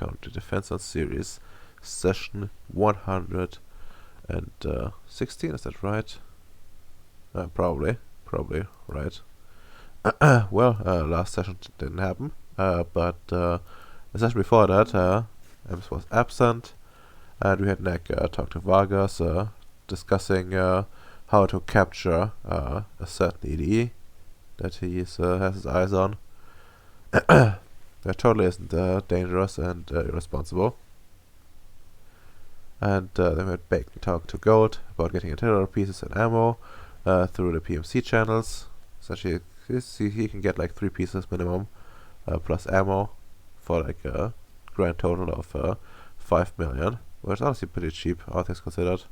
welcome to Defense on Ceres, session 116, is that right? Probably right. Well, last session didn't happen, but the session before that, Ems was absent, and we had Nick talk to Vargas, discussing how to capture a certain EDE that he has his eyes on. That totally isn't dangerous and irresponsible. And then we had Bacon talk to Gold about getting artillery pieces and ammo through the PMC channels. Essentially, he can get like 3 pieces minimum plus ammo for like a grand total of 5 million, which is honestly pretty cheap, all things considered,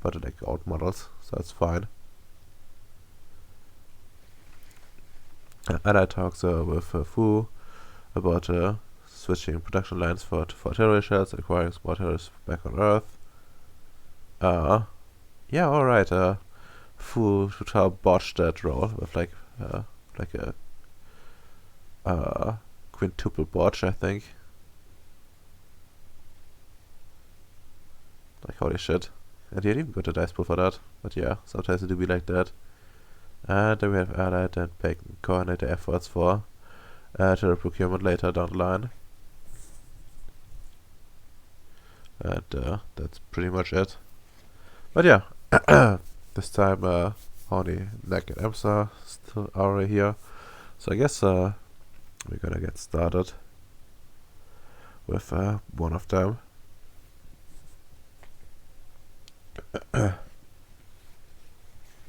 but they're like old models, so it's fine. And I talked with Fu about switching production lines for artillery shells, acquiring small artillery back on Earth. Yeah, alright. Fu botched that roll with like a quintuple botch, I think. Like, holy shit. And he didn't even got a dice pool for that. But yeah, sometimes it do be like that. And then we have Allied and Bacon coordinate the efforts for artillery procurement later down the line. And that's pretty much it. But yeah, this time only Nick and Ems are still already here. So I guess we're gonna get started with one of them.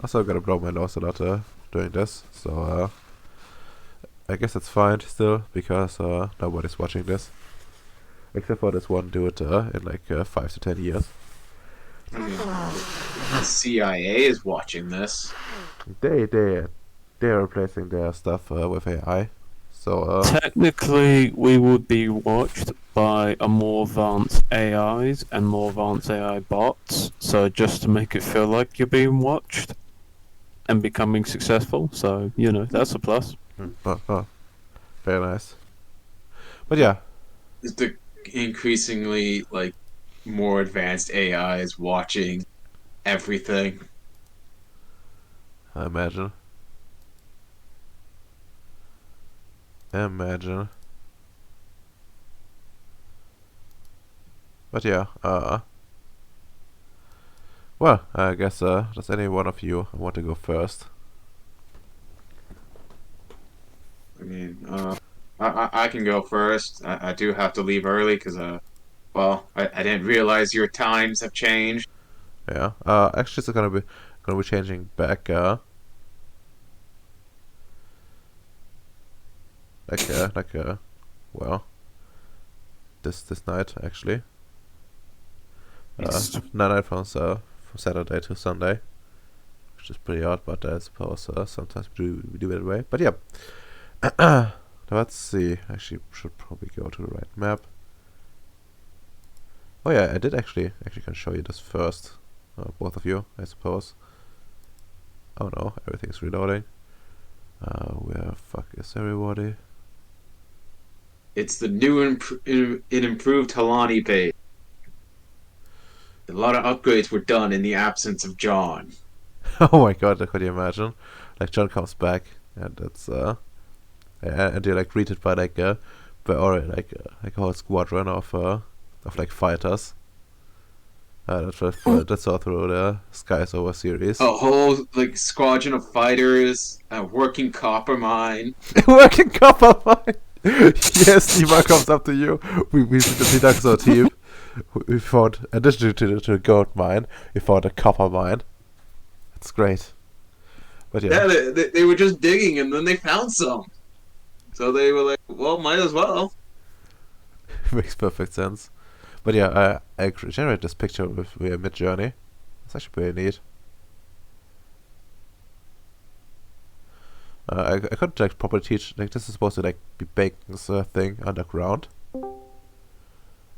Also, I'm gonna blow my nose a lot doing this, so I guess it's fine still, because nobody's watching this. Except for this one dude in like 5 to 10 years. The CIA is watching this. They're replacing their stuff with AI. So Technically, we would be watched by a more advanced AIs and more advanced AI bots. So just to make it feel like you're being watched and becoming successful. So that's a plus. very nice. But yeah, The increasingly more advanced AI is watching everything. I imagine. But yeah, well, I guess does any one of you want to go first? I mean, I can go first. I do have to leave early because well, I didn't realize your times have changed. Yeah. Actually, it's gonna be changing back. Well, this night actually. Night from Saturday to Sunday, which is pretty odd, but I suppose sometimes we do it that way. But yeah. Let's see. Actually, should probably go to the right map. Oh yeah, I did actually can show you this first. Both of you, I suppose. Oh no, everything's reloading. Where the fuck is everybody? It's the new improved Halani page. A lot of upgrades were done in the absence of John. Oh my god, could you imagine? Like John comes back, and it's and you're like greeted by like a whole squadron of like fighters. That's all through the skies over Ceres. A whole squadron of fighters, a working copper mine. Working copper mine. Yes, Nima comes up to you. We deduct our team. We found, additionally to the gold mine, we found a copper mine. It's great. But yeah. They were just digging and then they found some. So they were like, well, might as well. Makes perfect sense. But yeah, I generated this picture with Mid-Journey. It's actually pretty neat. I couldn't like properly teach, like this is supposed to like be Bacon's thing underground.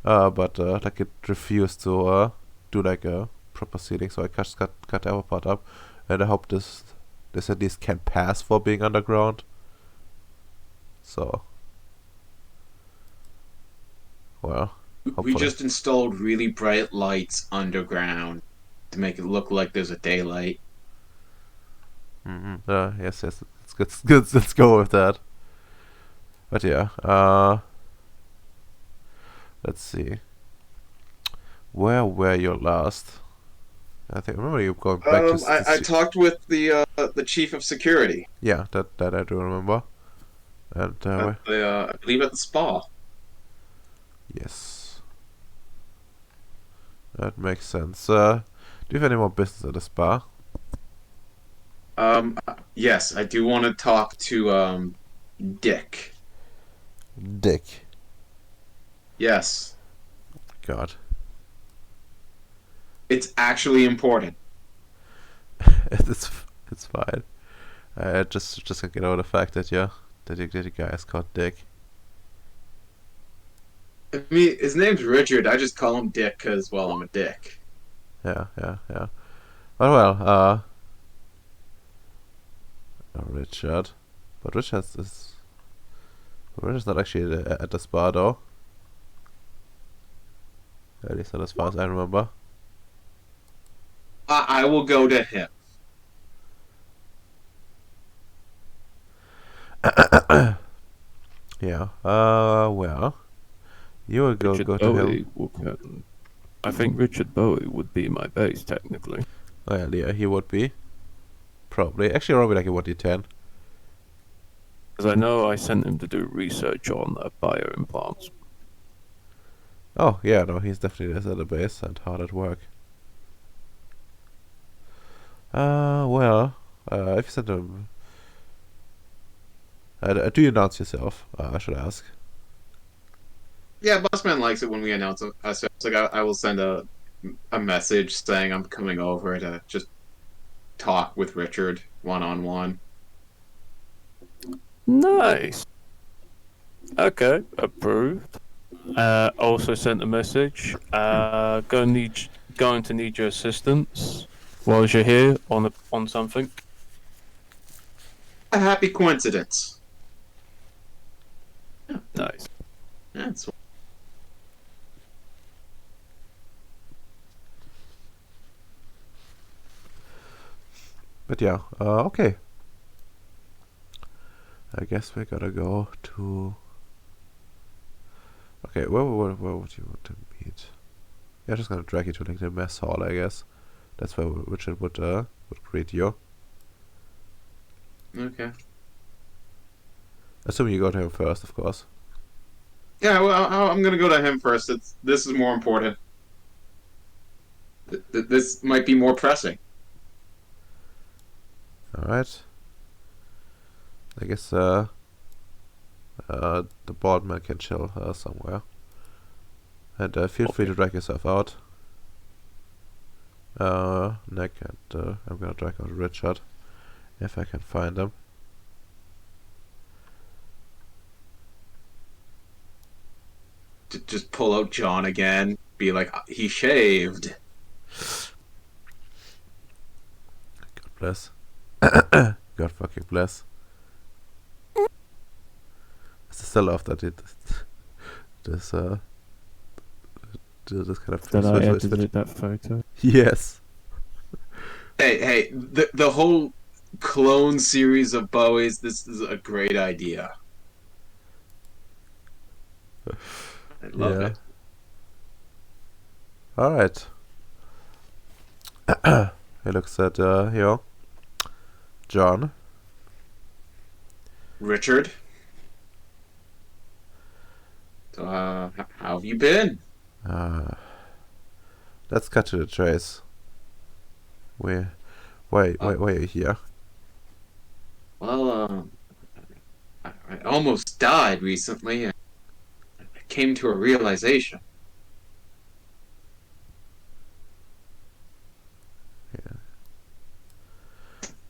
But like it refused to do like a proper sealing, so I just cut the other part up, and I hope this at least can pass for being underground. So well, We hopefully. just installed really bright lights underground to make it look like there's a daylight. Yes, yes. Let's good. Let's go with that. But yeah. Let's see. Where were you last? I think remember you going back to I talked with the chief of security yeah, that I do remember. And at the I believe at the spa. yes, that makes sense. Do you have any more business at the spa? Yes, I do want to talk to Dick. Dick. Yes, God, it's actually important. it's it's fine. Just can't get over the fact that the guy is called Dick. I mean, his name's Richard. I just call him Dick because, well, I'm a dick. Yeah, yeah, yeah. But well, Richard. But Richard's not actually at the spa though. At least not as far as I remember. I will go to him. Yeah. Well, you will Richard go to him. Bowie would, I think Richard Bowie would be my base, technically. Well, yeah, he would be probably. Actually, probably like a 1d10. Because I know I sent him to do research on bioimplants. Oh yeah, no, he's definitely at the base and hard at work. Well, if you send him, do you announce yourself? I should ask. Yeah, Bossman likes it when we announce ourselves. Like, I will send a message saying I'm coming over to just talk with Richard one on one. Nice. Okay, approved. Also sent a message. Going to need your assistance whilst you're here on something. A happy coincidence. Nice. That's But yeah, okay. I guess we gotta go to. Okay, where would you want to meet? Yeah, just gonna drag you to like the mess hall, I guess. That's where Richard would greet you. okay. Assuming you go to him first, of course. Yeah, well, I'm gonna go to him first. This is more important. This might be more pressing. All right. I guess the bald man can chill somewhere. And feel free to drag yourself out. Nick, and I'm gonna drag out Richard if I can find him. Just pull out John again. Be like, he shaved. God bless. God fucking bless. I still love that this this kind of That I switch. edited that photo. Yes. Hey, the whole clone series of Bowies. This is a great idea. I love Yeah. it. All right. He looks at John. Richard. So, how have you been? Uh, let's cut to the chase. Why are you here? Well, I almost died recently, and I came to a realization.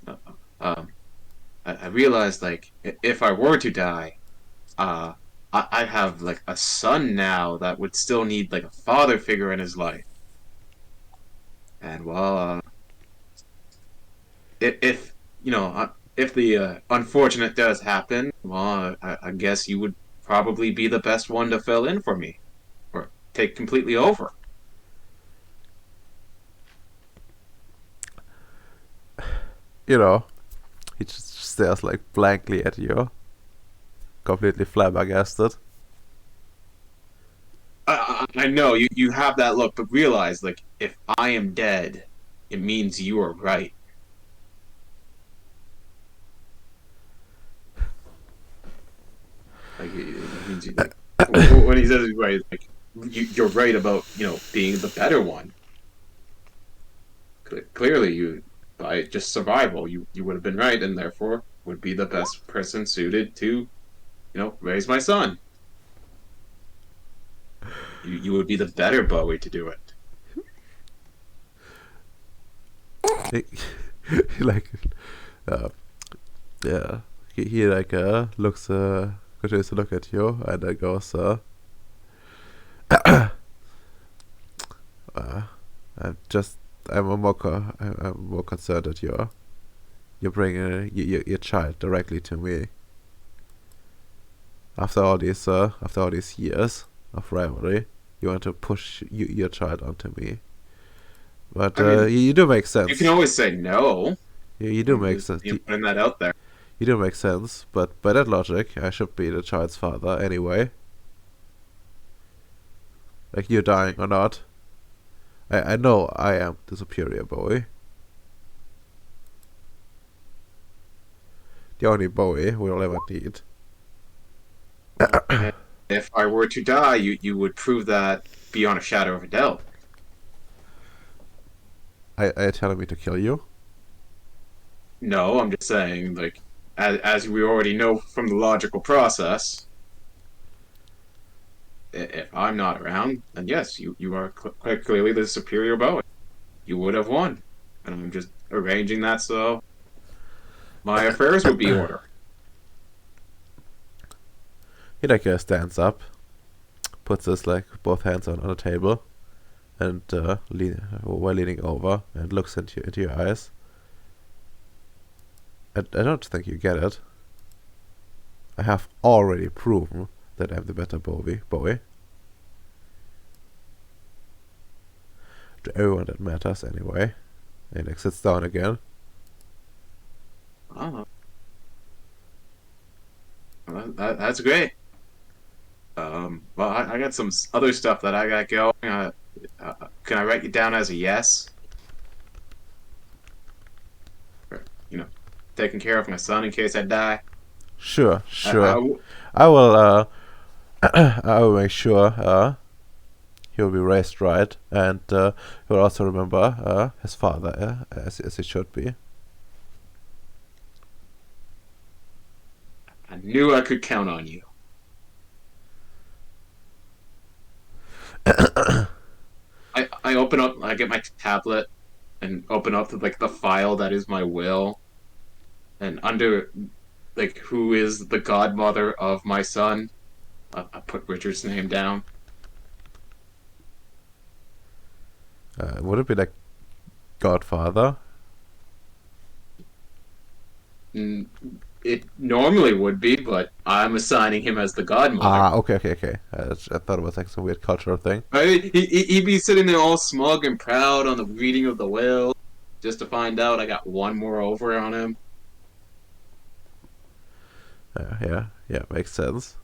Uh, um, I realized, like, if I were to die, uh, I have like a son now that would still need like a father figure in his life. And well, if you know, if the unfortunate does happen, well, I guess you would probably be the best one to fill in for me. take completely over. You know, he just stares like blankly at you, completely flabbergasted. I know you have that look, but realize, like, if I am dead, it means you are right. Like, it means you, like, when he says he's right, like, you're right about, being the better one. Clearly, by just survival, you would have been right, and therefore would be the best person suited to, raise my son. You would be the better Bowie to do it. He, he like, uh, yeah, he like looks continues to look at you and then goes uh, I'm just I'm more concerned that you're bringing your child directly to me after all these years of rivalry. You want to push your child onto me, but I mean, you do make you can sense. always say no. You do I'm make just sense. putting that out there. You do make sense, but by that logic, I should be the child's father anyway. Like you're dying or not. I know I am the superior boy. The only boy we'll ever need. And if I were to die, you would prove that beyond a shadow of a doubt. Are you telling me to kill you? No, I'm just saying, like, as we already know from the logical process, if I'm not around, then yes, you are quite clearly the superior Bowie. You would have won. And I'm just arranging that so my affairs would be order. He like stands up, puts his like both hands on the table, and while leaning over and looks into your eyes. I don't think you get it. I have already proven that I'm the better Bowie. To everyone that matters anyway. And like sits down again. Oh, that's great. Well, I got some other stuff that I got going. Can I write you down as a yes? Or, taking care of my son in case I die. Sure, I, I sure. w- I will I will make sure he will be raised right, and he will also remember his father as he should be. I knew I could count on you. I open up. I get my tablet and open up to like the file that is my will, and under like who is the godmother of my son. I put Richard's name down. Would it be like Godfather? Mm, It normally would be, but I'm assigning him as the godmother. Ah, okay. I thought it was like some weird cultural thing. He'd be sitting there all smug and proud on the reading of the will, just to find out I got one more over on him. Yeah, makes sense.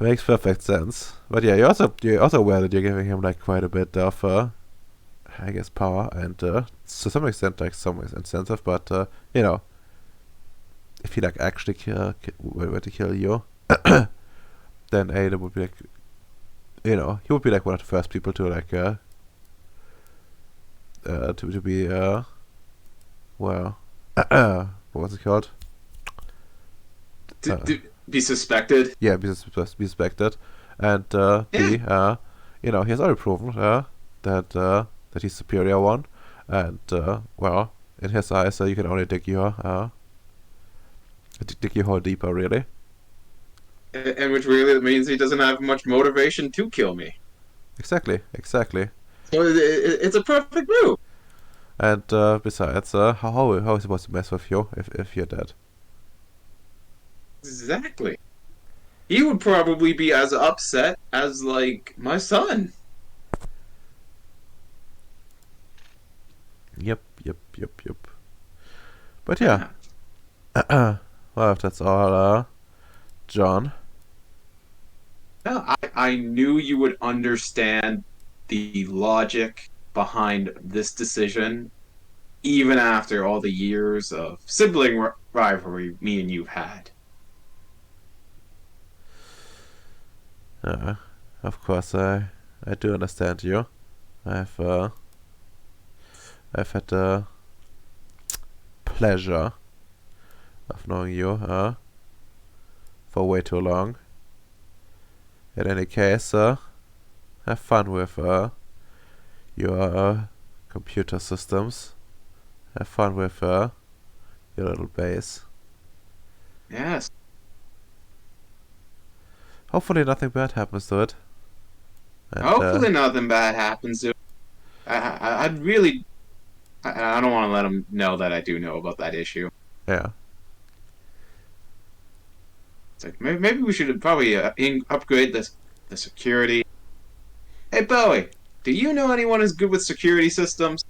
Makes perfect sense. But yeah, you're also aware that you're giving him like quite a bit of I guess power and to some extent like some incentive, but if he like actually were to kill you, then Ada would be like he would be like one of the first people to like to be well what was it called? To be suspected. Yeah, be suspected, and Yeah. he has already proven that he's superior one, and well, in his eyes, you can only dig your hole deeper, really. And which really means he doesn't have much motivation to kill me. Exactly. So it's a perfect move. And besides, how is it supposed to mess with you if you're dead? Exactly. He would probably be as upset as like my son. Yep, yep, yep, yep. But yeah, Yeah. well, if that's all, John. No, I knew you would understand the logic behind this decision, even after all the years of sibling rivalry me and you've had. Uh, of course, I do understand you. I've uh, I've had the pleasure of knowing you for way too long. In any case, have fun with your computer systems. Have fun with your little base. Yes. Hopefully nothing bad happens to it. And Hopefully nothing bad happens to. I'd really. I don't want to let him know that I do know about that issue. yeah. It's like maybe we should probably upgrade the security. Hey Bowie, do you know anyone who's good with security systems?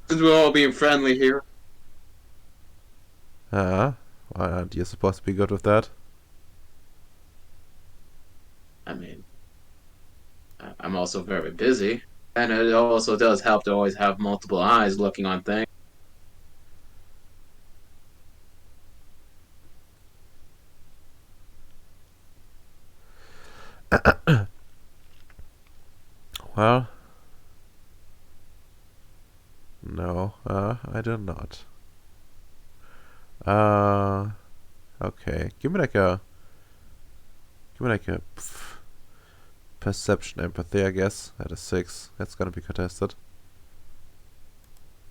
Since we're all being friendly here. Why aren't you supposed to be good with that? I mean, I'm also very busy, and it also does help to always have multiple eyes looking on things. Well, no, I do not. Uh, okay. Give me like a perception empathy, I guess. At a 6. That's gonna be contested.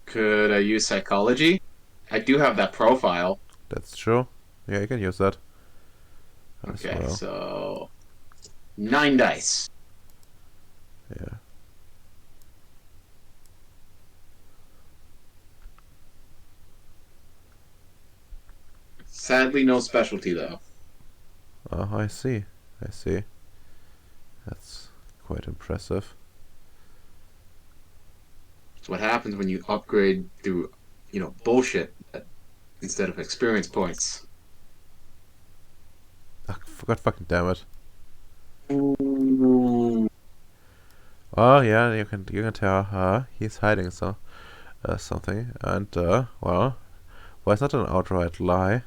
Could I use psychology? I do have that profile. That's true. Yeah, you can use that as Okay, well. so 9 dice. Yeah. Sadly, no specialty though. Oh, I see. I see. That's quite impressive. It's what happens when you upgrade through, bullshit instead of experience points. God fucking damn it. Ooh. Oh yeah, you can tell he's hiding something, and well, it's not an outright lie.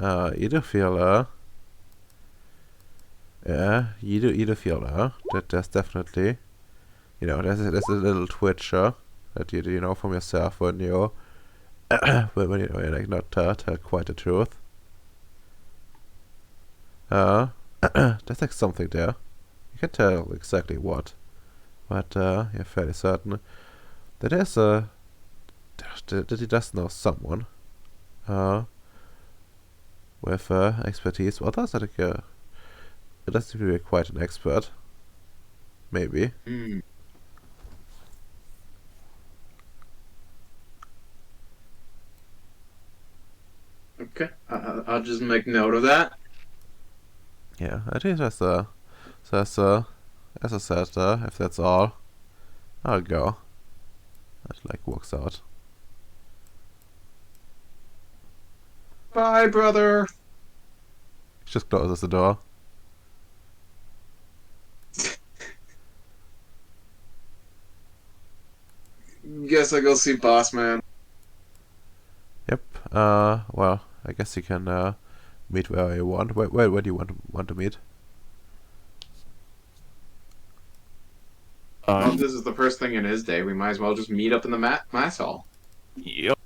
You do feel yeah, you do feel that there's definitely, there's a little twitch that you know from yourself when you when you like not tell quite the truth. There's like something there. You can tell exactly what, but you're fairly certain that there's that he does know someone uh with expertise. Well, that's not like it doesn't seem to be quite an expert. Maybe. Hmm. Okay, I'll just make note of that. Yeah, I think that's as I said, if that's all, I'll go. That like walks out. Bye, brother. Just closes the door. Guess I go see Boss Man. Yep. Well, I guess you can meet where you want. Where do you want to meet? Well, if this is the first thing in his day, we might as well just meet up in the mass hall. Yep.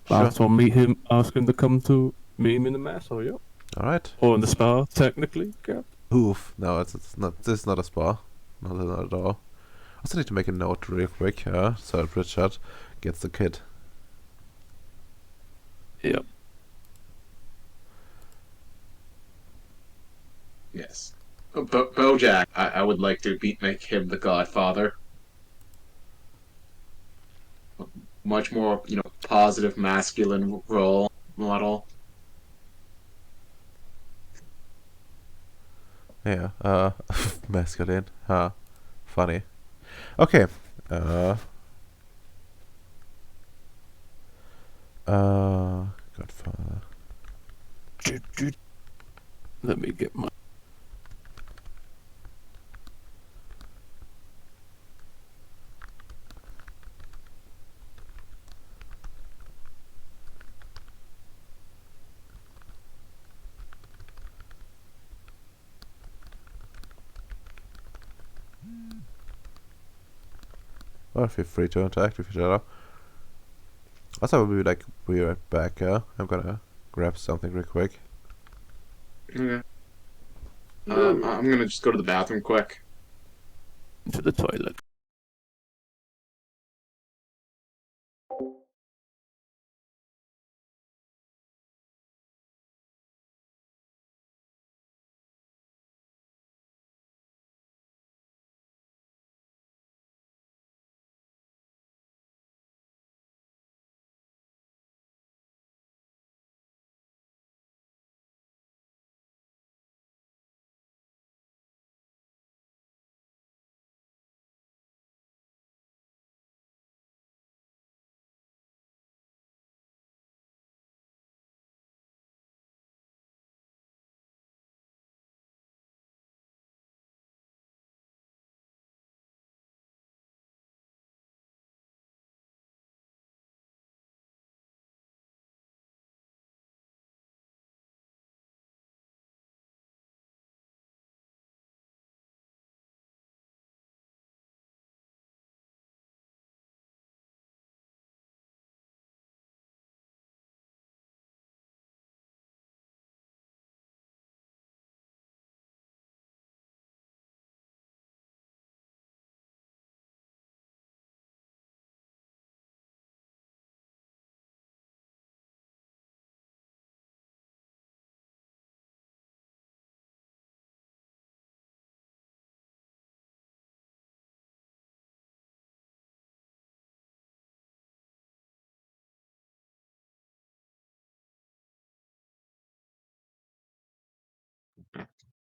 Sure. That's what meet him, ask him to come to meet him in the mess, or yep. All right. Or in the spa, technically. Yep. Oof. No, it's not. This is not a spa. Not at all. I also need to make a note real quick. So that Richard gets the kid. Yes. Bojack, I would like to make him the Godfather. Much more, positive masculine role model. Yeah, masculine. Huh. Funny. Okay. Uh, Godfather. Let me get my. Well, feel free to interact with each other. Also, we'll be right back. I'm gonna grab something real quick. Okay. I'm gonna just go to the bathroom quick. To the toilet.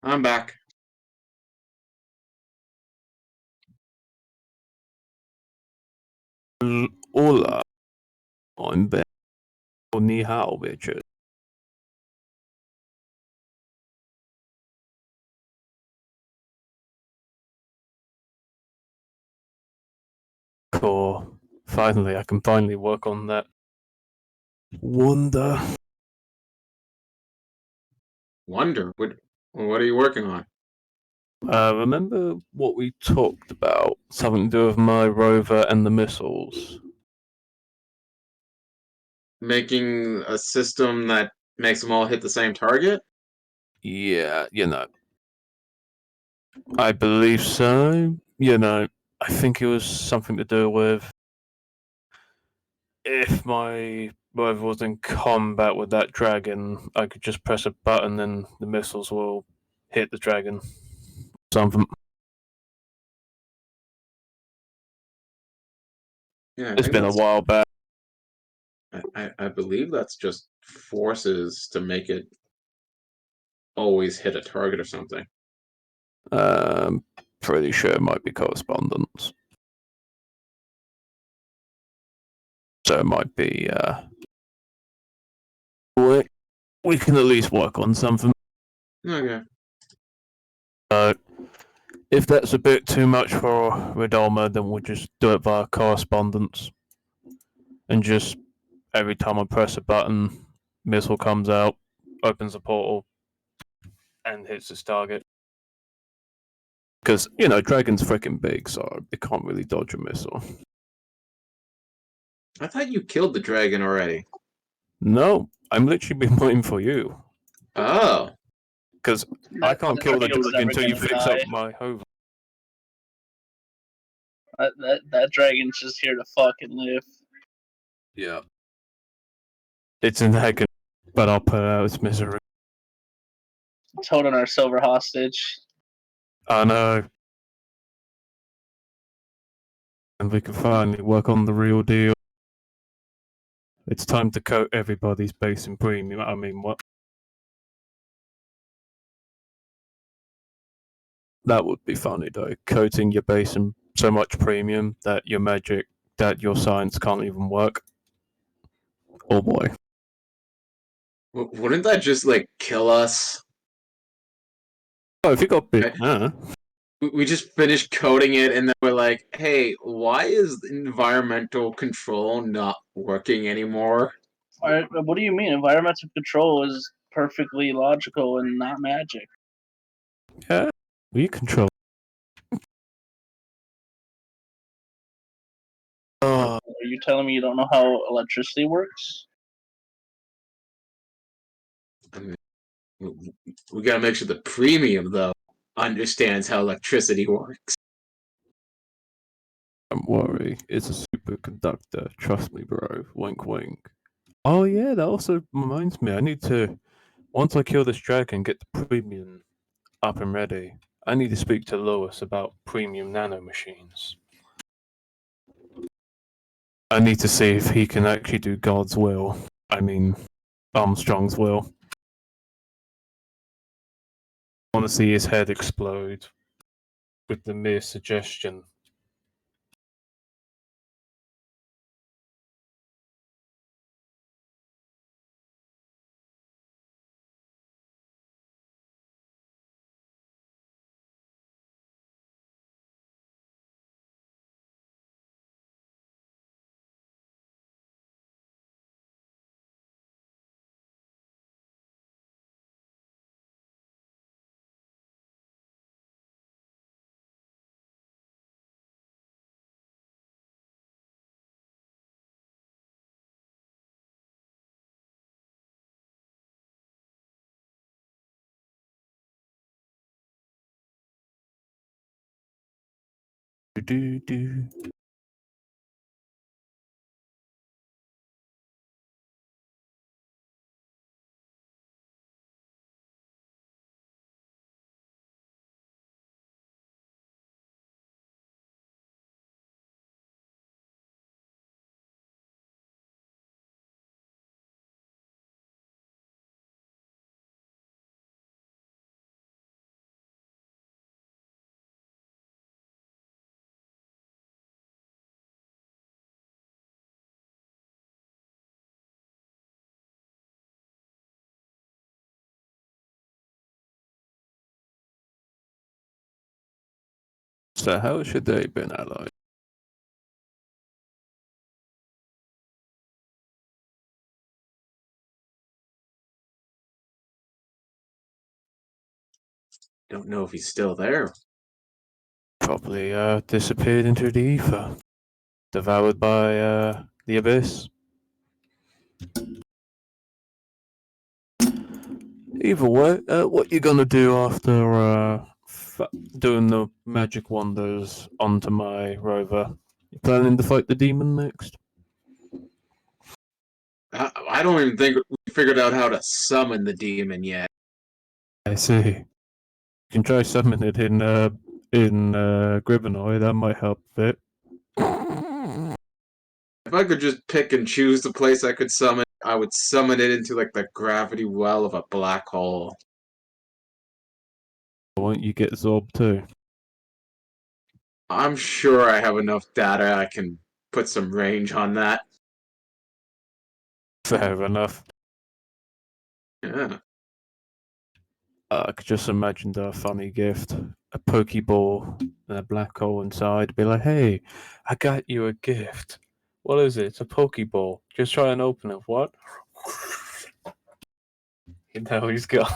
I'm back. Hola, I'm back. Ni hao, bitches. Cool. Finally, I can finally work on that wonder. Wonder. What are you working on? Remember what we talked about? Something to do with my rover and the missiles. Making a system that makes them all hit the same target? Yeah, I believe so. I think it was something to do with if my rover was in combat with that dragon, I could just press a button and the missiles will hit the dragon. Something. Yeah, I It's think been a that's. while back. I believe that's just forces to make it always hit a target or something. Um, Pretty sure it might be correspondence. So it might be. We can at least work on something. Okay. So if that's a bit too much for Redoma, then we'll just do it via correspondence, and just every time I press a button, missile comes out, opens a portal, and hits its target. Because Dragon's freaking big, so it can't really dodge a missile. I thought you killed the dragon already. No, I'm literally been waiting for you. Oh. Because I can't kill the dragon until you fix up my hover. That dragon's just here to fucking live. Yeah. It's in agony, but I'll put out its misery. It's holding our silver hostage. I know. And we can finally work on the real deal. It's time to coat everybody's base in premium. I mean, what? That would be funny though. Coating your base in so much premium that your magic, that your science can't even work. Oh boy. Wouldn't that just like kill us? Oh, if you got big, We just finished coding it, and then we're like, "Hey, why is environmental control not working anymore?" What do you mean? Environmental control is perfectly logical and not magic. yeah, we control. Oh, Are you telling me you don't know how electricity works? I mean, we gotta make sure the premium though understands how electricity works. don't worry, it's a superconductor. Trust me, bro. Wink, wink. Oh yeah, that also reminds me. I need to once I kill this dragon, get the premium up and ready. I need to speak to Lewis about premium nanomachines. I need to see if he can actually do God's will. I mean, Armstrong's will. I want to see his head explode with the mere suggestion. Do do do. So how should they been allied? Don't know if he's still there. Probably disappeared into the ether, devoured by the abyss. Either way, what you gonna do after doing the magic wonders onto my rover? You planning to fight the demon next? I don't even think we figured out how to summon the demon yet. I see. You can try summoning it in Gribanoy. That might help a bit. If I could just pick and choose the place I could summon, I would summon it into like the gravity well of a black hole. Won't you get Zorb too? I'm sure I have enough data I can put some range on that. Fair enough. Yeah. I could just imagine the funny gift. A Pokeball and a black hole inside. Be like, hey, I got you a gift. What is it? It's a Pokeball. Just try and open it. What? You know he's got.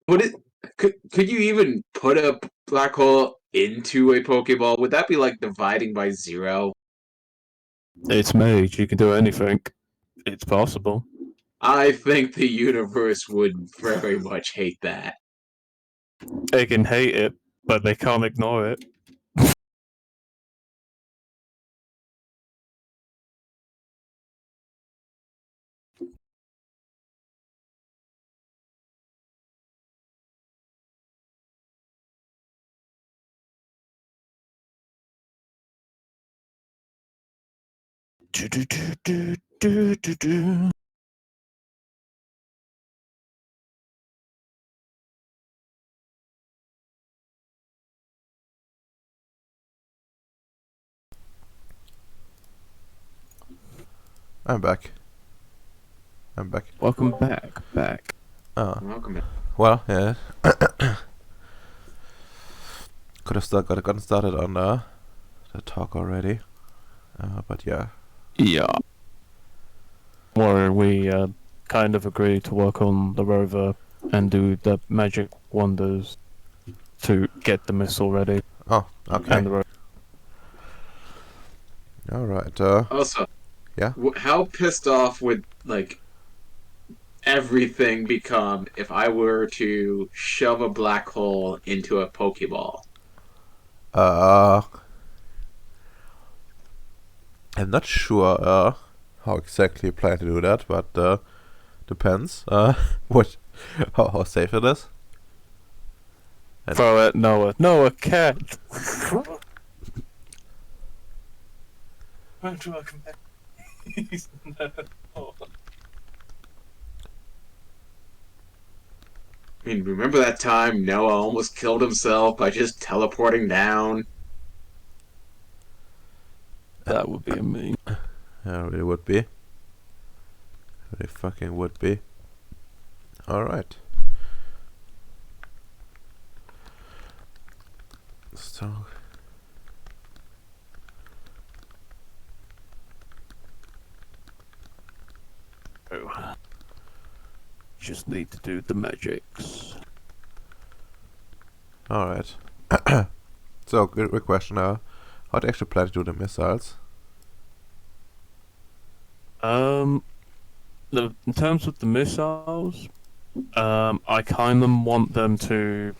Would it could you even put a black hole into a Pokeball? Would that be like dividing by zero? It's Mage. You can do anything. It's possible. I think the universe would very much hate that. They can hate it, but they can't ignore it. I'm back. I'm back. Welcome back. Welcome. Well, yeah. Could have gotten started on the talk already. But yeah. Yeah. Where we kind of agreed to work on the rover and do the magic wonders to get the missile ready. Oh, okay. And the rover. Alright, Also, yeah? how pissed off would like everything become if I were to shove a black hole into a Pokeball? I'm not sure, how exactly you plan to do that, but, depends, what, how safe it is. Throw it, Noah. Noah, catch! Welcome back. I mean, remember that time Noah almost killed himself by just teleporting down? That would be amazing. Yeah, it really would be. Really fucking would be. Alright. So... Just need to do the magics. Alright. So, quick question, how do you actually plan to do the missiles? In terms of the missiles, I kind of want them to,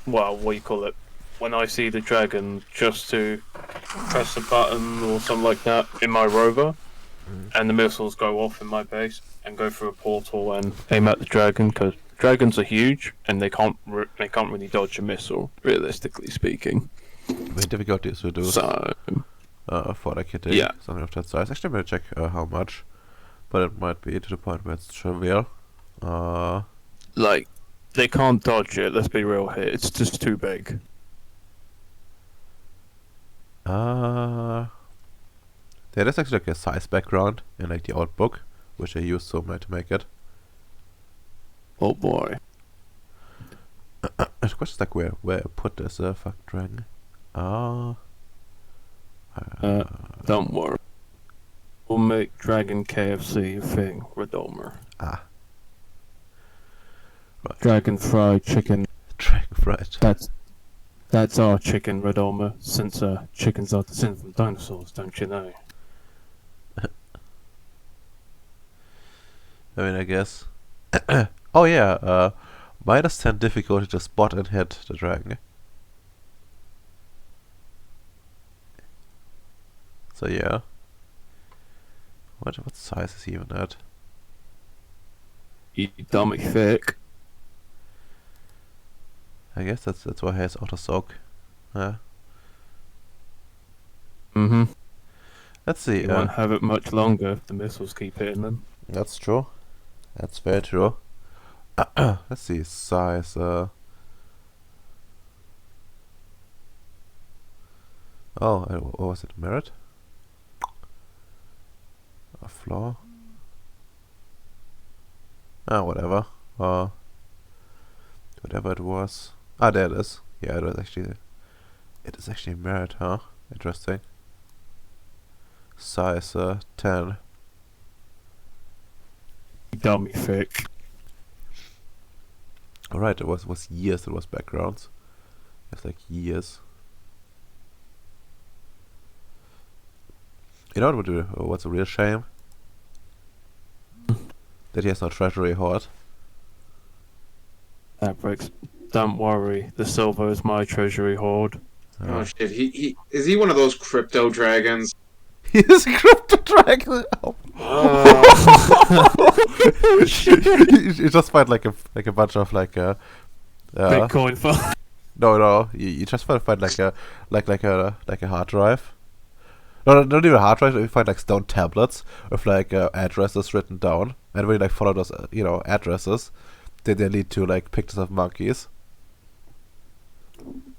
well, what do you call it? When I see the dragon, just to press a button or something like that in my rover, and the missiles go off in my base and go through a portal and aim at the dragon, because dragons are huge and they can't really dodge a missile, realistically speaking. The difficulty is reduced So, for like hitting yeah. something of that size. Actually, I'm gonna check how much, but it might be to the point where it's trivial. Like, they can't dodge it, let's be real here, it's just too big. There is actually like a size background in like the old book, which I used so much to make it. Oh boy. The question is like where I put this fuck dragon. Don't worry. We'll make Dragon KFC a thing, Redomer. Right. Dragon fried chicken. Dragon fried. That's our chicken, Redomer, since chickens are descended from dinosaurs, don't you know? I mean, I guess. Oh yeah, -10 difficulty to spot and hit the dragon. So yeah. What size is he even at? You dummy thick. I guess that's why he has auto soak. Mm-hmm. Let's see. You won't have it much longer if the missiles keep hitting them. That's true. That's very true. Let's see, size, oh, what was it, merit? A flaw? Whatever. Whatever it was. There it is. Yeah, it is actually merit, huh? Interesting. Size, 10. You dummy thick. Alright, it was years, it was backgrounds. It's like years. You know what what's a real shame? That he has no treasury hoard. That breaks. Don't worry, the silver is my treasury hoard. Oh shit! He is he one of those crypto dragons? He is a crypto dragon. You just find like a bunch of like Bitcoin fund. no, you just find like a hard drive No, not even hard drives. You find like stone tablets with like addresses written down, and when you like follow those, addresses, they lead to like pictures of monkeys.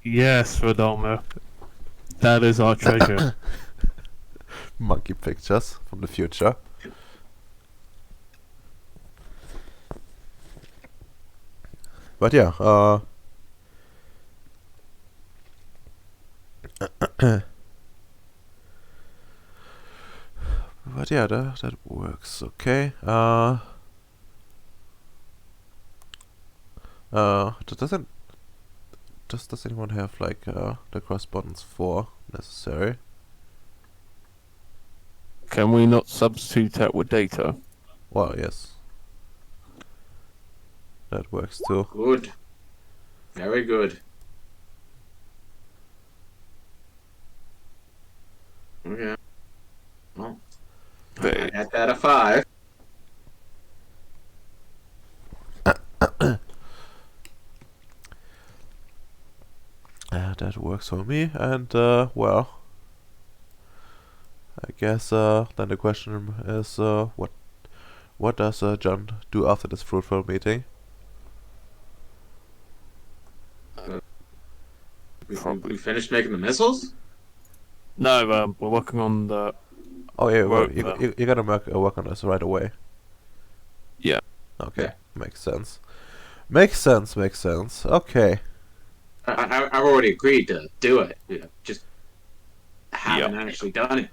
Yes, Rodolmo. That is our treasure. Monkey pictures from the future. But yeah, but yeah, that works. Okay. Doesn't does anyone have like the correspondence for necessary? Can we not substitute that with data? Well, yes, that works too. Good. Very good. Okay. Well, I Wait. had that a 5. That works for me, and well, I guess then the question is what does John do after this fruitful meeting? We finished making the missiles? No, we're working on the. Oh yeah, well, Rover. you gotta work on this right away. Yeah. Okay, Yeah. makes sense. Makes sense. Okay. I've already agreed to do it. You know, just haven't actually done it.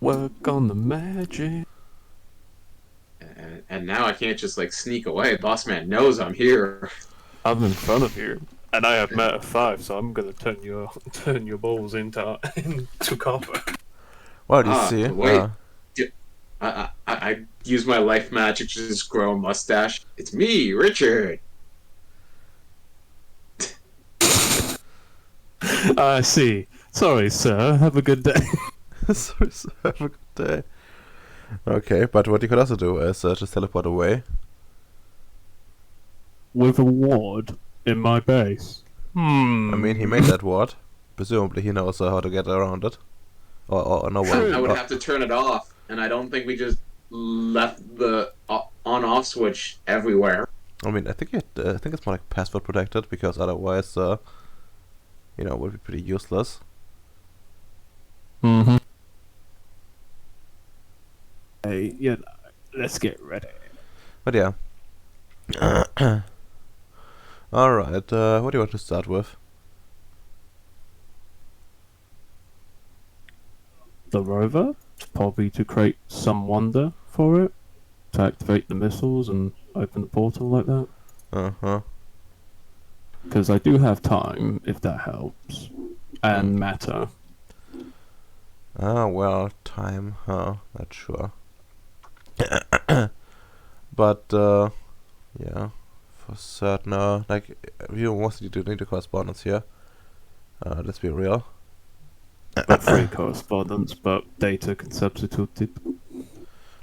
Work on the magic. And now I can't just like sneak away. Boss man knows I'm here. I'm in front of you, and I have matter 5, so I'm gonna turn your balls into copper. Well, you see, wait. I use my life magic to just grow a mustache. It's me, Richard. I see. Sorry, sir. Have a good day. sorry, have a good day. Okay, but what you could also do is just teleport away. With a ward in my base. I mean, he made that ward. Presumably, he knows how to get around it. Or no one. I would have to turn it off, and I don't think we just left the on-off switch everywhere. I mean, I think it's more like password protected, because otherwise, it would be pretty useless. Mm-hmm. Hey, let's get ready. But yeah. Alright, what do you want to start with? The rover, probably to create some wonder for it, to activate the missiles and open the portal like that. Uh-huh. Because I do have time, if that helps, and matter. Well, time, not sure. But, yeah, for certain, we mostly do need a correspondence here. Let's be real. But free correspondence, but data can substitute it.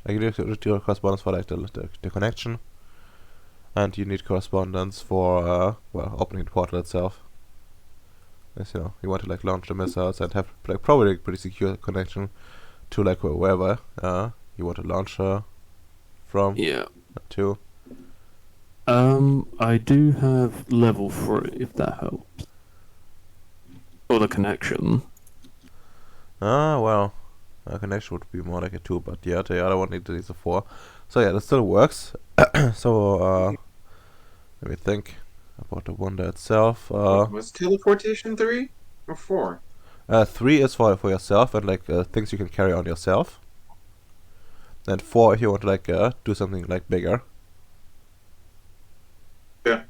Like, you need to do a correspondence for, like, the connection. And you need correspondence for, opening the portal itself. Yes, you want to, like, launch the missiles and have, like, probably a pretty secure connection to, like, wherever, you want to launch from. Yeah. To. I do have level 3, if that helps. Or the connection. Well, a connection would be more like a 2, but yeah, the other one needs a 4. So yeah, that still works. So, let me think about the wonder itself. Was teleportation 3 or 4? 3 is for yourself and like things you can carry on yourself. And 4 if you want to like do something like bigger. Yeah.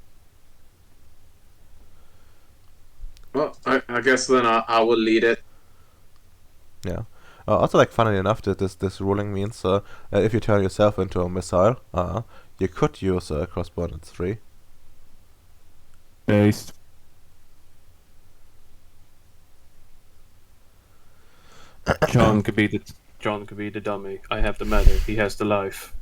Well, I guess then I will lead it. Yeah. Also, like, funnily enough, that this ruling means if you turn yourself into a missile, you could use correspondence 3. Based. John could be the dummy. I have the matter. He has the life.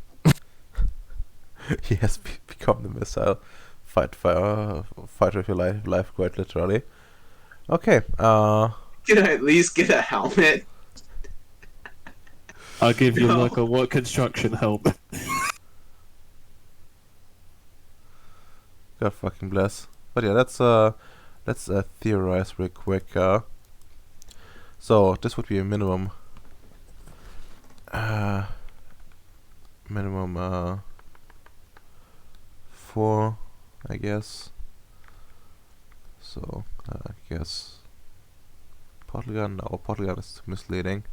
He has become the missile. Fight with your life quite literally. Okay. Can I at least get a helmet? I'll give you No. like a what construction help. God fucking bless. But yeah, let's theorize real quick. So this would be a minimum. Minimum 4, I guess. So I guess portal gun. No, portal gun is misleading.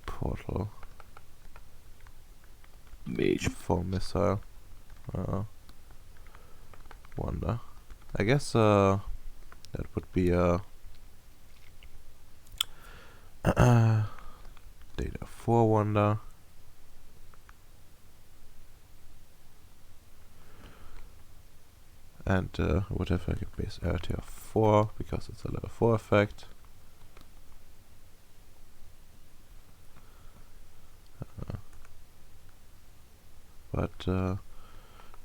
Portal Mage. for missile. Wonder. I guess that would be data 4 wonder. And would have like a base area of 4 because it's a level 4 effect. But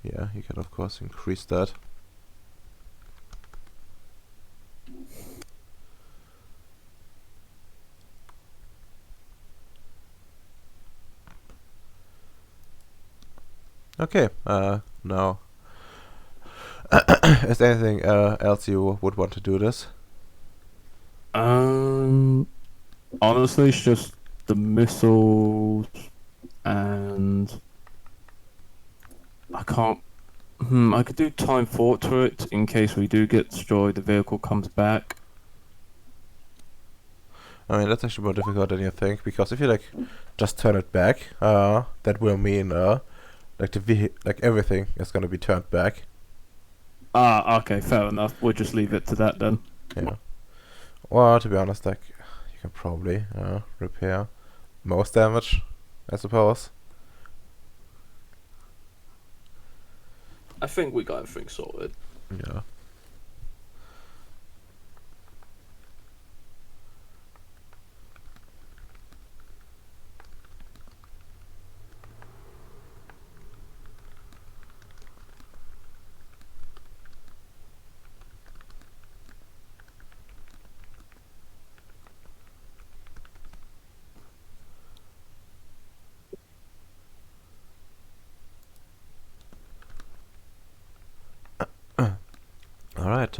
yeah, you can of course increase that. Okay, now is there anything else you would want to do this? Honestly, it's just the missiles, and I can't. I could do time fort to it in case we do get destroyed. The vehicle comes back. I mean, that's actually more difficult than you think, because if you like just turn it back, that will mean like like everything is gonna be turned back. Ah, okay, fair enough. We'll just leave it to that then. Yeah. Well, to be honest, like you can probably repair most damage, I suppose. I think we got everything sorted. Yeah. All right.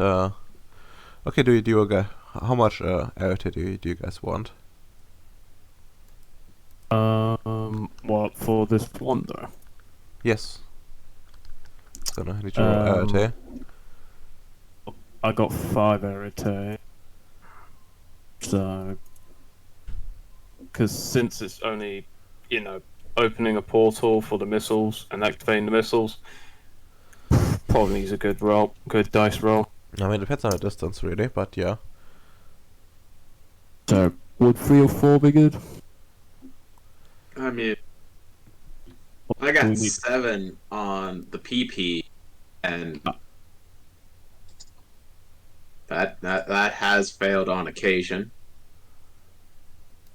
Okay. Do you guys? How much LT do you guys want? What for this wonder? Yes. Gonna need to roll LT. I got 5 arete. So, because since it's only, opening a portal for the missiles and activating the missiles, probably needs a good roll, good dice roll. I mean, it depends on the distance, really, but yeah. So, would 3 or 4 be good? I mean, I Do got we need- 7 on the PP, and that has failed on occasion.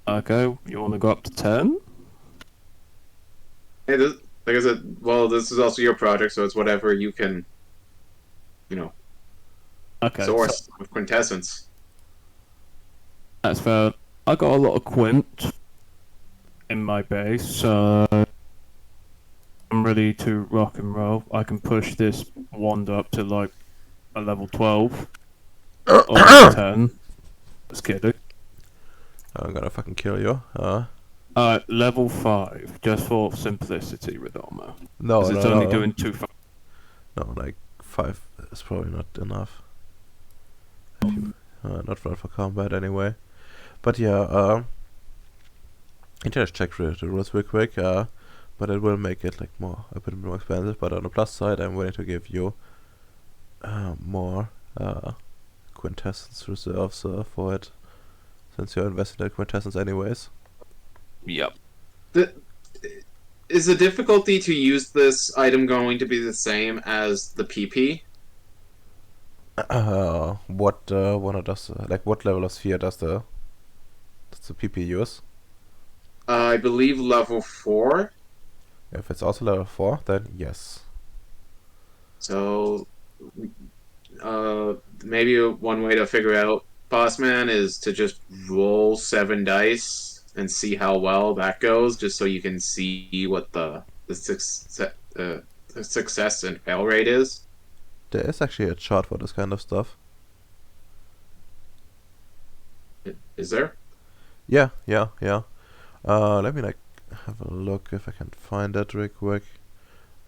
Okay, you want to go up to 10? Hey, like I said, well, this is also your project, so it's whatever you can, Okay, so source with quintessence. that's fair. I got a lot of quint in my base, so I'm ready to rock and roll. I can push this wand up to like a level 12 or 10. Just kidding. I'm gonna fucking kill you. Level 5, just for simplicity with armor. No, Because no, it's only no. doing 2 No, like 5 is probably not enough. If you, not run for combat anyway. But yeah, I just check the rules real quick. But it will make it like a bit more expensive. But on the plus side, I'm willing to give you more quintessence reserves for it, since you're invested in quintessence anyways. Yep. Is the difficulty to use this item going to be the same as the PP? What one does like what level of sphere does the PP use? I believe level 4. If it's also level 4, then yes. So, maybe one way to figure out Boss Man is to just roll 7 dice and see how well that goes, just so you can see what the success and fail rate is. There is actually a chart for this kind of stuff. Is there? Yeah. Let me like have a look if I can find that real quick.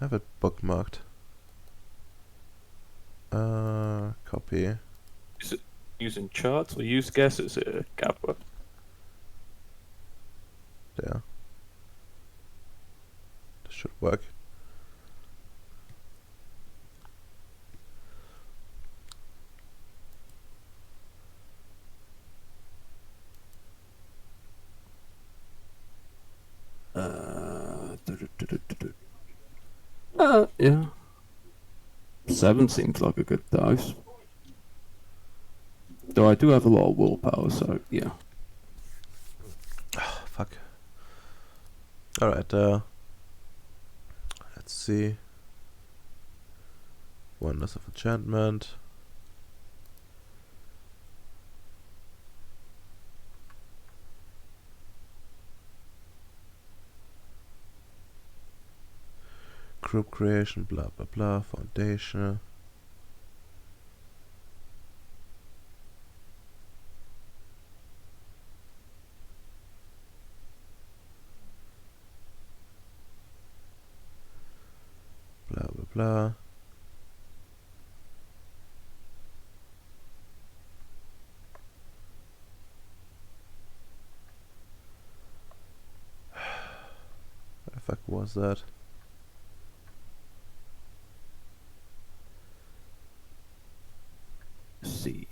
I have it bookmarked. Copy. Is it using charts or use guesses here, Kappa? There. This should work. Yeah. 7 seems like a good dice. Though I do have a lot of willpower, so yeah. Fuck. Alright, let's see. Wonders of Enchantment. Group creation, blah blah blah, foundation. Blah blah blah. What the fuck was that? Let's see.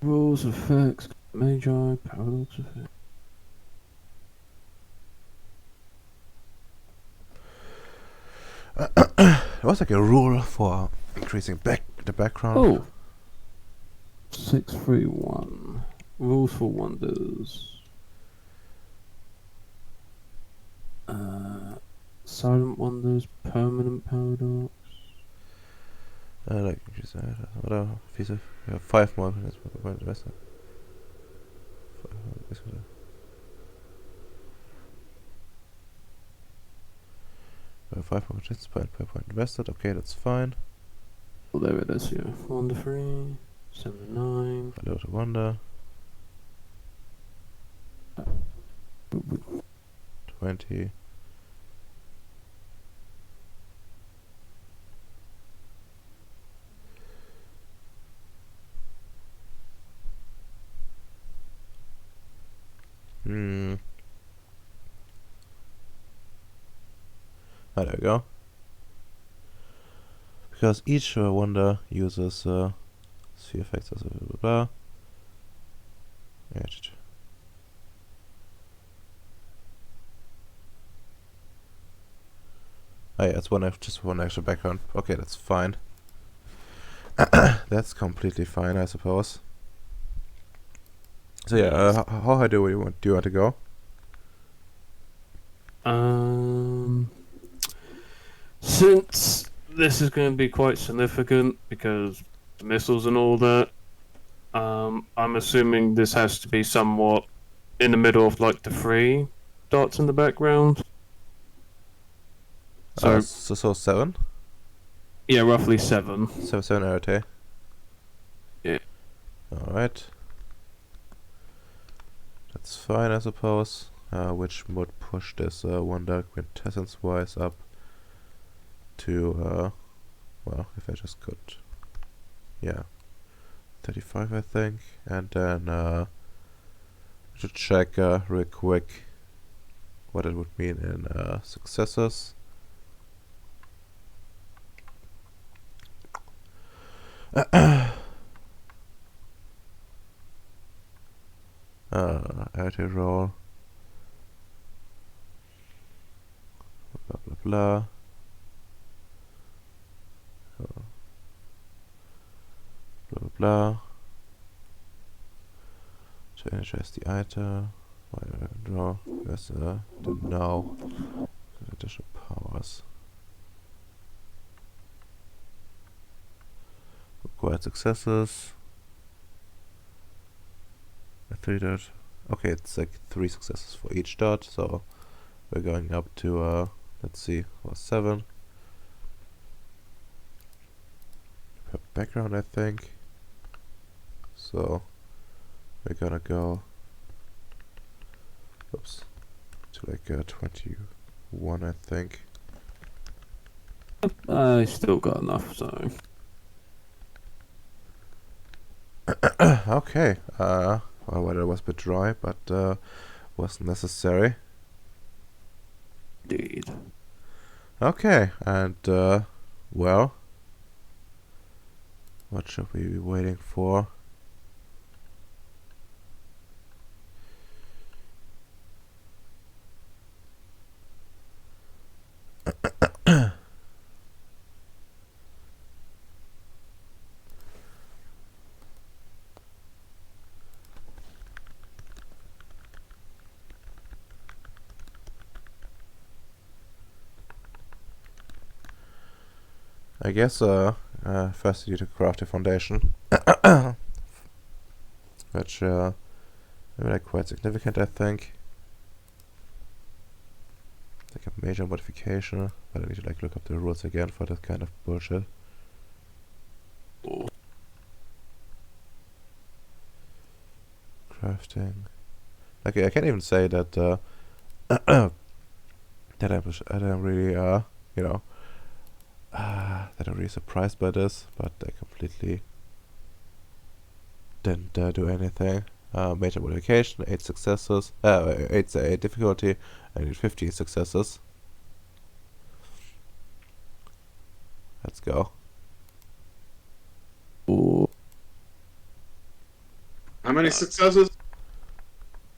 Rules, effects, magi, paradox effect. There was like a rule for increasing the background. Oh! 631. Rules for wonders. Silent wonders, permanent paradox. Like increase whatever. Piece of 5 more minutes per point invested. 5 more minutes per point invested. Okay, that's fine. Oh, there it is, yeah. Wonder 3, 79. A little wonder. 20. Ah, there we go. Because each wonder uses sphere effects, blah blah blah. Yeah, oh yeah, it's just one extra background. Okay, that's fine. That's completely fine, I suppose. So yeah, how high do you want to go? Since this is going to be quite significant because missiles and all that, I'm assuming this has to be somewhat in the middle of like the 3 dots in the background. So So 7? yeah, roughly 7. 7 RT. Yeah. Alright. That's fine, I suppose. Which would push this wonder quintessence wise up to, well, if I just could, yeah, 35 I think, and then to check real quick what it would mean in successes. RT roll. Blah blah blah. Blah blah blah. To energize the item. Why do I draw? Because the now additional powers. required successes. A 3 dot. Okay, it's like 3 successes for each dot, so we're going up to, let's see, was 7. Per background, I think. So we're gonna go, oops, to like 21, I think. I still got enough, so. Okay, well, it was a bit dry, but was necessary. Indeed. Okay, and well, what should we be waiting for? I guess first you need to craft a foundation, which maybe like quite significant, I think. Like a major modification, but I need to like look up the rules again for that kind of bullshit. Oh. Crafting. Okay, I can't even say that that I'm really you know, that I'm really surprised by this, but I completely didn't do anything. Major modification, 8 successes, 8 difficulty, I need 15 successes. Let's go. Oh. How many successes?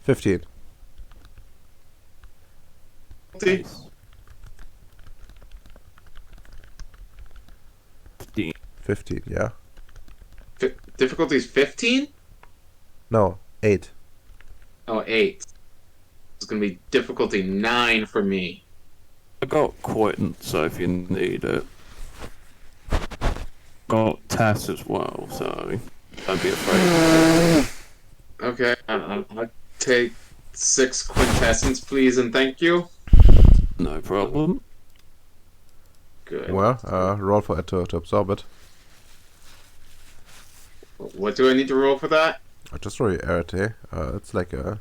15. Nice. 15. 15, yeah. Difficulty is 15? No, 8. Oh, 8. It's gonna be difficulty 9 for me. I got Quentin, so if you need it. Got Tass as well, so don't be afraid. Okay, I'll take 6 quintessence, please, and thank you. No problem. Good. Well, roll for it to absorb it. What do I need to roll for that? Just roll your rarity. It's like a,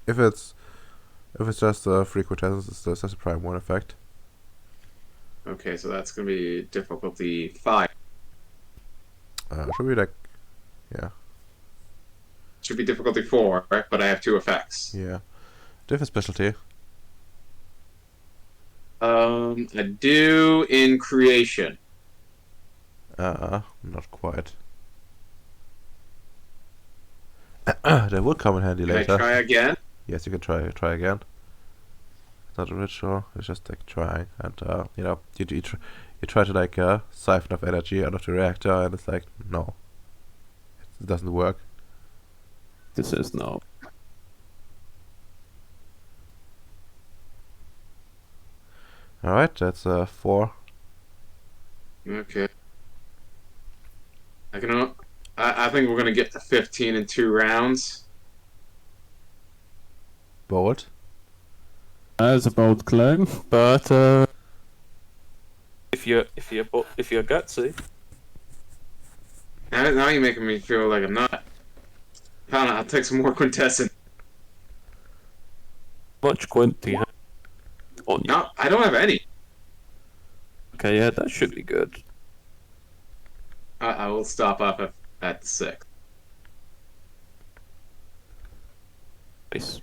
if it's just a free quintessence, it's just a prime 1 effect. Okay, so that's gonna be difficulty 5. Should be like, yeah, Should be difficulty 4, right? But I have 2 effects. yeah. Do you have a specialty? I do in creation. Not quite. That would come in handy Can I later. try again? Yes, you can try again. It's not a ritual. It's just like trying, and you know, you try to like siphon off energy out of the reactor, and it's like no, it doesn't work. This is no. All right, that's 4. Okay. I think we're gonna get to 15 in 2 rounds. Bold. That's a bold claim, but if you're gutsy, Now you're making me feel like a nut. Fine, I'll take some more quintessence. much Quint do you have on you? No, I don't have any. Okay, yeah, that should be good. I will stop up at 6. Nice.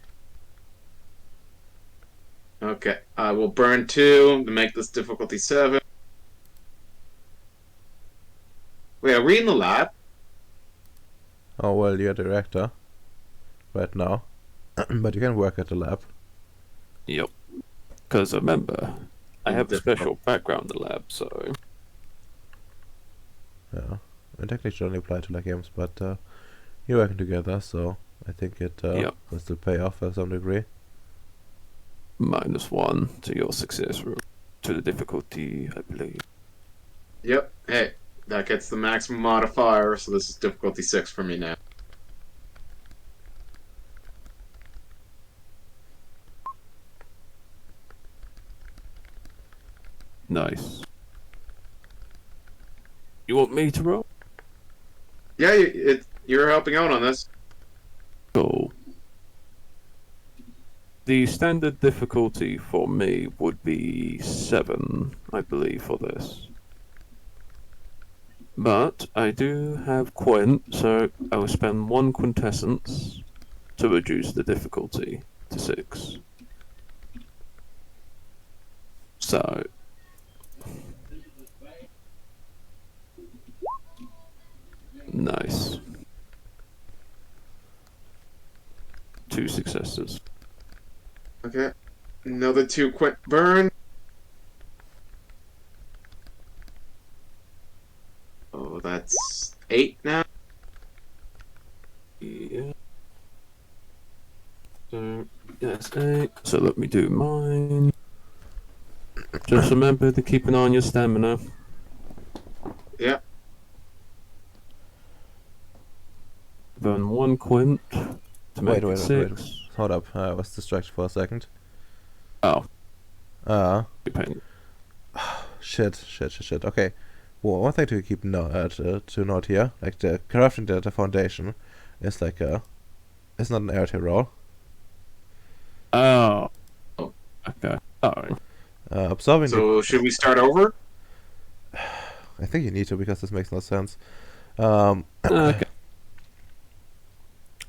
Okay, I will burn 2 to make this difficulty 7. Wait, are we in the lab? Oh well, you're the reactor right now, but you can work at the lab. Yep. Because remember, I have a special background in the lab, so Yeah, and technically it should only apply to like games, but you're working together, so I think it Yep. will still pay off to some degree. -1 to your success roll to the difficulty, I believe. Yep. Hey, That gets the maximum modifier, so this is difficulty 6 for me now. Nice. You want me to roll? Yeah, you're helping out on this. Cool. The standard difficulty for me would be 7, I believe, for this. But I do have Quint, so I will spend 1 quintessence to reduce the difficulty to 6. So... Nice. 2 successes. Okay. Another 2 quint burn. Oh, that's 8 now. Yeah. So, yes, 8. So let me do mine. Just remember to keep an eye on your stamina. Yeah. Burn 1 quint to make it 6. Hold up, I was distracted for a second. Oh, Uh, depending. shit. Okay. Well, one thing to keep to note here, like the corruption data foundation is like it's not an RT roll. Oh. Okay. Sorry. Absorbing So should we start over? I think you need to because this makes no sense. Okay.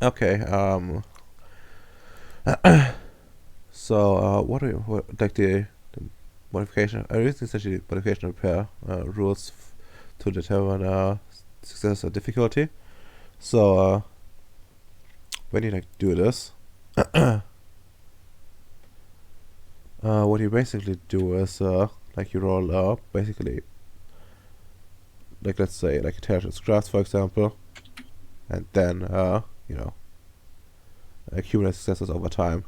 Okay. So what like the modification? I think essentially modification repair rules to determine success or difficulty. So when you like do this, what you basically do is like you roll basically like let's say like intelligence crafts for example, and then you know accumulate successes over time.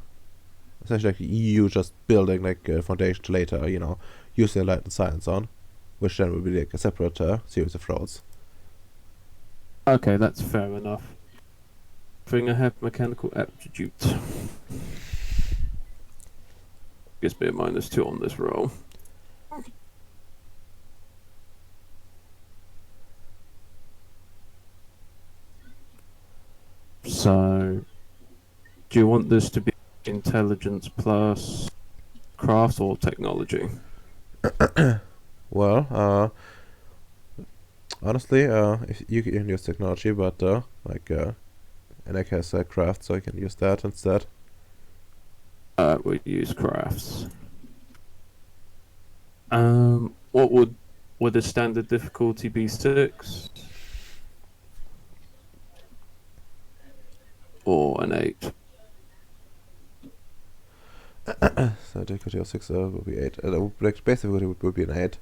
Essentially, like you just building like a foundation to later, use the light and science on, which then will be like a separate series of rolls. Okay, that's fair enough. Bring I have mechanical aptitude. Gives me a -2 on this roll. So, do you want this to be intelligence plus craft or technology? Well, honestly, if you can use technology, but like Enek has craft, so I can use that instead. We use crafts. What would the standard difficulty be? 6 or an 8? So difficulty of 6 will be 8. Like basically it would be an 8,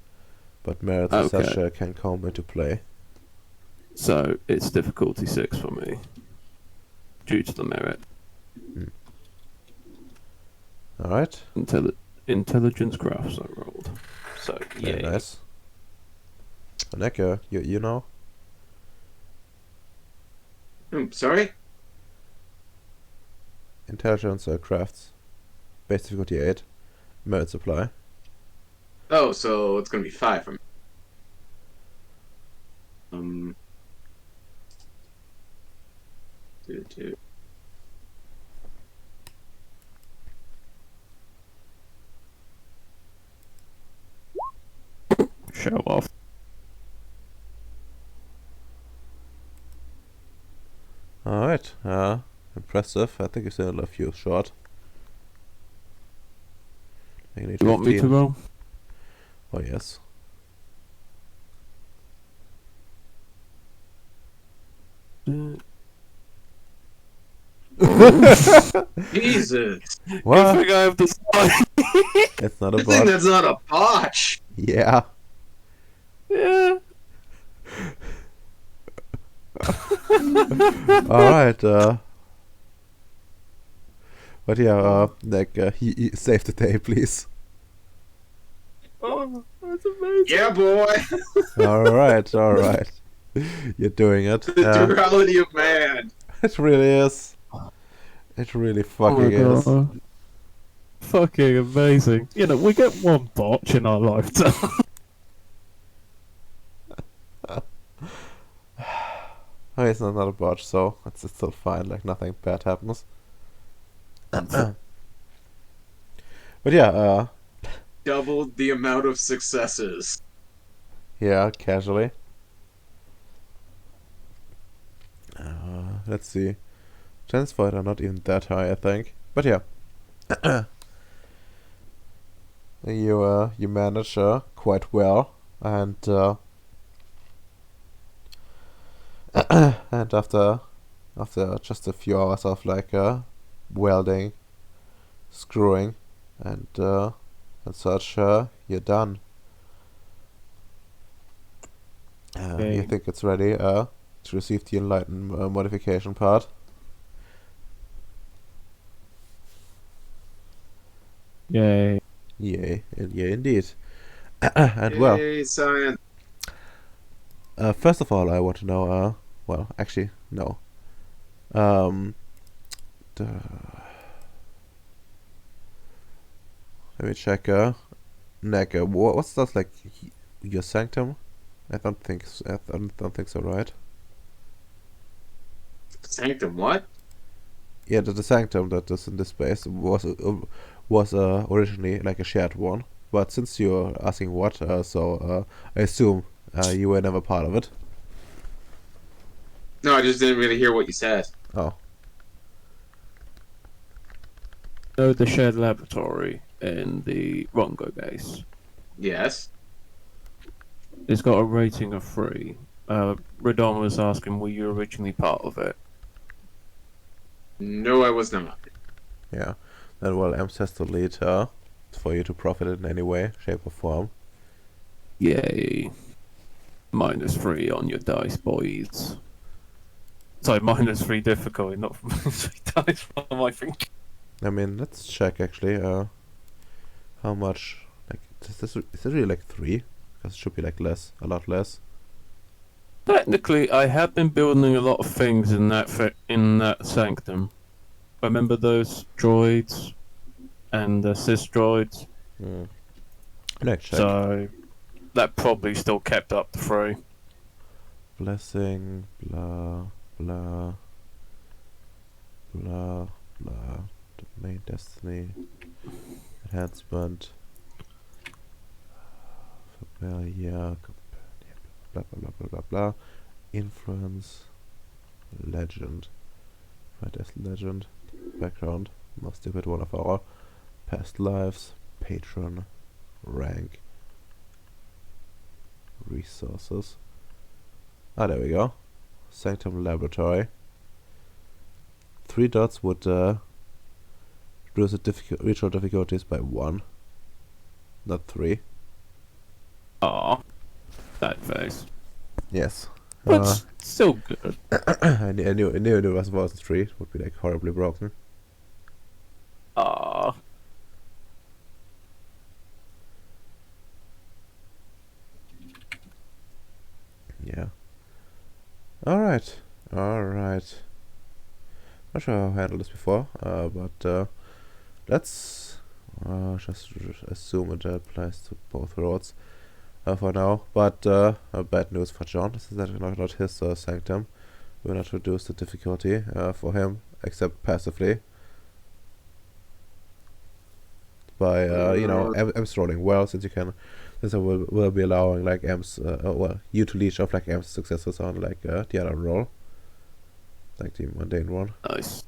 but merits as Okay. such can come into play. So it's difficulty 6 for me, due to the merit. All right. Intelligence crafts I rolled. So Very yeah. nice. Enek, you know. Sorry? Intelligence crafts. Base difficulty 8. Merit supply. Oh, so it's gonna be 5 for me. Two. Show off. Alright, impressive. I think you still a few short. I need You want me to 15. roll? Oh, yes. Jesus! You What? think I have the slide? It's not a I think bot. that's not a botch! Yeah. Yeah. Alright, but yeah, like, he save the day, please. That's amazing. Yeah, boy. Alright, alright. You're doing it. The duality of man. It really is. It really fucking is. God. Fucking amazing. You know, we get one botch in our lifetime. I mean, it's not a botch, so it's still fine. Like, nothing bad happens. But yeah, Doubled the amount of successes. yeah, casually. Let's see. Chances for it are not even that high, I think. But yeah. You manage quite well, and and after just a few hours of like welding, screwing, and such, you're done. You Okay. think it's ready to receive the enlightened modification part? Yay. Yay, yeah, indeed. And well, Yay, science. first of all, I want to know. Well, actually, no. Um, the- let me check. Nick, what's that like? Your sanctum? I don't think. I don't think so, right? Sanctum, what? Yeah, the sanctum that is in this space was originally like a shared one, but since you're asking what, so I assume you were never part of it. No, I just didn't really hear what you said. Oh, No, the shared laboratory in the Rongo base. Yes. It's got a rating of 3. Radon was asking, were you originally part of it? No, I was not. yeah. Then well, Ems has to lead for you to profit in any way, shape, or form. Yay. -3 on your dice, boys. Sorry, -3 difficulty, not from -3 dice roll, I think. I mean, let's check actually. How much? Like, is it really like 3? Because it should be like less, a lot less. Technically, I have been building a lot of things in that sanctum. Remember those droids and the cis droids? Let's check. So that probably still kept up the 3. Blessing, blah, blah, blah, blah. Domain destiny, enhancement, familiar, blah, blah, blah, blah, blah, blah. Influence, legend. Right, as legend. Background, most stupid one of our past lives. Patron, rank, resources. Ah, there we go. Sanctum Laboratory. 3 dots would reduce the ritual difficulties by 1, not 3. Aw, that face. Yes. But still good. I knew it wasn't 3. It would be like horribly broken. Aw. Yeah. Alright. Not sure how I handled this before, but let's just assume it applies to both roads for now. But bad news for John. This is not his sanctum. We will not reduce the difficulty for him, except passively. By M's rolling well, since I will be allowing like M's you to leech off like M's successes on like the other roll, like the mundane one. Nice.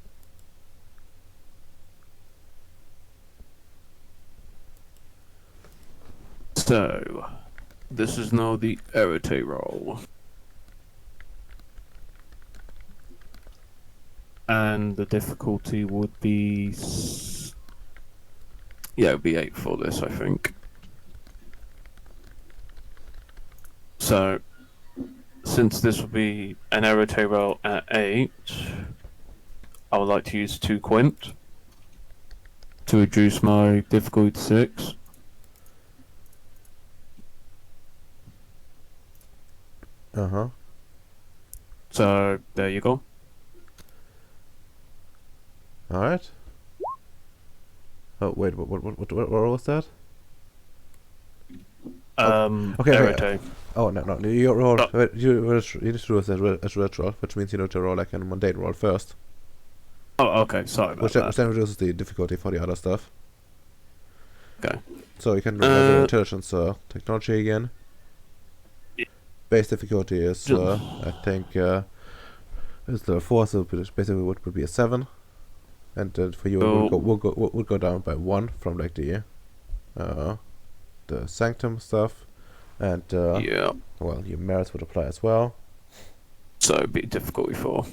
So, this is now the Erite roll. And the difficulty would be... Yeah, it would be 8 for this, I think. So, since this would be an Erite roll at 8, I would like to use 2 quint to reduce my difficulty to 6. Uh-huh. So there you go. Alright. Oh, wait, what was that? Okay, Erite. Oh, no, you roll. Oh. Wait, you just do as retro, which means you need to roll like a mundane roll first. Oh, okay. Sorry about Which that. then reduces the difficulty for the other stuff. Okay. So you can roll another intelligence technology again. Yeah. Base difficulty is, I think, is the 4, so which basically would be a 7. And for you, it would go down by 1 from like the sanctum stuff. And, Yeah. well, your merits would apply as well. So it'd be difficulty 4.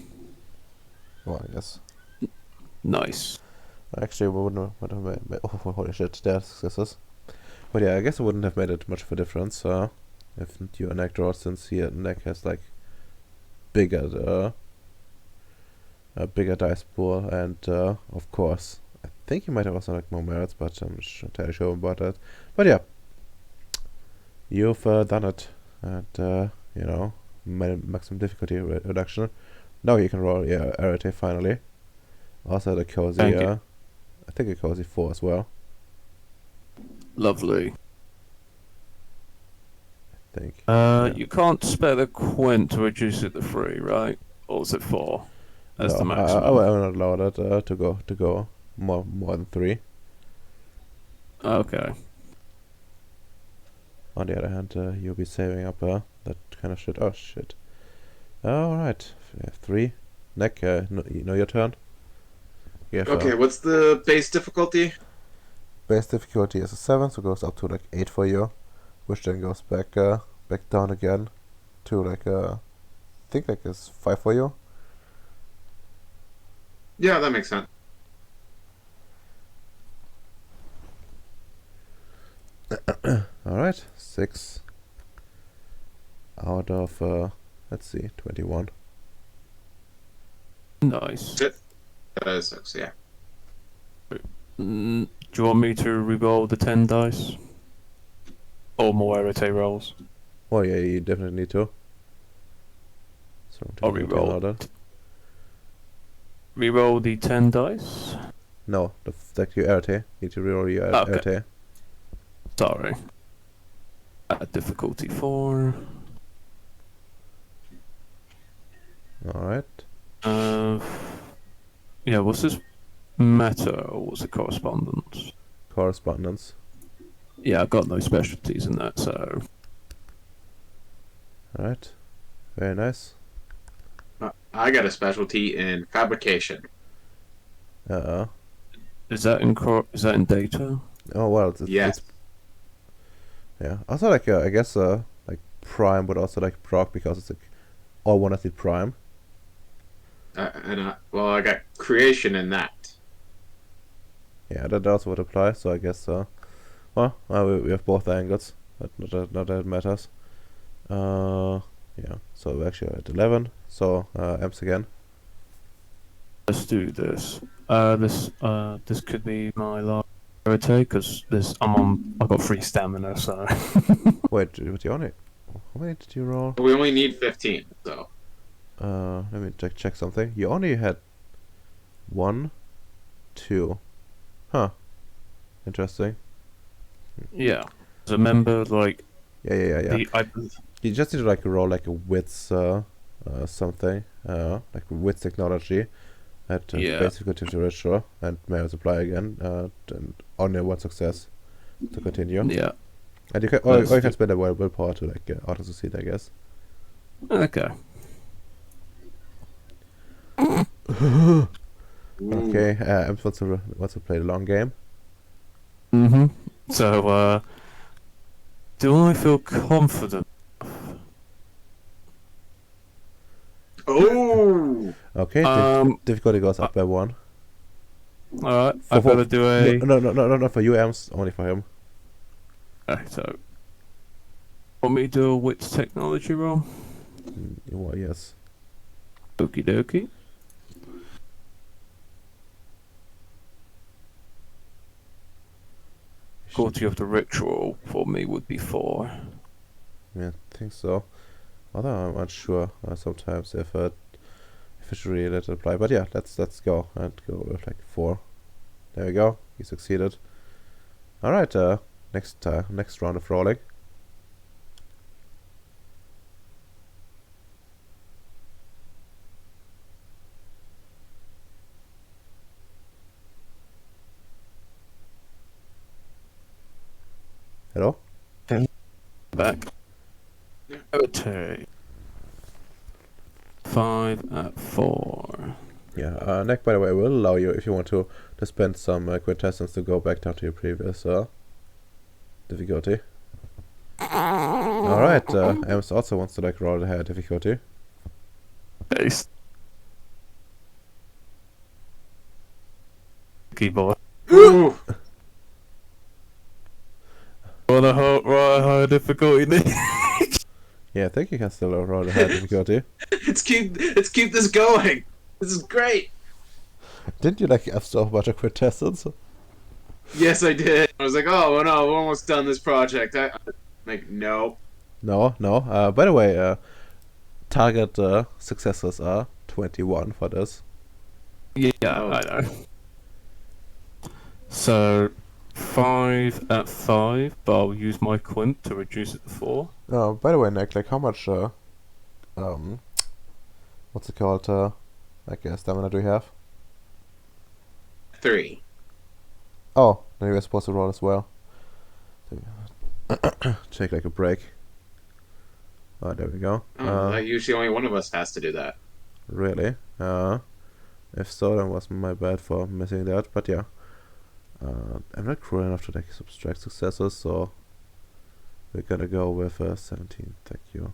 Well, I guess. Nice. Actually, we wouldn't have made oh, holy shit, they're successes. But yeah, I guess it wouldn't have made it much of a difference if you and Neck draw, since here Neck has like bigger a bigger dice pool, and of course, I think he might have also like more merits, but I'm not entirely sure about that. But yeah, you've done it, and you know, maximum difficulty reduction. Now you can roll your Arete finally. Also the cozy, Thank you. I think a cozy 4 as well. Lovely. I think. You can't spare the quint to reduce it to 3, right? Or is it 4? That's No, the maximum. I will not allow that to go more than 3. Okay. On the other hand, you'll be saving up that kind of shit. Oh shit. Alright, 3. Neck, you know your turn. You have, Okay, what's the base difficulty? base difficulty is a 7, so it goes up to like 8 for you, which then goes back down again to like I think like it's 5 for you. Yeah, that makes sense. Alright, 6 out of let's see, 21. Nice. That is 6, yeah. Do you want me to re-roll the 10 dice? Or more Erite rolls? Well, yeah, you definitely need to. So I'll difficulty re-roll. order. Re-roll the 10 dice? No, like your Arete. You need to reroll your Okay. Arete. Sorry. Difficulty 4. Alright. Yeah, was this meta or was it correspondence? Correspondence. Yeah, I got no specialties in that, so... Alright. Very nice. I got a specialty in fabrication. Is that in data? Oh well, Yes. yeah. Also, like I guess like Prime would also like proc because it's like all one athlete Prime. Well, I got creation in that. Yeah, that also would apply. So I guess we have both angles, but not that it matters. Yeah. So we're actually at 11. So Amps again. Let's do this. This could be my last Erite, because I've got 3 stamina, so... Wait, did you only? How many did you roll? We only need 15, so. Let me check something. You only had 1, 2. Huh. Interesting. Yeah. Remember, like... Yeah. I You just need to like roll like a wits something, like wits technology at Yeah. basically to retro and merit supply again, and only 1 success to continue. Yeah. And you can or you can spend a willpower to like auto succeed, I guess. Okay. Okay, Ems wants to play the long game. Mm-hmm. So, do I feel confident? Oh! Okay, difficulty goes up by 1. Alright, I better do a... No, not for you, Ems, only for him. Okay, so... Want me to do a wits technology roll? Well, yes. Okie dokie. Difficulty of the ritual for me would be 4. Yeah, I think so. Although I'm unsure sometimes if it should really let it apply. But yeah, let's go and go with like 4. There we go. He succeeded. All right. Next round of rolling. Hello. Back. Okay. 5 at 4. Yeah. Neck, by the way, will allow you if you want to spend some quintessence to go back down to your previous difficulty. All right. Ems also wants to like roll the higher difficulty. Base. Keyboard. Ooh. What a high difficulty. Yeah, I think you can still roll the higher difficulty. Let's keep this going. This is great. Didn't you like absorb a bunch of quintessence? Yes, I did. I was like, oh well, no, we're almost done this project. Like, no. No. By the way, target successes are 21 for this. Yeah, Oh. I know. So 5 at 5, but I'll use my quint to reduce it to 4. By the way, Nick, like how much what's it called? Like stamina do you have? 3. Oh, then you're supposed to roll as well. Take like a break. Oh, there we go. Usually only one of us has to do that. Really? If so, then was my bad for missing that. But yeah, I'm not cruel enough to like subtract successes, so we're gonna go with 17. Thank you.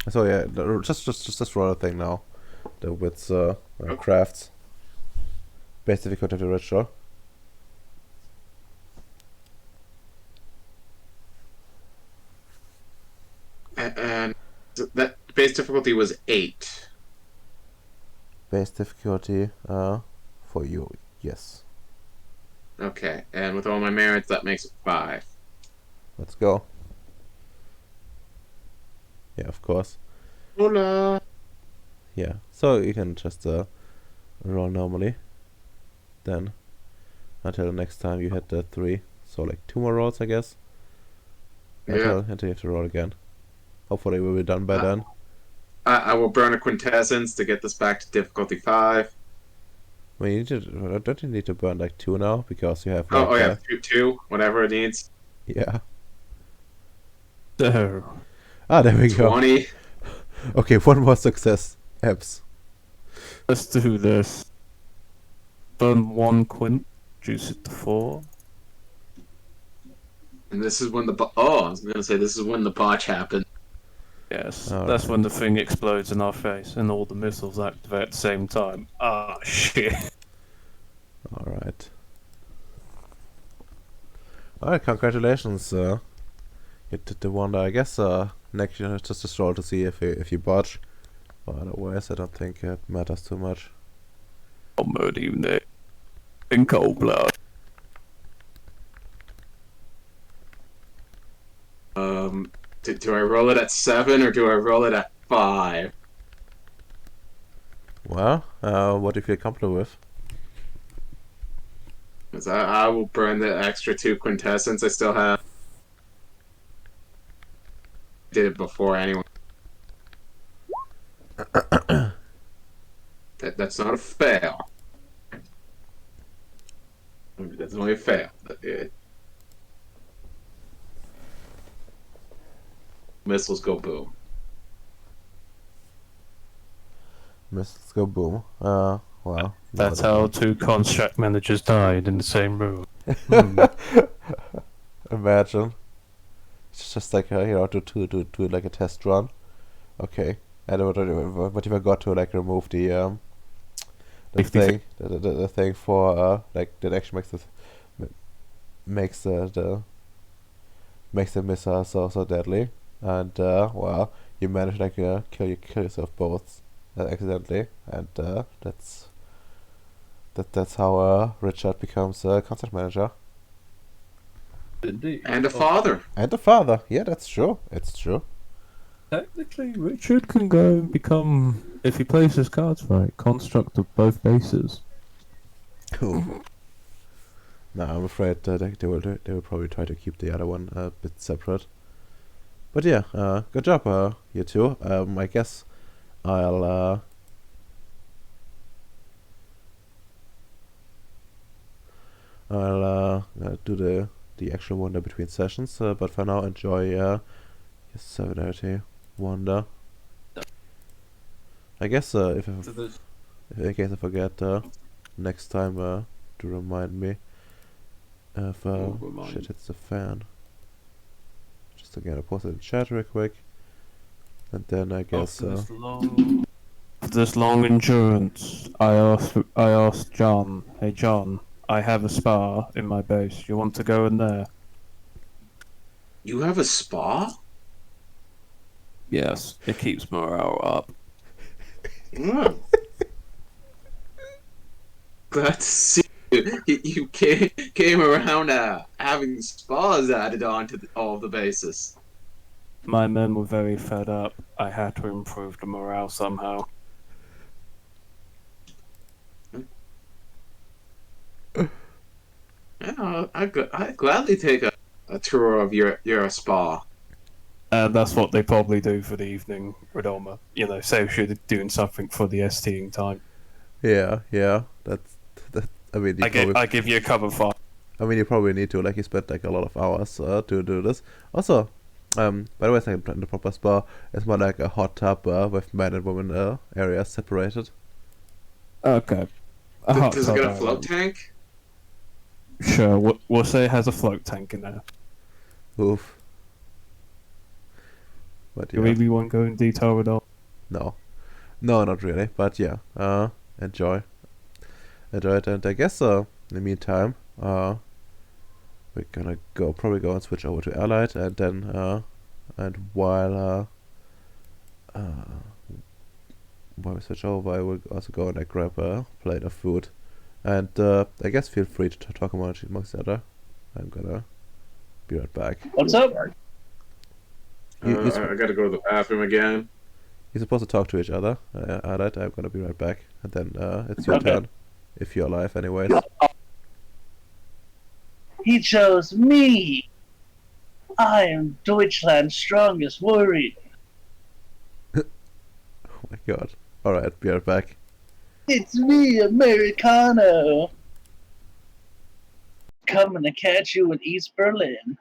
So yeah, just roll a thing now. The wits crafts. Base difficulty of the ritual. And that base difficulty was 8. Base difficulty for you, yes. Okay, and with all my merits, that makes it 5. Let's go. Yeah, of course. Hola. Yeah, so you can just roll normally. Then until the next time you hit the 3. So like 2 more rolls, I guess. Yeah. Until you have to roll again. Hopefully we'll be done by then. I will burn a quintessence to get this back to difficulty 5. I mean, don't you need to burn like 2 now because you have like Oh yeah, 2, whatever it needs. yeah. So There we go. 20. Okay, 1 more success. Eps. let's do this. Burn 1 quint, reduce it to 4. And this is when I was gonna say this is when the botch happened. Yes, Alright. that's when the thing explodes in our face and all the missiles activate at the same time. Ah, shit. Alright. Alright, congratulations. You did the wonder. I guess next you just roll to see if you botch. But otherwise, I don't think it matters too much. I'll murder you, Nick. In cold blood. Do I roll it at 7 or do I roll it at 5? Well, what do you feel comfortable with? Because I will burn the extra 2 quintessence I still have. Did it before anyone. That's not a fail. That's only a fail. Missiles go boom. Missiles go boom. Well. That's how 2 construct managers died in the same room. Imagine. It's just like do like a test run. Okay. And what if I got to like remove the thing, the thing for like that actually makes the missile so deadly, and well, you manage like kill yourself both accidentally, and that's how Richard becomes a concept manager. Indeed. And a father. And a father. Yeah, that's true. It's true. Technically, Richard can go and become, if he plays his cards right, construct of both bases. Cool. No, I'm afraid they will probably try to keep the other one a bit separate. But yeah, good job, you two. I guess I'll do the actual wonder between sessions. But for now, enjoy your 780 wonder. I guess if in case I forget, next time to remind me if shit hits the fan. Just again, I'll post it in chat real quick, and then I guess After this long endurance, I asked John, "Hey John, I have a spa in my base. You want to go in there?" You have a spa? Yes, it keeps morale up. Mm. Glad to see you came around having spas added on to all the bases. My men were very fed up. I had to improve the morale somehow. Yeah, I'd gladly take a tour of your spa. And that's what they probably do for the evening, Redoma. You know, say if you're doing something for the STing time. yeah, that's that. I mean, I give you a cover fire. I mean, you probably need to, like, you spent like a lot of hours to do this. Also, by the way, it's like the proper spa. It's more like a hot tub with men and women areas separated. Okay. A hot Does it tub get a area. float tank? Sure, we'll say it has a float tank in there. Oof. But You yeah, really won't go in detail with all. no, not really. But yeah, enjoy it, and I guess in the meantime, we're gonna probably go and switch over to Allied, and then and while we switch over, I will also go and grab a plate of food. And I guess feel free to talk amongst each other. I'm gonna be right back. What's up? I gotta go to the bathroom again. You're supposed to talk to each other. Alright, I'm gonna be right back. And then it's your Okay. turn. If you're alive, anyways. He chose me. I am Deutschland's strongest warrior. Oh my god. Alright, be right back. It's me, Americano. Coming to catch you in East Berlin.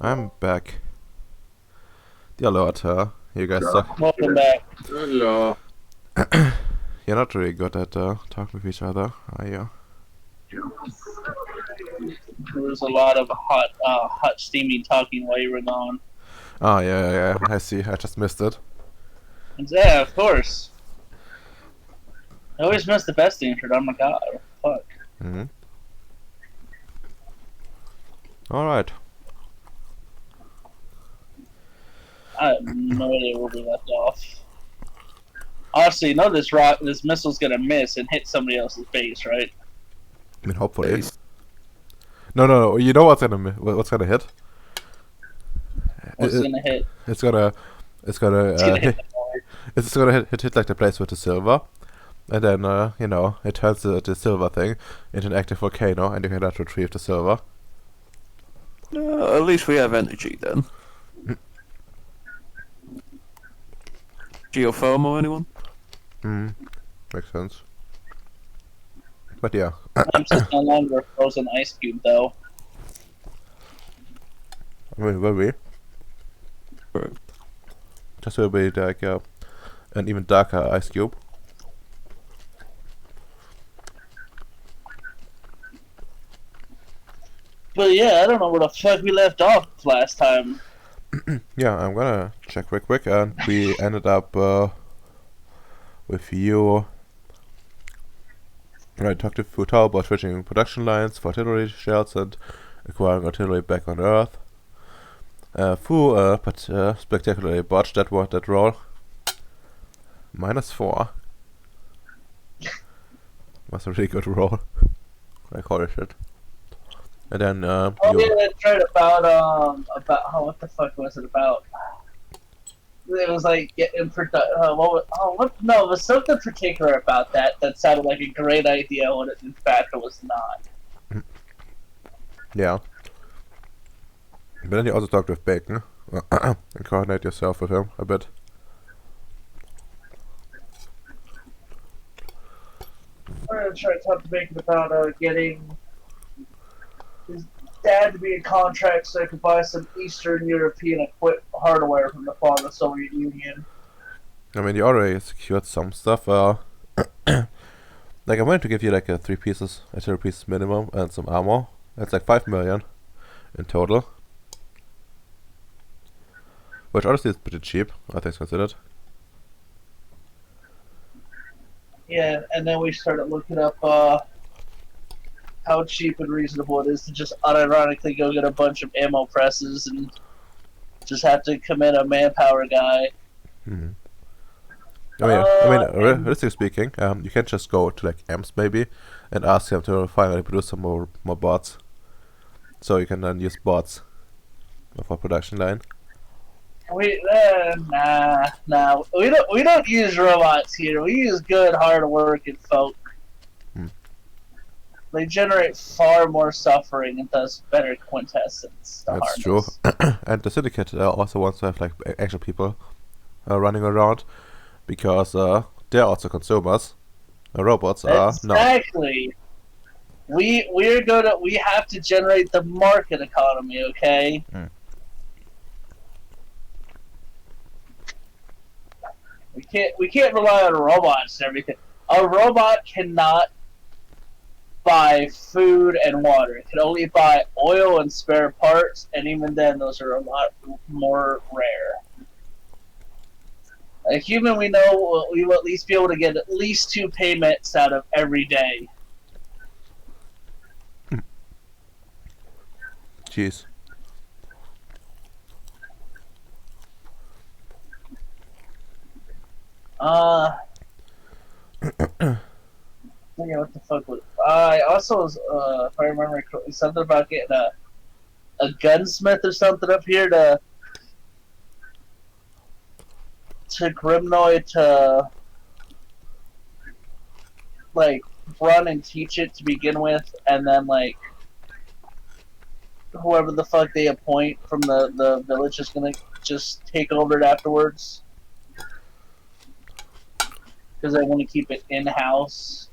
I'm back. Dear Lord, you guys suck. Welcome back. Hello. You're not really good at talking with each other, are you? There was a lot of hot, steamy talking while you were gone. Oh, yeah, I see. I just missed it. Yeah, of course. I always miss the best intro. Oh my god. Fuck. Mm-hmm. Alright. I have no idea where we left off. Honestly, you know this missile's gonna miss and hit somebody else's base, right? I mean, hopefully. No. You know what's gonna hit? What's gonna hit? It's gonna It's gonna hit hit, the board. it's gonna hit like the place with the silver, and then you know, it turns the silver thing into an active volcano, and you cannot retrieve the silver. At least we have energy then. Geothermal, anyone? Makes sense. But yeah. I'm just no longer a frozen ice cube, though. I mean, will be. Right. Just will be like an even darker ice cube. But yeah, I don't know where the fuck we left off last time. Yeah, I'm gonna check real quick, and we ended up with you. Right, talked to Futao about switching production lines for artillery shells and acquiring artillery back on Earth. Fu, but spectacularly botched that roll. -4. Was a really good roll. I call it shit. And then Oh yeah, that's right. About what the fuck was it about? It was like getting no, it was something particular about that sounded like a great idea when in fact it was not. yeah. But then you also talked with Bacon and coordinate yourself with him a bit. We're gonna try to talk to Bacon about getting his dad to be in contract so he could buy some Eastern European hardware from the Soviet Union. I mean, you already secured some stuff. Like, I'm going to give you like 3 pieces, artillery pieces minimum, and some ammo. That's like 5 million in total. Which honestly is pretty cheap, all things considered. Yeah, and then we started looking up how cheap and reasonable it is to just unironically go get a bunch of ammo presses and just have to commit a manpower guy. Mm-hmm. I mean, realistically speaking, you can just go to like AMPS maybe and ask them to finally produce some more bots, so you can then use bots for production line. Nah. We don't use robots here. We use good, hard-working folk. They generate far more suffering and thus better quintessence. That's true. And the syndicate also wants to have like actual people running around, because they're also consumers. Robots are not. Exactly. We have to generate the market economy, okay? We can't rely on robots and everything. A robot cannot buy food and water. It can only buy oil and spare parts, and even then, those are a lot more rare. A human, we know, we will at least be able to get at least 2 payments out of every day. Jeez. Yeah, what the fuck was I also was, if I remember correctly, something about getting a gunsmith or something up here to Grimnoid to like run and teach it to begin with, and then like whoever the fuck they appoint from the village is gonna just take over it afterwards, because I want to keep it in house.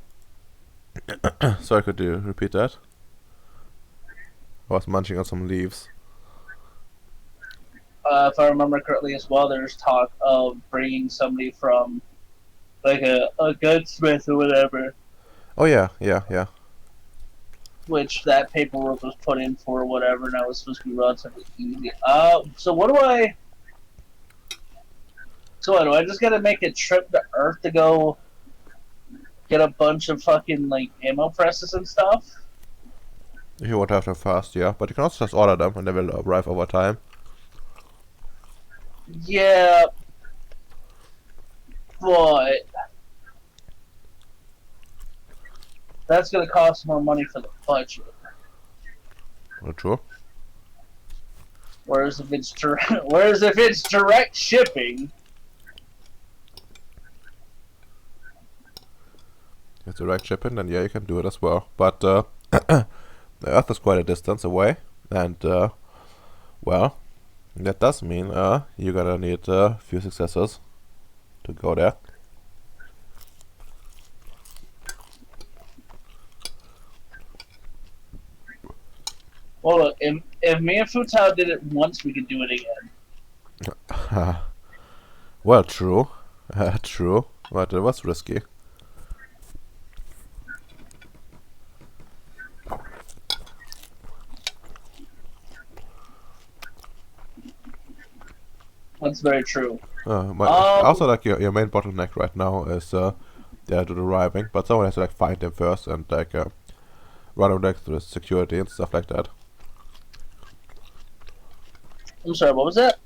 Sorry, could you repeat that? I was munching on some leaves. if I remember correctly as well, there's talk of bringing somebody from like a gunsmith or whatever, Oh yeah, yeah, yeah. which that paperwork was put in for whatever, and that was supposed to be relatively easy. So what do I? So what, do I just gotta make a trip to Earth to go get a bunch of fucking like ammo presses and stuff? If you want to have them fast, yeah. But you can also just order them and they will arrive over time. Yeah, but that's gonna cost more money for the budget. Not true. Whereas if it's direct shipping, It's direct shipping, then yeah, you can do it as well. But the Earth is quite a distance away, and well, that does mean you're gonna need a few successes to go there. well, look, if me and Futao did it once, we could do it again. Well, true. True. But it was risky. That's very true. Also, like your main bottleneck right now is yeah, to the arriving, but someone has to like find them first and like run them next to the security and stuff like that. I'm sorry, what was that?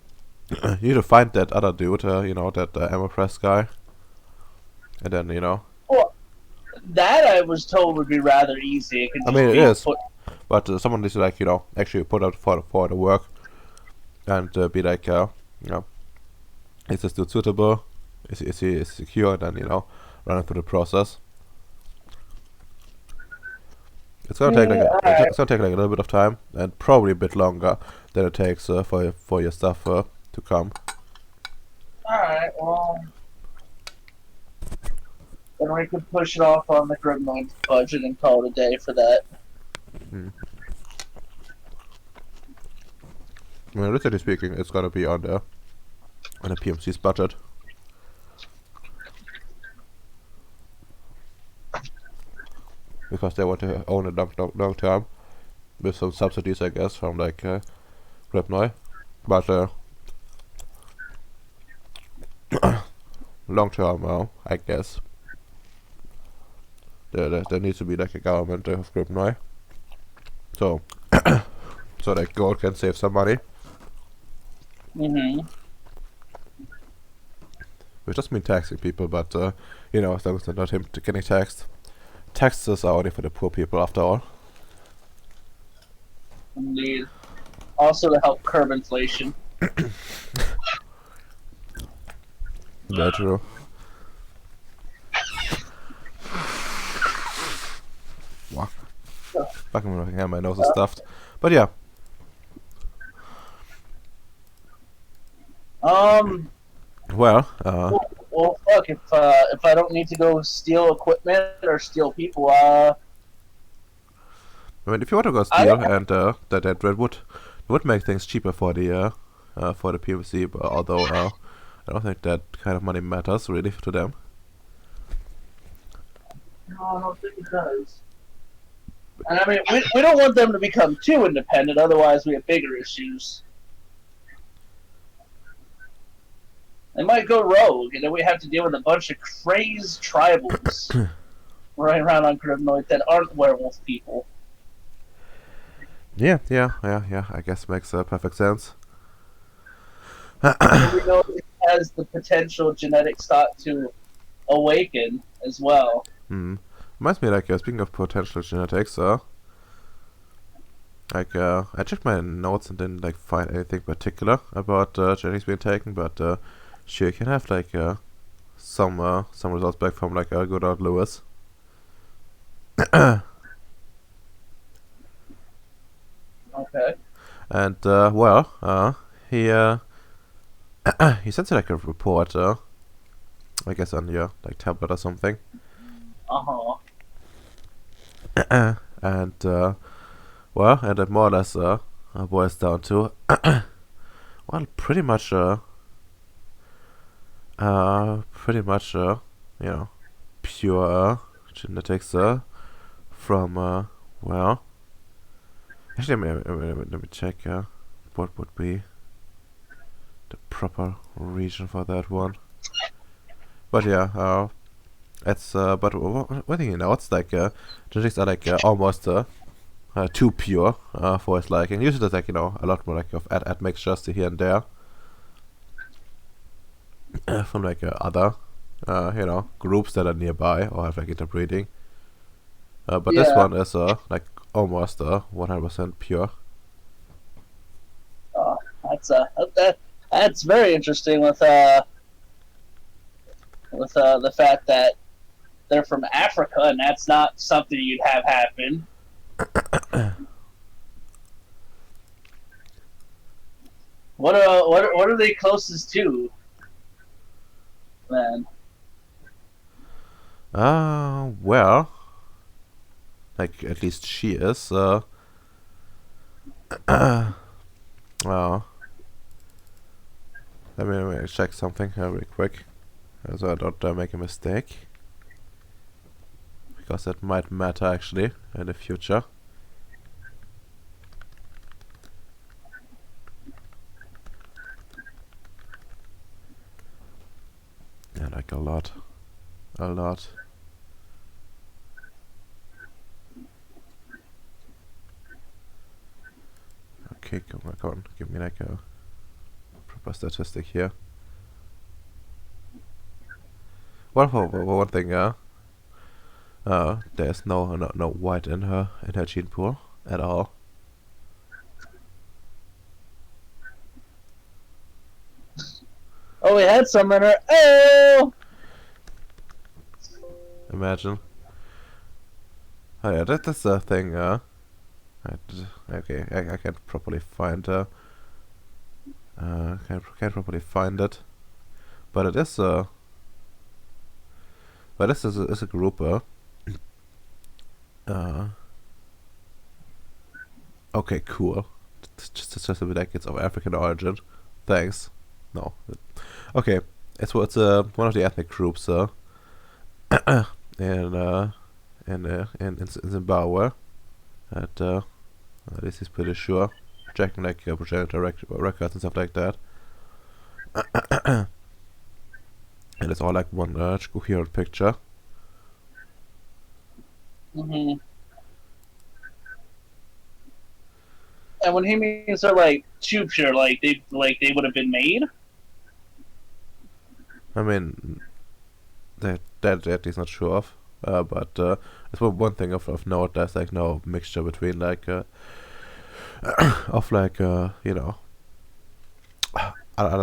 You need to find that other dude, you know, that ammo press guy, and then you know. Well, that I was told would be rather easy. It could I just mean, it be is, put- but someone needs to like you know actually put out for the work and be like you know, is this dude suitable? Is he secure? Then you know, run through the process. It's gonna take it's gonna take like a little bit of time and probably a bit longer than it takes for your stuff to come. Alright, well. Then we could push it off on the Grimlock budget and call it a day for that. I mean, literally speaking, it's gonna be on the PMC's budget. Because they want to own it long term with some subsidies, I guess, from like Gripnoy. But long term, I guess there needs to be like a government of Gripnoy, so so that gold can save some money. Mm-hmm. Which doesn't mean taxing people, but you know, as long as they're not him getting taxed. Taxes are only for the poor people, after all. Indeed. Also to help curb inflation. Very true. Wow. Fucking hell, my nose is stuffed. But yeah. Well, Well, fuck, if I don't need to go steal equipment or steal people, I mean, if you want to go steal and that would make things cheaper for the PVC, but although I don't think that kind of money matters really to them. No, I don't think it does. And I mean, we don't want them to become too independent, otherwise we have bigger issues. They might go rogue, and then we have to deal with a bunch of crazed tribals running around on Grimnoid that aren't werewolf people. Yeah. I guess makes perfect sense. And we know it has the potential genetic stock to awaken as well. Reminds me, like, speaking of potential genetics, like, I checked my notes and didn't, like, find anything particular about genetics being taken, but sure, you can have, like, some results back from, like, good old Lewis. Okay. And, well, he sent like a report, I guess on your, like, tablet or something. Uh-huh. And, well, and it more or less boils down to well, pretty much, you know, pure genetics from, well, actually, let me check what would be the proper region for that one. But yeah, but what do you know? It's like genetics are like almost too pure for his liking. Usually, there's like a lot more like of admixtures here and there from like other groups that are nearby or have like interbreeding. But this Yeah. one is like almost 100% pure. That's that's very interesting with the fact that they're from Africa, and that's not something you'd have happen. What are they closest to? Then Well, like at least she is. Well, let me check something really quick, so I don't make a mistake, because that might matter actually in the future. Yeah, like a lot. Okay, come on, give me like a proper statistic here. Well, for one thing, there's no white in her gene pool at all. oh, we had some in her. Oh, Imagine. Oh yeah, that's the thing. Okay, I can't properly find. Can't properly find it, but it is. But this is a group. Okay, cool. It's just a bit like it's of African origin. Thanks. No. Okay, it's one of the ethnic groups. In Zimbabwe. This is pretty sure. Checking like progenitor records and stuff like that. And it's all like one coherent picture. mm-hmm. And when he means they're like too pure, like they would have been made. I mean, that is not sure of. But it's one thing of note. There's like no mixture between like of like other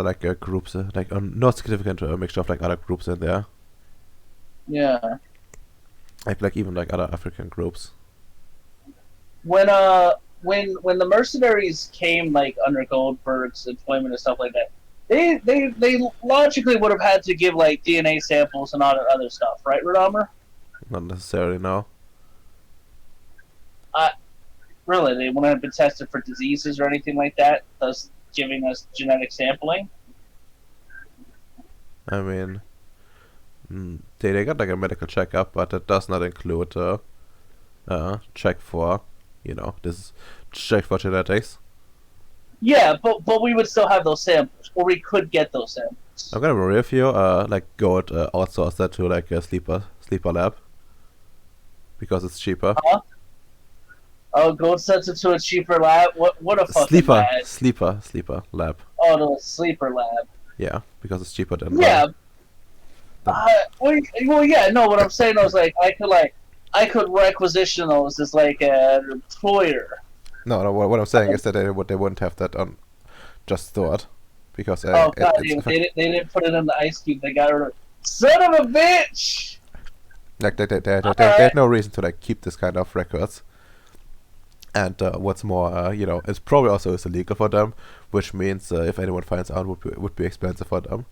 like groups, like not significant mixture of like other groups in there. Yeah. Like even like other African groups. When when the mercenaries came like under Goldberg's employment and stuff like that, they logically would have had to give like DNA samples and all that other stuff, right, Radammer? Not necessarily, no. Really, they wouldn't have been tested for diseases or anything like that, thus giving us genetic sampling. I mean, they got like a medical checkup, but it does not include check for this check for genetics. Yeah, but we would still have those samples, or we could get those samples. I'm gonna be real with you. Like go outsource that to like a sleeper lab because it's cheaper. Oh, go send it to a cheaper lab. What a fucking lab. Sleeper lab. Oh, no, sleeper lab. Yeah, because it's cheaper than Yeah. Well, yeah. No, what I'm saying is like I could requisition those as like an employer. No. What I'm saying is that they wouldn't have that on just stored because Oh god, they didn't put it in the ice cube. They got rid of it. Son of a bitch! like they had no reason to like keep this kind of records. And what's more, it's probably also is illegal for them, which means if anyone finds out, would be expensive for them.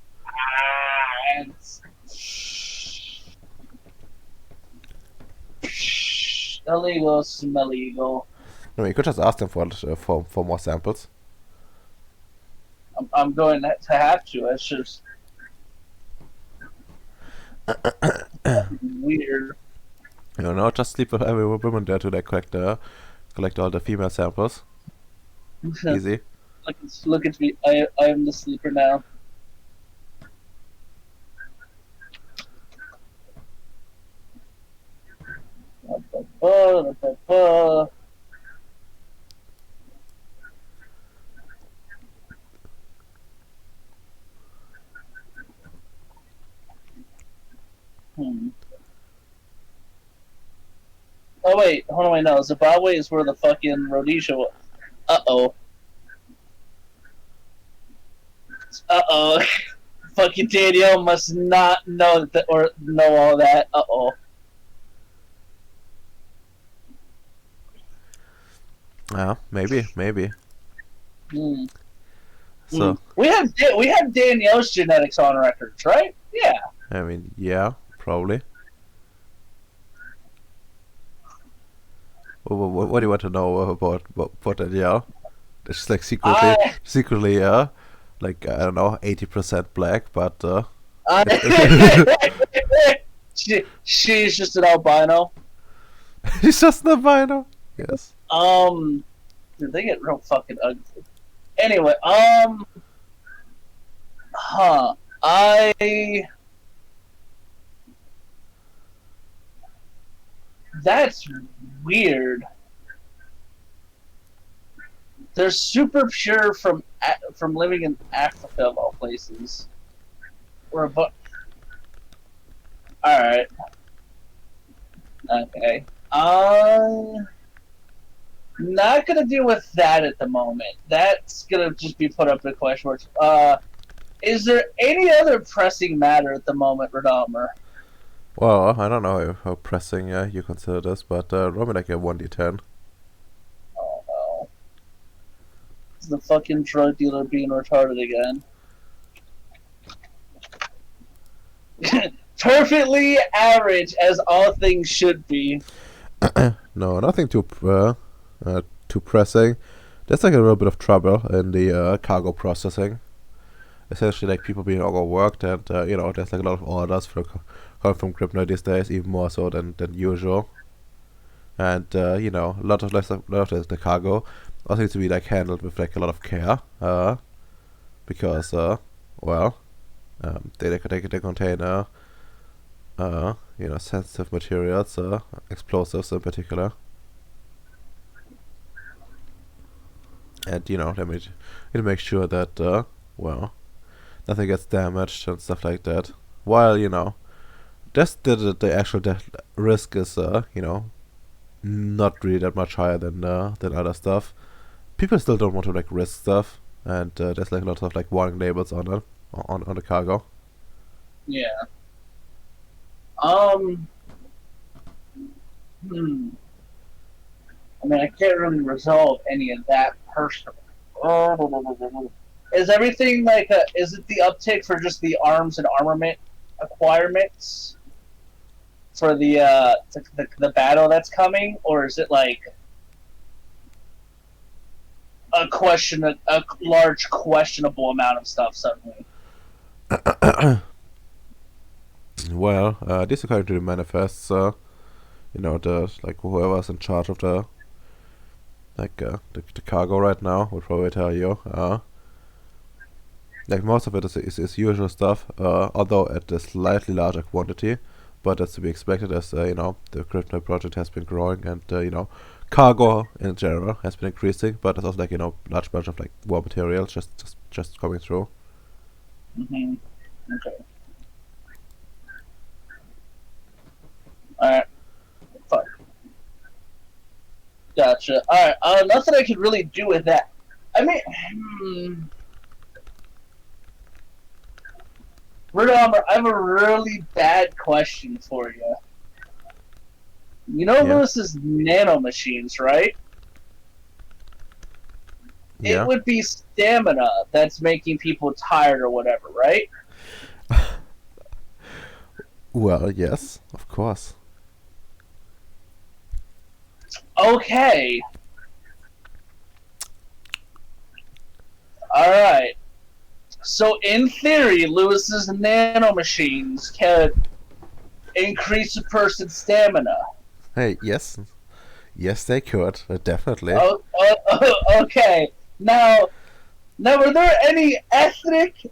Illegal, illegal. I mean, you could just ask them for more samples. I'm going to have to. It's just weird. You know, just sleep with every woman there to like collect all the female samples. Easy. Look at me. I am the sleeper now. Hmm. Oh wait, hold on, wait, no. Zimbabwe is where the fucking Rhodesia was. Uh-oh. Uh-oh. Fucking Danielle must not know that or know all that. Uh-oh. Yeah, maybe. Hmm. So, We have Danielle's genetics on records, right? Yeah. I mean, yeah, probably. What do you want to know about Danielle? It's like secretly, like I don't know, 80% black, but she's just an albino. he's just an albino. Yes. Dude, they get real fucking ugly. Anyway, that's weird. They're super pure from living in Africa of all places. All right. Okay. Not gonna deal with that at the moment. That's gonna just be put up in question marks. Is there any other pressing matter at the moment, Redomer? Well, I don't know how pressing you consider this, but roll me like a 1d10. Oh no. Is the fucking drug dealer being retarded again? Perfectly average, as all things should be. No, nothing too pressing. There's like a little bit of trouble in the cargo processing. Essentially, like people being overworked, and you know, there's like a lot of orders coming from Kryptonite these days, even more so than usual. And you know, a lot of the cargo also needs to be like handled with like a lot of care, because well, they contain you know, sensitive materials, explosives in particular. And you know, they need to make sure that well, nothing gets damaged and stuff like that. While you know, just the actual death risk is you know, not really that much higher than other stuff. People still don't want to like risk stuff, and there's like a lot of like warning labels on it on the cargo. Yeah. I mean, I can't really resolve any of that personally. Is everything like is it the uptick for just the arms and armament acquirements for the battle that's coming, or is it like a large questionable amount of stuff suddenly? Well, this according to the manifests, you know, the like whoever's in charge of the like the cargo right now would probably tell you. Like most of it is usual stuff, although at a slightly larger quantity, but that's to be expected as you know, the Kryptonite project has been growing, and you know, cargo in general has been increasing, but there's also like, you know, large bunch of like raw materials just coming through. Mm-hmm. Okay. Alright. Fuck. Gotcha. Alright, nothing I could really do with that. I mean, Redomer, I have a really bad question for you. You know Lewis's nanomachines, right? Yeah. It would be stamina that's making people tired or whatever, right? Well, yes, of course. Okay. Alright. So in theory, Lewis's nanomachines can increase a person's stamina. Hey, yes. Yes, they could. Definitely. Okay. Now, are there any ethic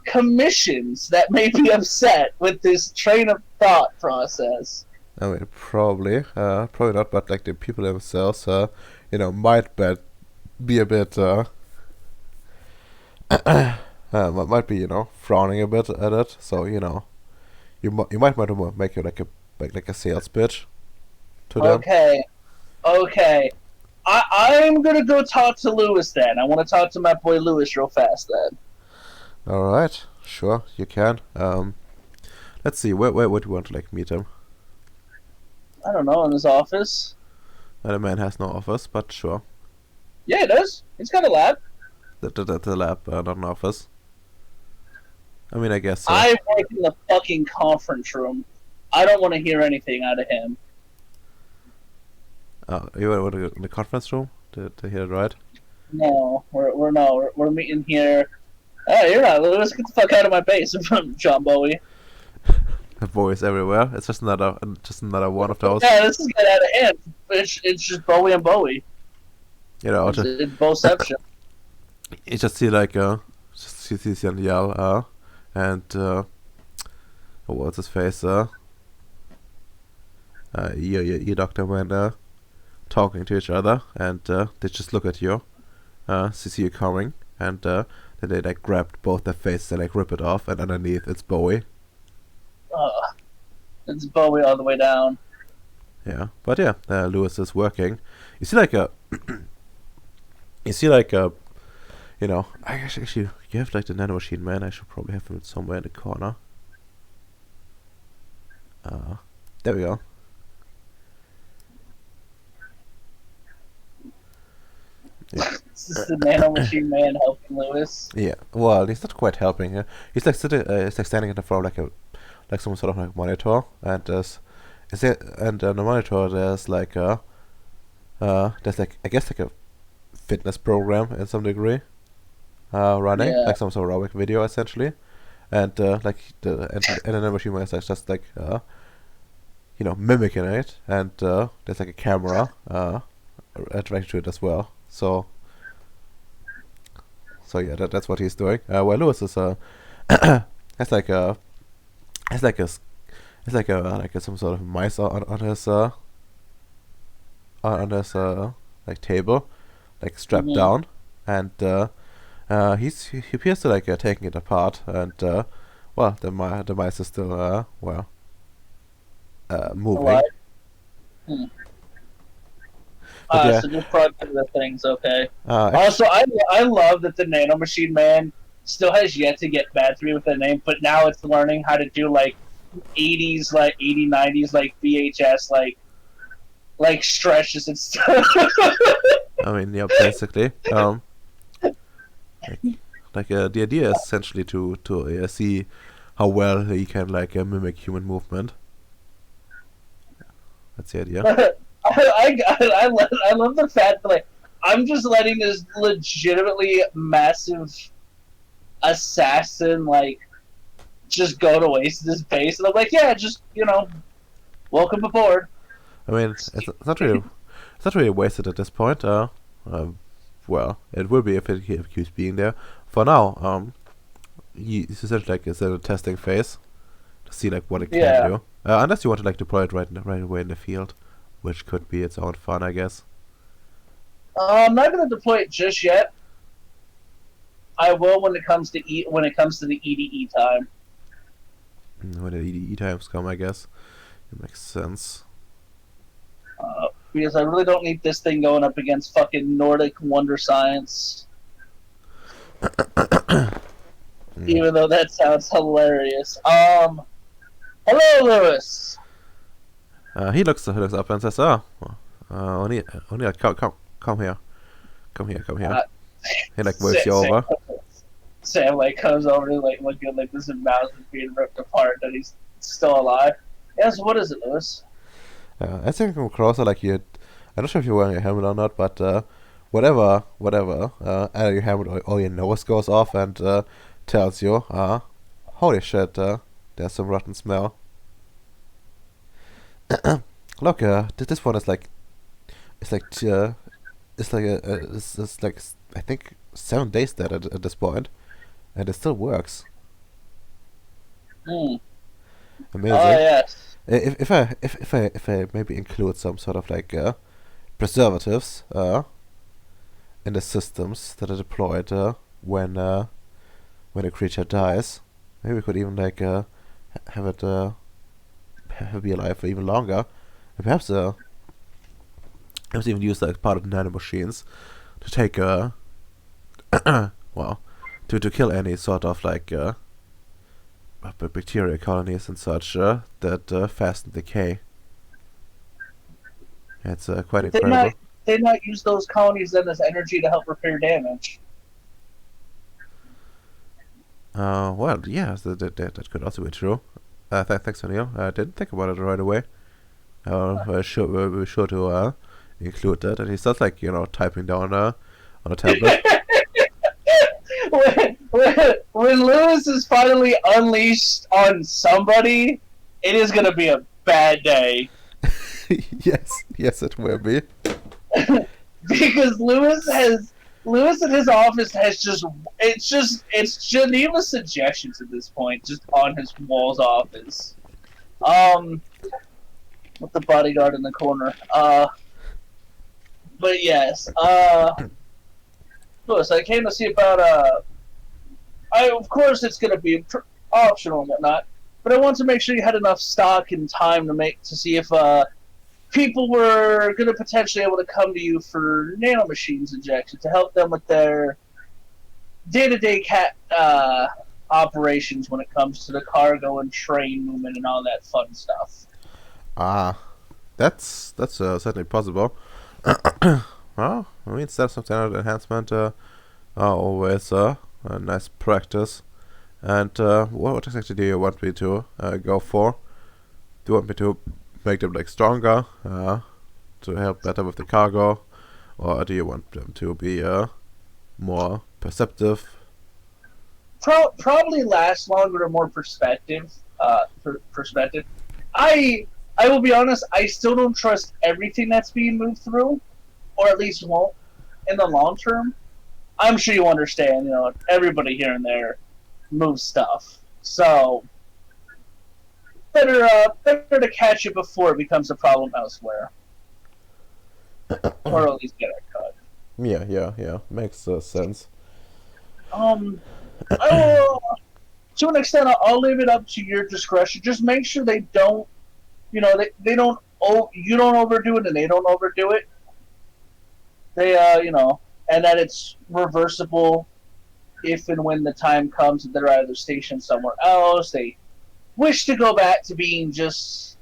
commissions that may be upset with this train of thought process? I mean, probably not, but like the people themselves, might be a bit, might be, frowning a bit at it. So, you might want to make it like a sales pitch to them. Okay. I'm gonna go talk to Lewis then. I want to talk to my boy Lewis real fast then. All right, sure, you can. Let's see, where would you want to like meet him? I don't know, in his office. The man has no office, but sure. Yeah, he does. He's got a lab. The lab, not an office. I mean, I guess so. I work in the fucking conference room. I don't want to hear anything out of him. You want to go in the conference room to hear it right? No, we're meeting here. Hey, you're not Lewis. Get the fuck out of my base, John Bowie. The boys everywhere. It's just another one of those. Yeah, this is getting out of hand. It's just Bowie and Bowie. It's Bowception. you just see like just you see and yell and what's his face you Doctor Man talking to each other, and they just look at you, see you coming, and then they like grab both their faces and like rip it off, and underneath it's Bowie. It's Bowie all the way down. Yeah, but yeah, Lewis is working. You see like I actually you have like the nanomachine man. I should probably have him somewhere in the corner. There we go. Yeah. This is the nanomachine man helping Lewis. Yeah, well, he's not quite helping. He's like sitting, he's like standing in the front of like some sort of like monitor, and on the monitor there's like there's like I guess like a fitness program in some degree, running like some sort of aerobic video essentially, and like the machine is like just like mimicking it, and there's like a camera attached to it as well. So yeah, that's what he's doing. Well, Lewis is has like some sort of mice on his like table, like strapped down, and he appears to like taking it apart, and well, the mice is still moving. So just plug through the things, okay. Also, I love that the nanomachine man still has yet to get bad to me with the name, but now it's learning how to do like 80s, like 80s, 90s, like VHS, like stretches and stuff. I mean, yeah, basically. The idea is essentially to see how well he can like mimic human movement. That's the idea. I love the fact that like I'm just letting this legitimately massive assassin like just go to waste this base, and I'm like, yeah, just welcome aboard. I mean, it's not really wasted at this point. Well, it will be if it keeps being there. For now, it's essentially like it's in a testing phase to see like what it can do. Unless you want to like deploy it right away in the field, which could be its own fun, I guess. I'm not gonna deploy it just yet. I will when it comes to the EDE time. When the EDE times come, I guess it makes sense. Because I really don't need this thing going up against fucking Nordic Wonder Science. Even though that sounds hilarious. Hello, Lewis. He looks up and says, O'Neill, come here. He like waves you over. Sam like comes over to like looking like this mouse is being ripped apart, and he's still alive. Yes, what is it, Lewis? I think from closer, like I'm not sure if you're wearing a helmet or not, but whatever, either your helmet or your nose goes off, and tells you, holy shit, there's some rotten smell. Look, this one is like, it's like, it's like, I think 7 days dead at this point, and it still works. Mm. Amazing. Oh yes. If I maybe include some sort of like preservatives in the systems that are deployed when a creature dies, maybe we could even like have it have it be alive for even longer, and perhaps even use like part of the nanomachines to take well, to kill any sort of like bacteria colonies and such that fasten decay. It's quite They incredible. not use those colonies then as energy to help repair damage. Well, yeah, that could also be true. Thanks, O'Neill. I didn't think about it right away. We're sure to include that. And he starts like typing down on a tablet. when Lewis is finally unleashed on somebody, it is going to be a bad day. yes, it will be. Because Lewis in his office has it's Geneva suggestions at this point, just on his walls office. With the bodyguard in the corner. But yes, Lewis, I came to see about of course it's going to be optional and whatnot, but I want to make sure you had enough stock and time to see if people were going to potentially able to come to you for nanomachines injection to help them with their day-to-day operations when it comes to the cargo and train movement and all that fun stuff. That's certainly possible. Well, I mean, steps of standard enhancement are always a nice practice. And what exactly do you want me to go for? Do you want me to make them like stronger to help better with the cargo, or do you want them to be more perceptive? Probably last longer and more perspective. Perspective. I will be honest. I still don't trust everything that's being moved through, or at least won't in the long term. I'm sure you understand. Everybody here and there moves stuff, so better to catch it before it becomes a problem elsewhere, or at least get it cut. Yeah. Makes sense. I will, to an extent, I'll leave it up to your discretion. Just make sure they don't, they don't. Oh, you don't overdo it, and they don't overdo it. They, and that it's reversible if and when the time comes that they're either stationed somewhere else. They wish to go back to being just.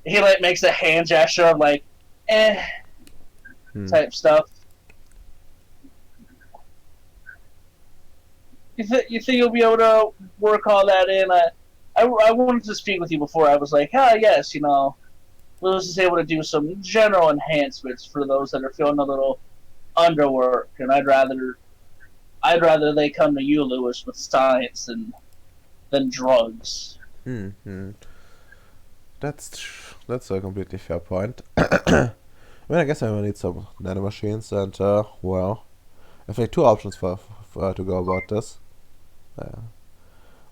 He makes a hand gesture of type stuff. You think you'll be able to work all that in? I wanted to speak with you before. I was like, yes, Lewis is able to do some general enhancements for those that are feeling a little underworked, and I'd rather they come to you, Lewis, with science than drugs. That's a completely fair point. I mean, I guess I will need some nanomachines, and well, I have like 2 options for to go about this.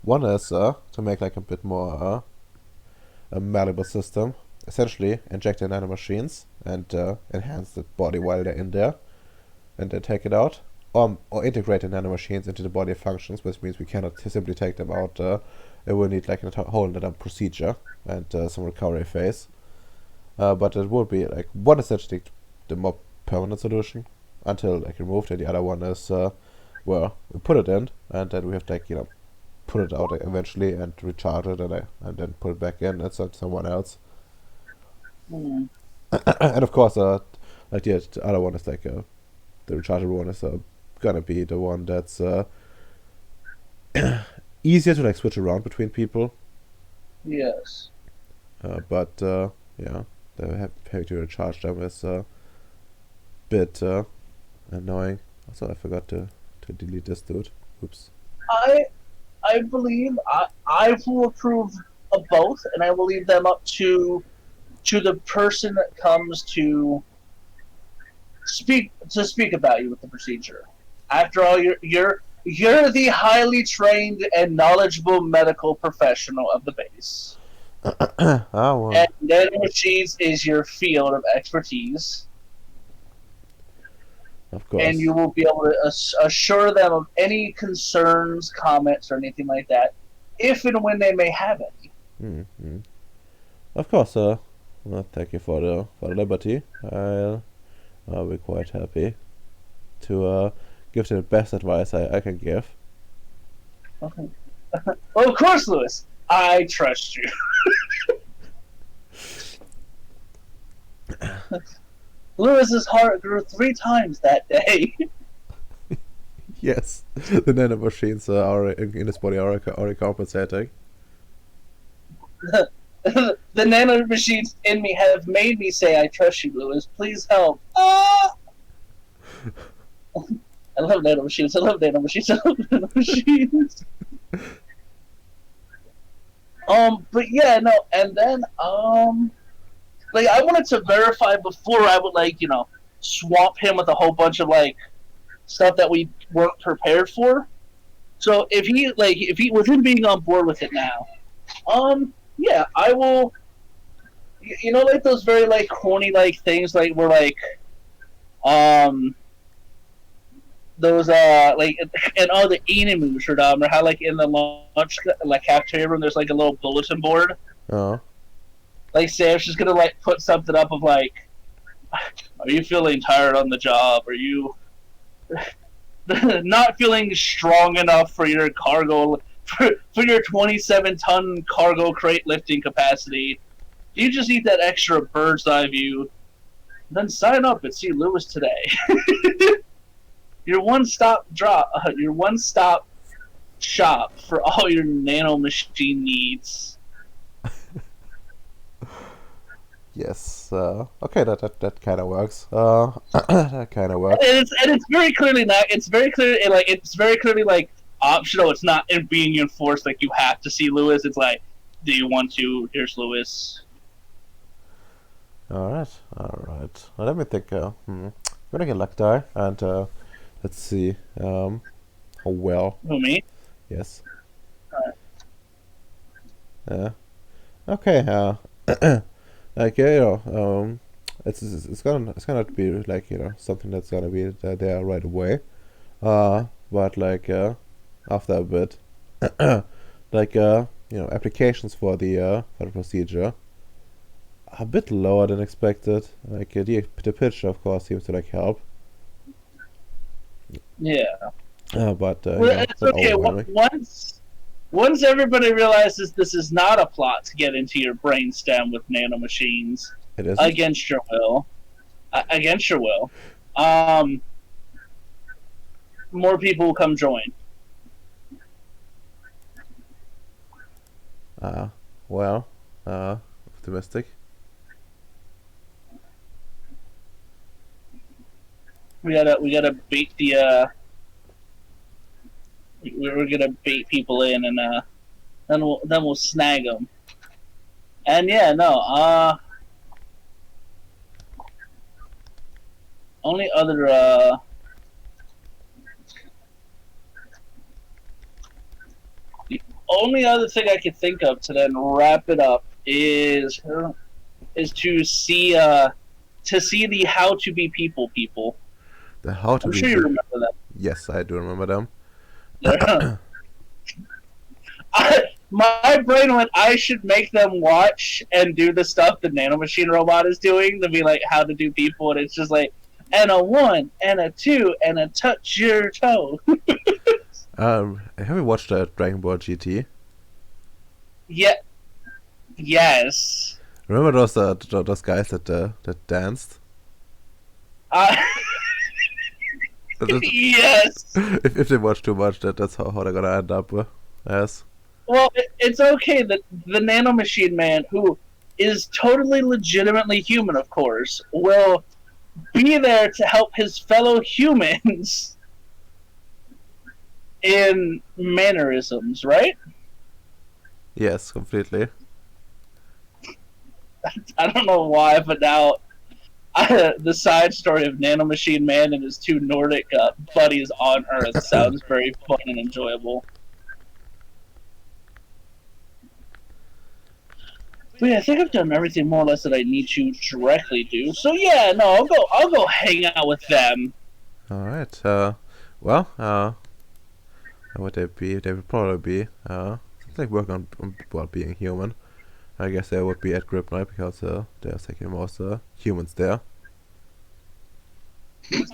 One is to make like a bit more a malleable system. Essentially, inject the nanomachines and enhance the body while they're in there, and then take it out. Or integrate the nanomachines into the body functions, which means we cannot simply take them out. It will need like a whole another procedure and some recovery phase. But it would be like one essentially the more permanent solution until like removed, and the other one is we put it in and then we have to like put it out eventually and recharge it and then put it back in and send someone else. And of course, like the other one is like the rechargeable one is gonna be the one that's easier to like switch around between people. Yes. But yeah, having to recharge them is a bit annoying. Also, I forgot to delete this dude. Oops. I believe I will approve of both, and I will leave them up to the person that comes to speak about you with the procedure. After all, you're the highly trained and knowledgeable medical professional of the base, Ah, well, and nanomachines is your field of expertise, of and course. you will be able to assure them of any concerns, comments, or anything like that, if and when they may have any. Mm-hmm. Of course, sir. Well, thank you for the liberty. I'll be quite happy to give the best advice I can give. Okay. Well, of course, Lewis. I trust you. Lewis's heart grew 3 times that day. Yes, the nanomachines are in his body are compensating. The nanomachines in me have made me say, I trust you, Lewis. Please help. Ah! I love nanomachines. I love nanomachines. I love nanomachines. But yeah, no, and then, like, I wanted to verify before I would, like, swamp him with a whole bunch of, like, stuff that we weren't prepared for. So if he, with him being on board with it now, yeah, I will, like those very, like, corny, like, things, like, where, like, those, like, and all the enemies, or how, like, in the lunch, like, cafeteria room, there's, like, a little bulletin board. Oh. Like, Sam's just gonna, like, put something up of, like, are you feeling tired on the job? Are you not feeling strong enough for your cargo, for your 27-ton cargo crate lifting capacity? You just need that extra bird's eye view. Then sign up and see Lewis today. Your one-stop shop for all your nanomachine needs. Yes. Okay, that kind of works. That kind of works. And it's very clearly not. It's very clear. Like, it's very clearly, like, optional. It's not being enforced. Like, you have to see Lewis. It's like, do you want to? Here's Lewis. All right. Well, let me think. I'm gonna get luck die and let's see. How well. Who, me? Yes. Alright. Okay. Like it's gonna be like something that's gonna be there right away. But like after a bit, like applications for the procedure are a bit lower than expected. Like the pitch, of course, seems to like help. Yeah. But Well, it's but okay. overwhelming. Once everybody realizes this is not a plot to get into your brainstem with nanomachines It is. against your will, more people will come join. Well, optimistic. We gotta bait the we're gonna bait people in, and then we'll snag them. And yeah, no, only other the only other thing I could think of to then wrap it up is to see the how to be people. The how to I'm be. sure you remember that. Yes, I do remember them. My brain went, I should make them watch and do the stuff the nanomachine robot is doing to be like how to do people, and it's just like, and a 1 and a 2 and a touch your toe. Have you watched Dragon Ball GT? Yeah. Yes. Remember those guys that danced? Yes. If they watch too much, that's how they're gonna end up as. Well, it's okay that the nanomachine man, who is totally legitimately human, of course, will be there to help his fellow humans in mannerisms, right? Yes, completely. I don't know why, but now the side story of Nanomachine Man and his two Nordic buddies on Earth sounds very fun and enjoyable. But yeah, I think I've done everything more or less that I need to directly do. So yeah, no, I'll go hang out with them. All right. Well, would they be? They would probably be. Like working on well, being human. I guess they would be at Kryptonite because they're taking most humans there.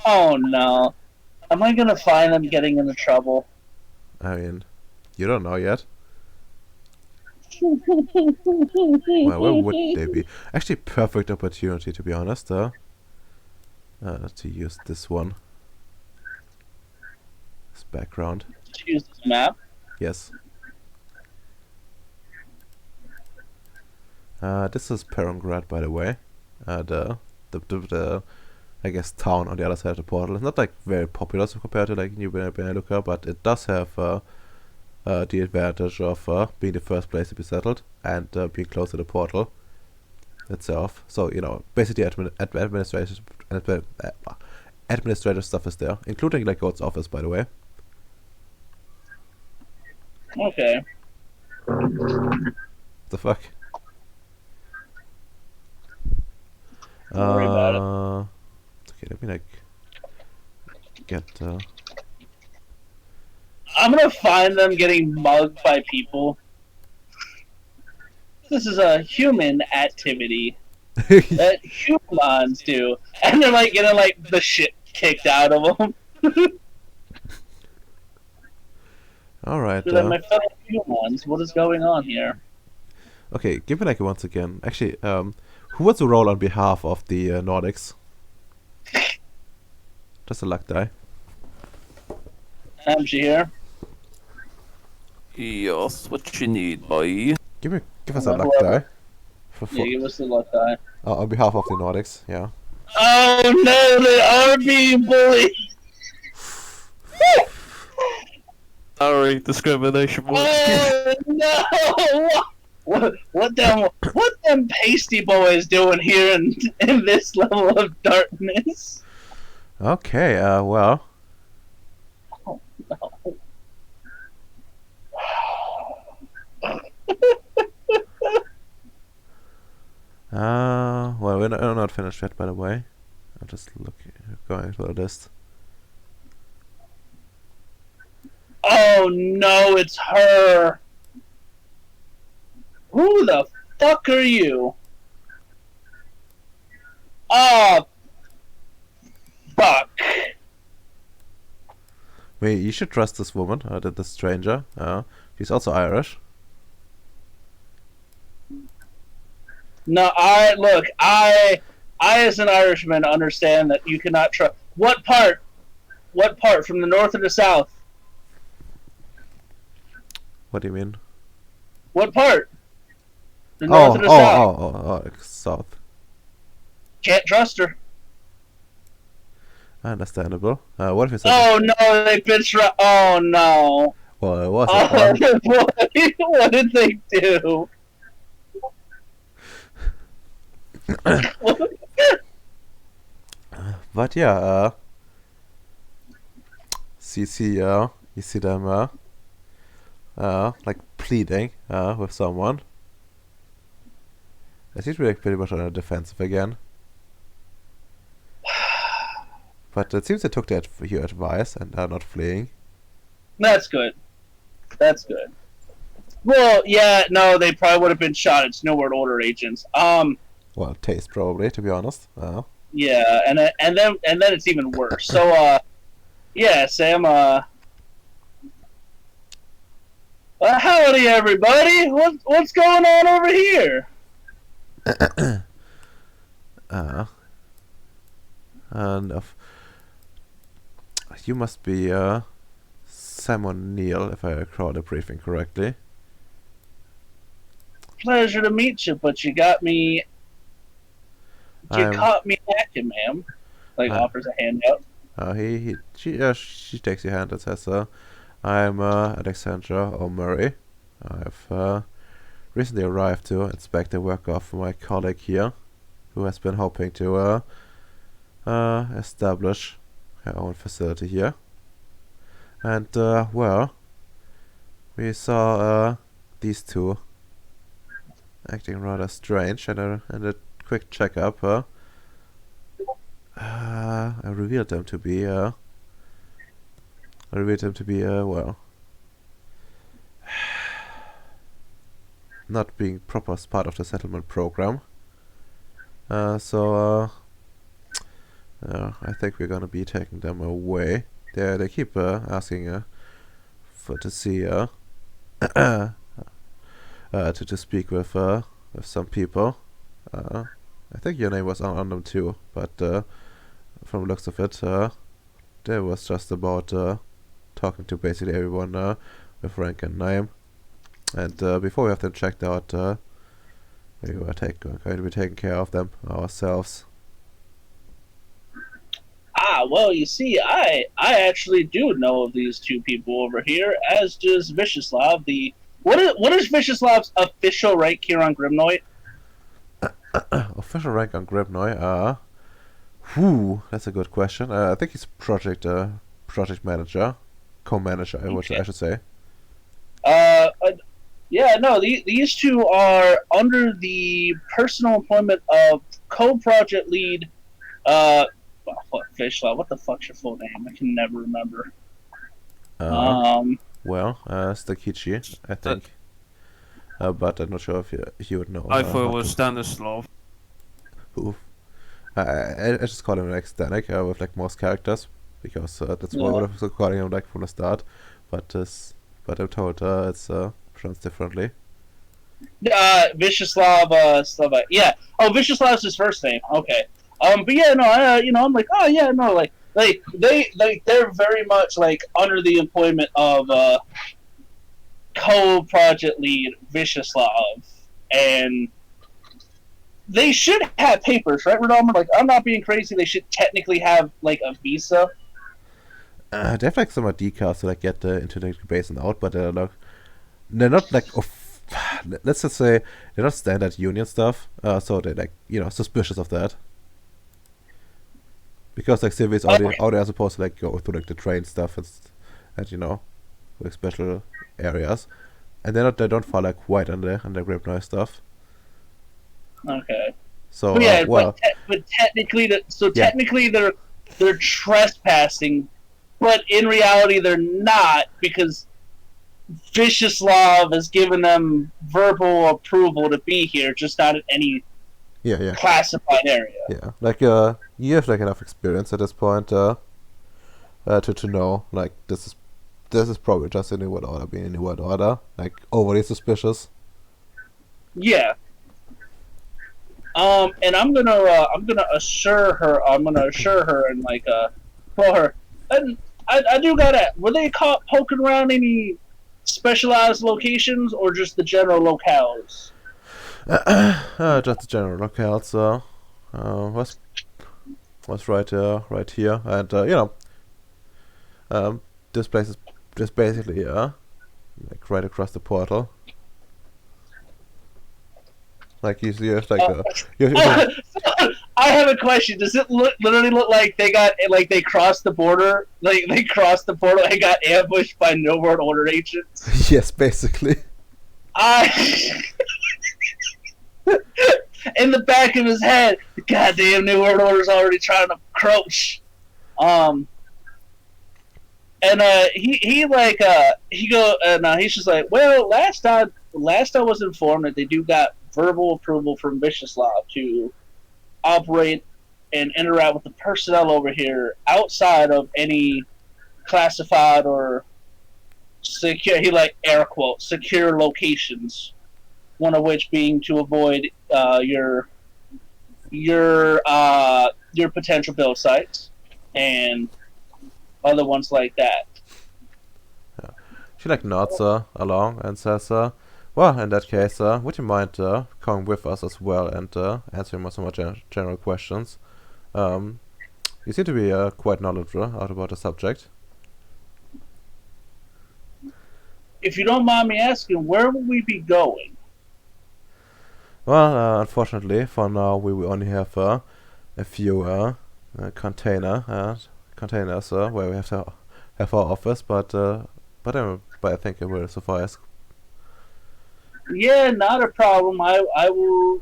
Oh no. Am I gonna find them getting into trouble? I mean, you don't know yet. Well, where would they be? Actually, perfect opportunity to be honest. To use this one. This background. To use this map. Yes. This is Perongrad, by the way. The I guess town on the other side of the portal. It's not like very popular so compared to like New Beneluca, but it does have the advantage of being the first place to be settled and being close to the portal itself. So you know, basically administrative stuff is there, including like God's office, by the way. Okay. The fuck? Don't worry about it. Okay, let me like get. I'm gonna find them getting mugged by people. This is a human activity that humans do, and they're like getting like the shit kicked out of them. All right. They're like, my fellow humans, what is going on here? Okay, give me like once again. Actually, who wants to roll on behalf of the Nordics? Just a luck die. Am she here? Yes, what you need, boy? Give us a luck Whoever. die. For Yeah, give us the luck die. on behalf of the Nordics, yeah. Oh no, they are being bullied! Sorry, discrimination works. Oh no! What them pasty boys doing here in this level of darkness? Okay, well. Oh no. Well, we're not finished yet, by the way. I'm just going through the list. Oh no, it's her! Who the fuck are you? Oh, fuck. Wait, you should trust this woman, the stranger. She's also Irish. No, I as an Irishman understand that you cannot trust. What part? What part? From the north or the south? What do you mean? What part? The north or the south? South. Can't trust her. Understandable. What if you said? Oh no, they bitch. Oh no. Well, it was. Oh boy, what did they do? But yeah, you see them, like pleading, with someone. It seems to be pretty much on the defensive again. But it seems they took your advice and are not fleeing. That's good. That's good. Well, yeah, no, they probably would have been shot. It's New World Order agents. Well, taste probably, to be honest. Yeah, and then it's even worse. So, yeah, Sam. Howdy, everybody. What's going on over here? And you must be Sam O'Neill, if I recall the briefing correctly. Pleasure to meet you, but you got me. You I'm- caught me acting, ma'am. Like Uh, offers a handout. She takes your hand and says, I'm Alexandra O'Murray. I've recently arrived to inspect the work of my colleague here, who has been hoping to establish her own facility here. And, well, we saw these two acting rather strange, and a quick checkup. I revealed them to be well, not being proper as part of the settlement program. So I think we're gonna be taking them away. They keep asking to see to speak with some people. I think your name was on them too, but from the looks of it, there was just about talking to basically everyone with rank and name. And before we have them checked out, we were going to be taking care of them ourselves. Well, you see, I actually do know of these two people over here, as does Vicioslav. What is Vicioslav's official rank here on Grimnoid? Official rank on Grimnoy, that's a good question. I think he's project manager, co-manager, I should say. Yeah, no, these two are under the personal employment of co-project lead, Vicioslav, what the fuck's your full name? I can never remember. Well, Stakichi, I think. But I'm not sure if you would know. I thought it was Stanislav. Who? I just call him like Stanek with like most characters, because that's what I was calling him like from the start. But I'm told it's pronounced differently. Vicioslav, yeah. Oh, Vicioslav's his first name. Okay. But yeah, no, I'm like, oh yeah, no, like they're very much like under the employment of co-project lead Vicioslav, and they should have papers, right, Rodolfo? Like, I'm not being crazy. They should technically have like a visa. They have like some decals to like get into the base and out, but they're not like let's just say they're not standard union stuff. So they're like suspicious of that. Because like civilians already are supposed to like go through like the train stuff and like special areas, and they don't fall like quite under grip noise stuff. Okay. So yeah, well, but technically, technically they're trespassing, but in reality they're not, because Vicioslav has given them verbal approval to be here, just not in any classified area. Yeah, like you have like enough experience at this point to know like this is probably just a new world order being a new world order, like overly suspicious. Yeah. And I'm gonna assure her and like tell her, and I do gotta, were they caught poking around any specialized locations or just the general locales? Just the general locales. Was right here, and this place is just basically like right across the portal. Like you have like I have a question. Does it literally look like they crossed the border? Like they crossed the portal and got ambushed by New World Order agents? Yes, basically. In the back of his head, the goddamn New World Order's already trying to approach. And he's just like, well, last I was informed that they do got verbal approval from Vicioslav to operate and interact with the personnel over here outside of any classified or secure, he like air quote, secure locations, one of which being to avoid your potential build sites and other ones like that. Yeah. She like nods along and says, well, in that case, would you mind coming with us as well and answering some more general questions? You seem to be quite knowledgeable about the subject. if you don't mind me asking, where will we be going? Well, unfortunately, for now we will only have a few containers where we have to have our office, but I think it will suffice. Yeah, not a problem. I will.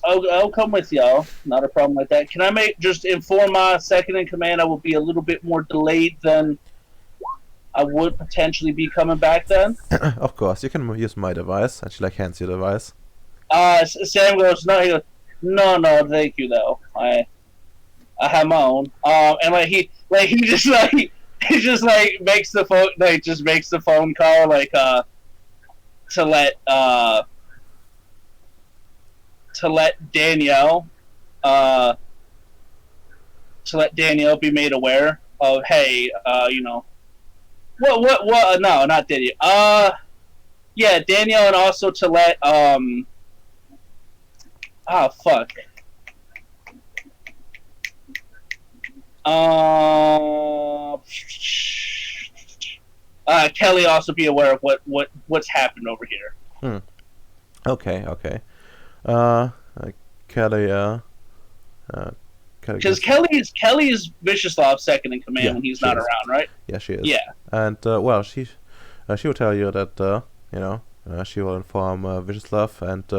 I'll come with y'all. Not a problem with that. Can I just inform my second in command? I will be a little bit more delayed than I would potentially be coming back then. Of course, you can use my device, and she like hands you the device. Sam goes, no, he goes, no, thank you though. I have my own. And he just he just makes the phone makes the phone call to let Danielle be made aware of, hey, what no, not Danielle. Yeah, Danielle, and also to let fuck. Kelly also be aware of what's happened over here. Okay. Kelly. Because Kelly's Viciouslav's second in command when he's not around, right? Yeah, she is. Yeah. And she will tell you that she will inform Vicioslav, and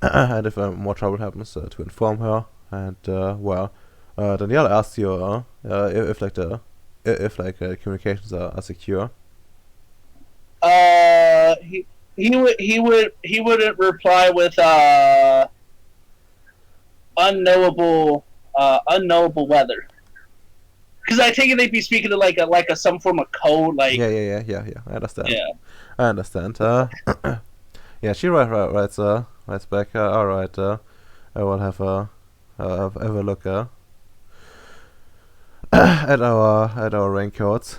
and if more trouble happens, to inform her. And Danielle asks you if communications are secure. He wouldn't reply with unknowable weather, because I take it they'd be speaking to like a some form of code, like Yeah. I understand. Yeah. I understand. Yeah, she writes back. All right. I will have a look at our raincoats.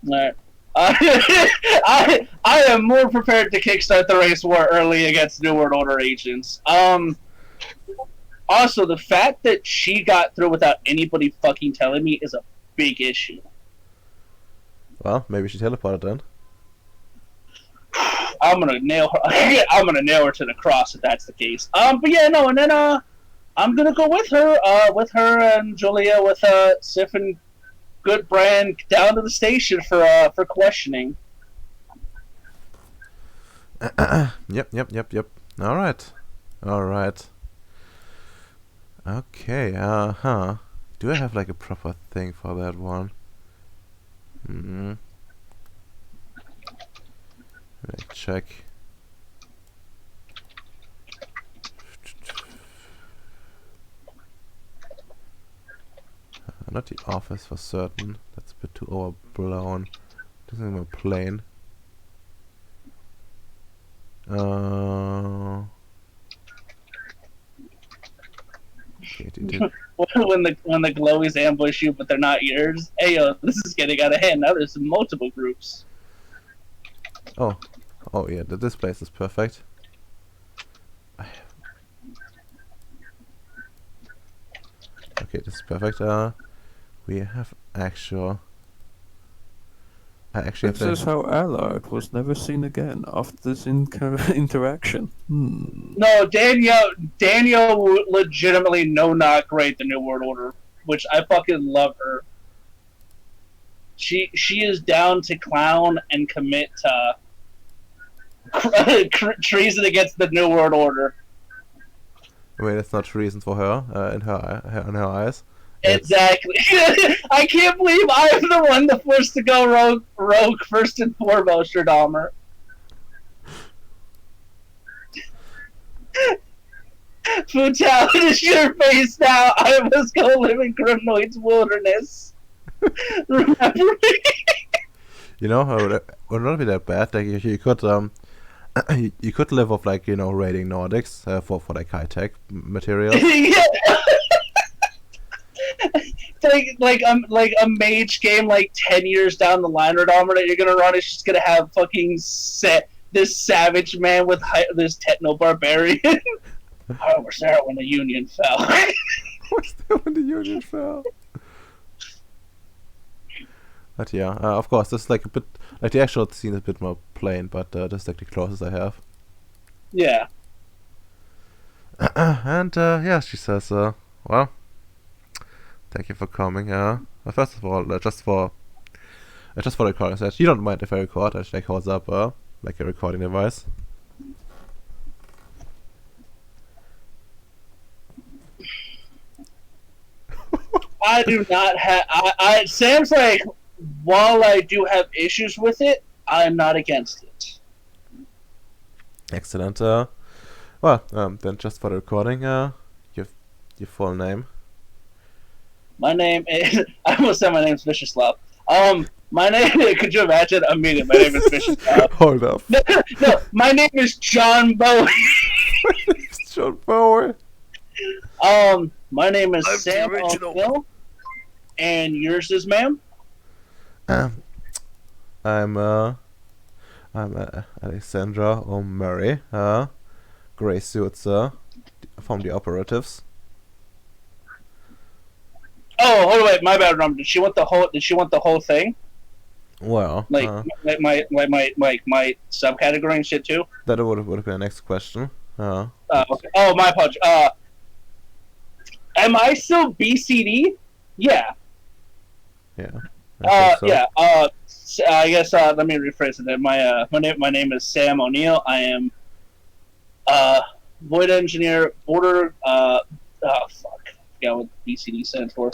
Right. I am more prepared to kickstart the race war early against New World Order agents. Also, the fact that she got through without anybody fucking telling me is a big issue. Well, maybe she teleported then. I'm gonna nail her. I'm gonna nail her to the cross if that's the case. But yeah, no, and then I'm gonna go with her and Julia, with Sif and Good Brand down to the station for questioning. Yep. All right. Okay. Do I have like a proper thing for that one? Let me check. Not the office for certain. That's a bit too overblown. This is my plane. Okay, when the glowies ambush you, but they're not yours. Hey, yo, this is getting out of hand. Now there's multiple groups. Oh yeah, this place is perfect. Okay, this is perfect. We have actual. This is how Allied was never seen again after this interaction. No, Danielle legitimately no-knock rate the New World Order, which I fucking love her. She is down to clown and commit treason against the New World Order. I mean, it's not treason for her in her eyes. Exactly. I can't believe I am the one that forced to go rogue first and foremost, Dahmer. Futal, it is your face now. I must go live in Grimnoid's wilderness. Remember me? You know, it would not be that bad. Like, you could you could live off, like, you know, raiding Nordics for like high tech materials. Yeah. like a mage game like 10 years down the line, Dahmer, that you're gonna run is just gonna have fucking this savage man with this techno barbarian. I was there when the Union fell. Was there when the Union fell? But yeah, of course, this is like a bit like the actual scene is a bit more plain, but this is like the closest I have. Yeah. And yeah, she says, well, thank you for coming. First of all, just for the recording, says you don't mind if I record. I just like holds up like a recording device. I do not have. It seems like while I do have issues with it, I'm not against it. Excellent. Well, then just for the recording, your full name. My name is. I almost said my name's Viciouslav. My name. Could you imagine? I mean it. My name is Vicioslav. Hold up. No, my name is John Bowie. John Bowie. My name is I'm the Sam original. O'Neill, and yours is, ma'am. I'm Alexandra O'Murray. Gray suits. From the operatives. Oh, hold on, wait, my bad. Did she want the whole? Did she want the whole thing? Well, Like my subcategory and shit too. that would have been the next question. Okay. Oh, my apologies. Am I still BCD? Yeah. Yeah. I think so. Yeah. I guess let me rephrase it. My name is Sam O'Neill. I am void engineer, border. Oh fuck. I forgot what BCD stands for.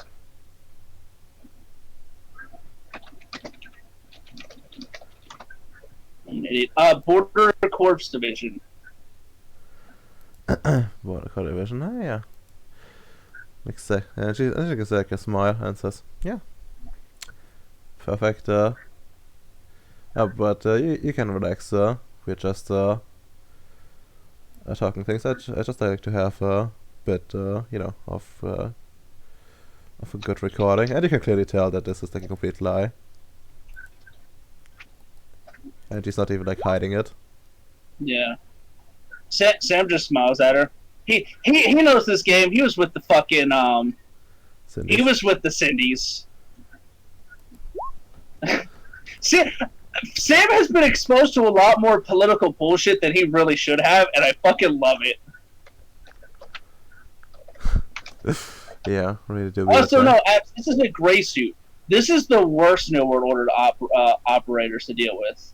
I'm an idiot. Border Corps Division. Border Collie Division. Yeah. Exactly. And she gives like a smile and says, "Yeah, perfect. But you can relax. We're just talking things. I just like to have a bit, of a good recording, and you can clearly tell that this is like a complete lie, and she's not even like hiding it." Yeah. Sam just smiles at her. He knows this game. He was with the fucking Cindy. He was with the Cindy's. Sam has been exposed to a lot more political bullshit than he really should have, and I fucking love it. Yeah, really do. Also, no, this is a gray suit. This is the worst New World Order operators to deal with.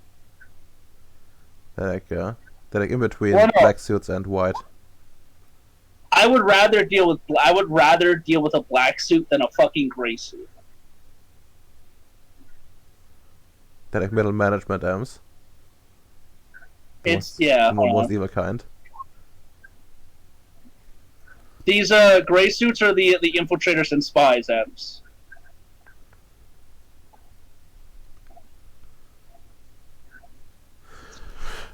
They're like in between Well, no. black suits and white. I would rather deal with a black suit than a fucking gray suit. They're like middle management M's. It's yeah. Most evil kind. These gray suits are the infiltrators and spies, M's.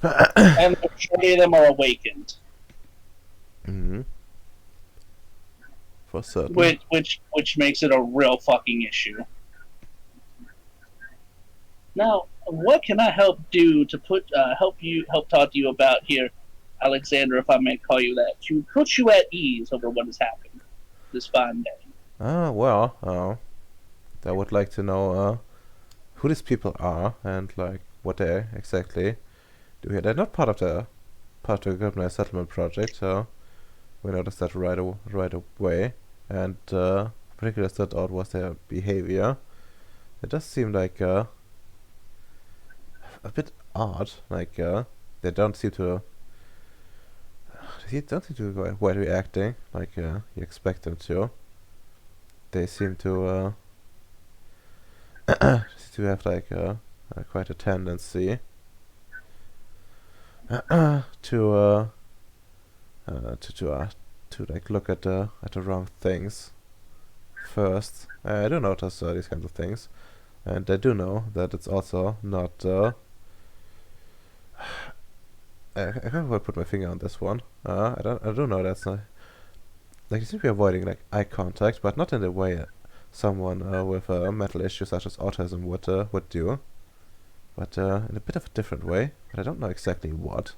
And the majority of them are awakened. Mm-hmm. For certain. Which makes it a real fucking issue. Now, what can I help do to help talk to you about here, Alexander, if I may call you that, to put you at ease over what has happened this fine day? Well, I would like to know who these people are and like what they exactly do here. They're not part of the Organized Settlement Project, so we noticed that right away. And particularly stood out was their behavior. It does seem like a bit odd. Like they don't seem to go quite reacting like you expect them to. They seem to have like quite a tendency to like look at the wrong things first. I do notice these kinds of things, and I do know that it's also not. I can't quite put my finger on this one. I don't know. That's not like you seem to be avoiding like eye contact, but not in the way someone with a mental issue such as autism would do, but in a bit of a different way. But I don't know exactly what.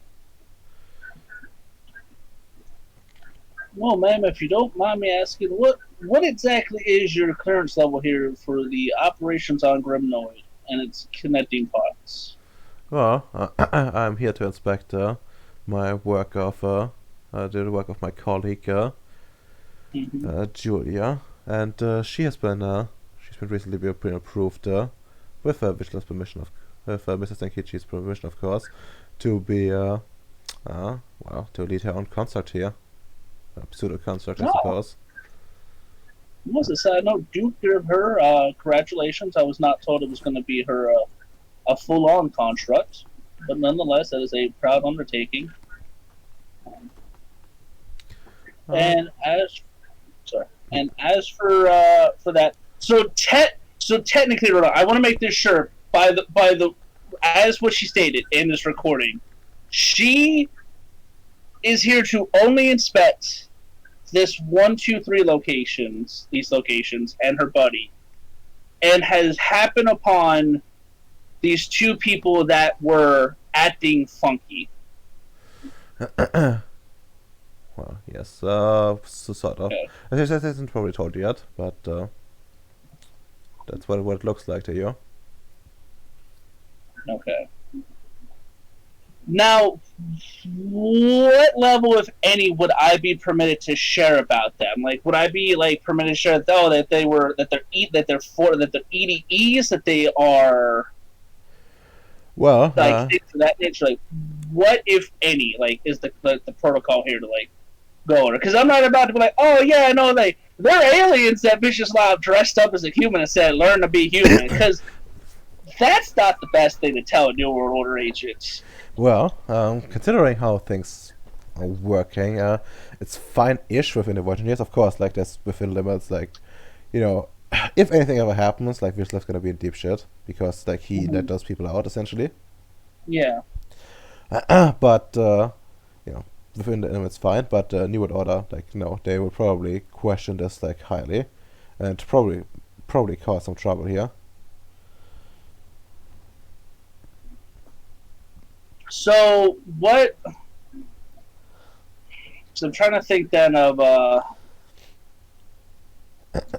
Well, ma'am, if you don't mind me asking, what exactly is your clearance level here for the operations on Grimnoid and its connecting parts? Well, I'm here to inspect my work of the work of my colleague Mm-hmm. Julia, and she's been recently been approved with Vigilance permission of with Mrs. Tenkichi's permission, of course, to be well, to lead her own concert here, a pseudo concert, I Oh, suppose. was a side note. Do give her congratulations. I was not told it was going to be her a full-on construct, but nonetheless, that is a proud undertaking. Uh, And as sorry, and as for that, so technically, Rhoda, I want to make this sure by the as what she stated in this recording, she is here to only inspect this 1, 2, 3 locations, these locations, and her buddy, and has happened upon these 2 people that were acting funky. well, yes, so sort of. Okay. I hasn't probably told you yet, but that's what it looks like to you. Okay. Now, what level, if any, would I be permitted to share about them? Like, would I be like permitted to share that they're EDEs, that they are Well, like things of that nature? Like, what, if any, like is the protocol here to like go over? Because I'm not about to be like, oh yeah, no, they're aliens that Vicious Loud dressed up as a human and said, learn to be human, because that's not the best thing to tell New World Order agents. well, considering how things are working, it's fine-ish within the Void years. Of course, like there's within limits. Like, you know, if anything ever happens, like Vislav's gonna be in deep shit because like he let those people out essentially. Yeah. But you know, within the limits, fine. But New World Order, like, no, they will probably question this like highly, and probably cause some trouble here. So what? So I'm trying to think then of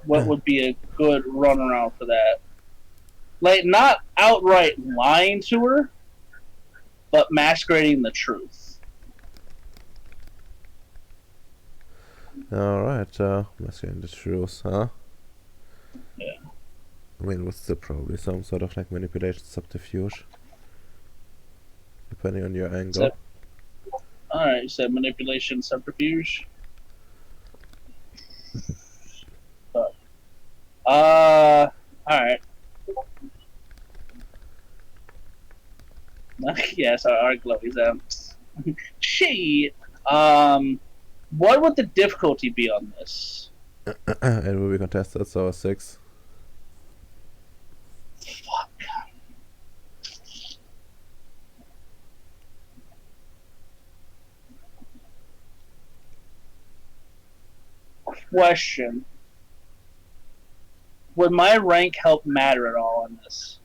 what would be a good runaround for that. Like, not outright lying to her, but masquerading the truth. All right, masking the truth, huh? Yeah. I mean, what's the probably some sort of like manipulation subterfuge, depending on your angle. All right, you said manipulation, subterfuge. All right. Yes, our glowies. Shit. What would the difficulty be on this? It will be contested, so a 6. Fuck. Question. Would my rank help matter at all on this?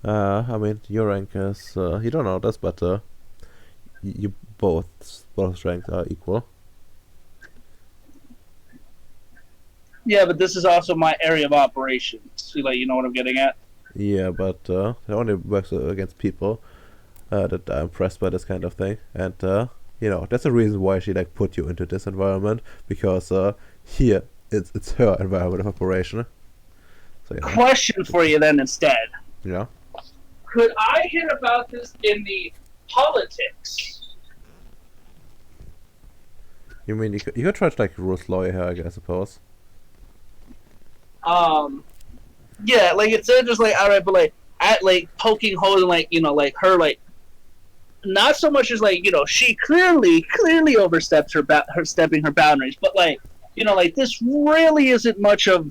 I mean, your rank is you don't know this, but you both ranks are equal. Yeah, but this is also my area of operations. So, like, you know what I'm getting at? Yeah, but it only works against people that are impressed by this kind of thing, and you know, that's the reason why she like put you into this environment, because here it's her environment of operation. So you know, Question for you then instead. yeah. Could I hear about this in the politics? You mean you could try to like Ruth lawyer here, I suppose. Yeah, like instead of just like outright, but like at like poking holes and like, you know, like her like not so much as like, you know, she clearly oversteps her stepping her boundaries, but like, you know, like this really isn't much of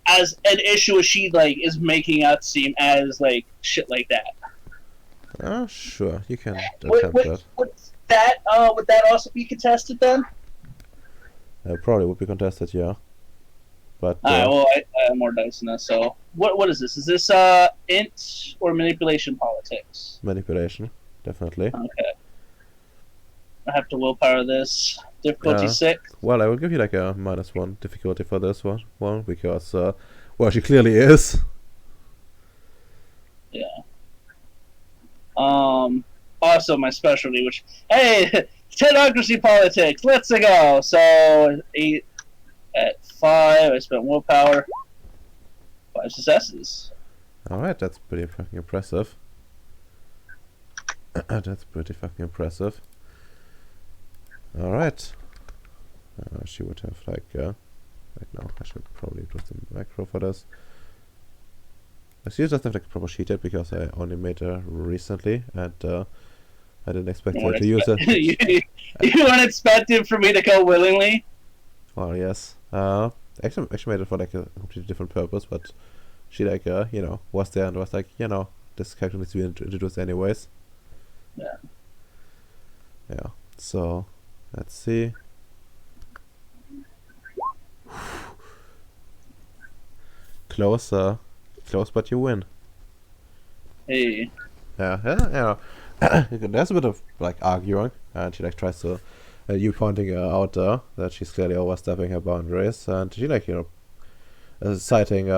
as an issue as she like is making out seem, as like shit like that. Sure, you can attempt that. Would that also be contested then? Probably would be contested, yeah. But Alright, well, I have more dice than this, so what is this? Is this int or manipulation politics? manipulation, definitely. Okay. I have to willpower this. Difficulty 6. Well, I will give you like a -1 difficulty for this one because, well, she clearly is. Yeah. Also my specialty, which, hey, technocracy politics, let's go. So 8 at 5. I spent willpower. 5 successes. All right, that's pretty fucking impressive. That's pretty fucking impressive. All right. She would have like. Right now, I should probably do some macro for this. She doesn't have like a proper sheet yet because I only made her recently, and I didn't expect her to use it. You weren't expecting for me to go willingly? Well, yes. Actually made it for like a completely different purpose, but she like was there and was like, this character needs to be introduced anyways. Yeah. Yeah. So let's see. Close, but you win. Hey. Yeah. There's a bit of like arguing, and she like tries to, you pointing out that she's clearly overstepping her boundaries, and she like citing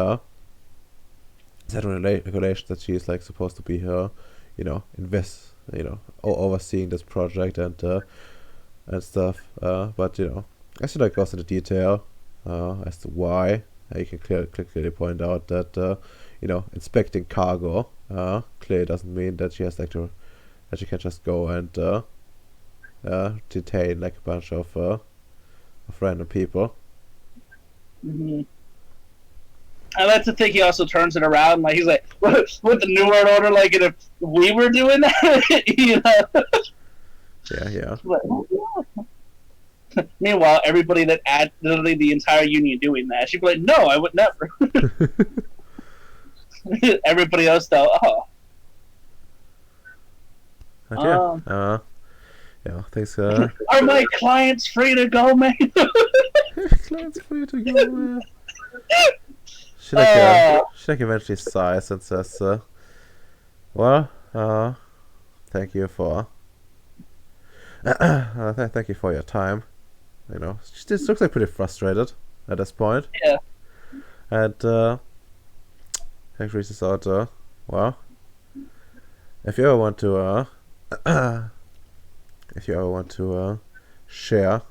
certain regulations that she's like supposed to be her, overseeing this project and stuff. But as she like goes into detail as to why, you can clearly point out that inspecting cargo clearly doesn't mean that she has like to that she can just go and detain like a bunch of random people. Mm-hmm. I like to think he also turns it around, like he's like, "What the New World Order? Like, if we were doing that, Yeah. Meanwhile, everybody literally the entire union doing that, she'd be like, "No, I would never." Everybody else, though, Thanks. Are my clients free to go, man? Clients free to go, man. She eventually sighs and says, thank you for thank you for your time. She just looks like pretty frustrated at this point. Yeah. And actually says out, if you ever want to share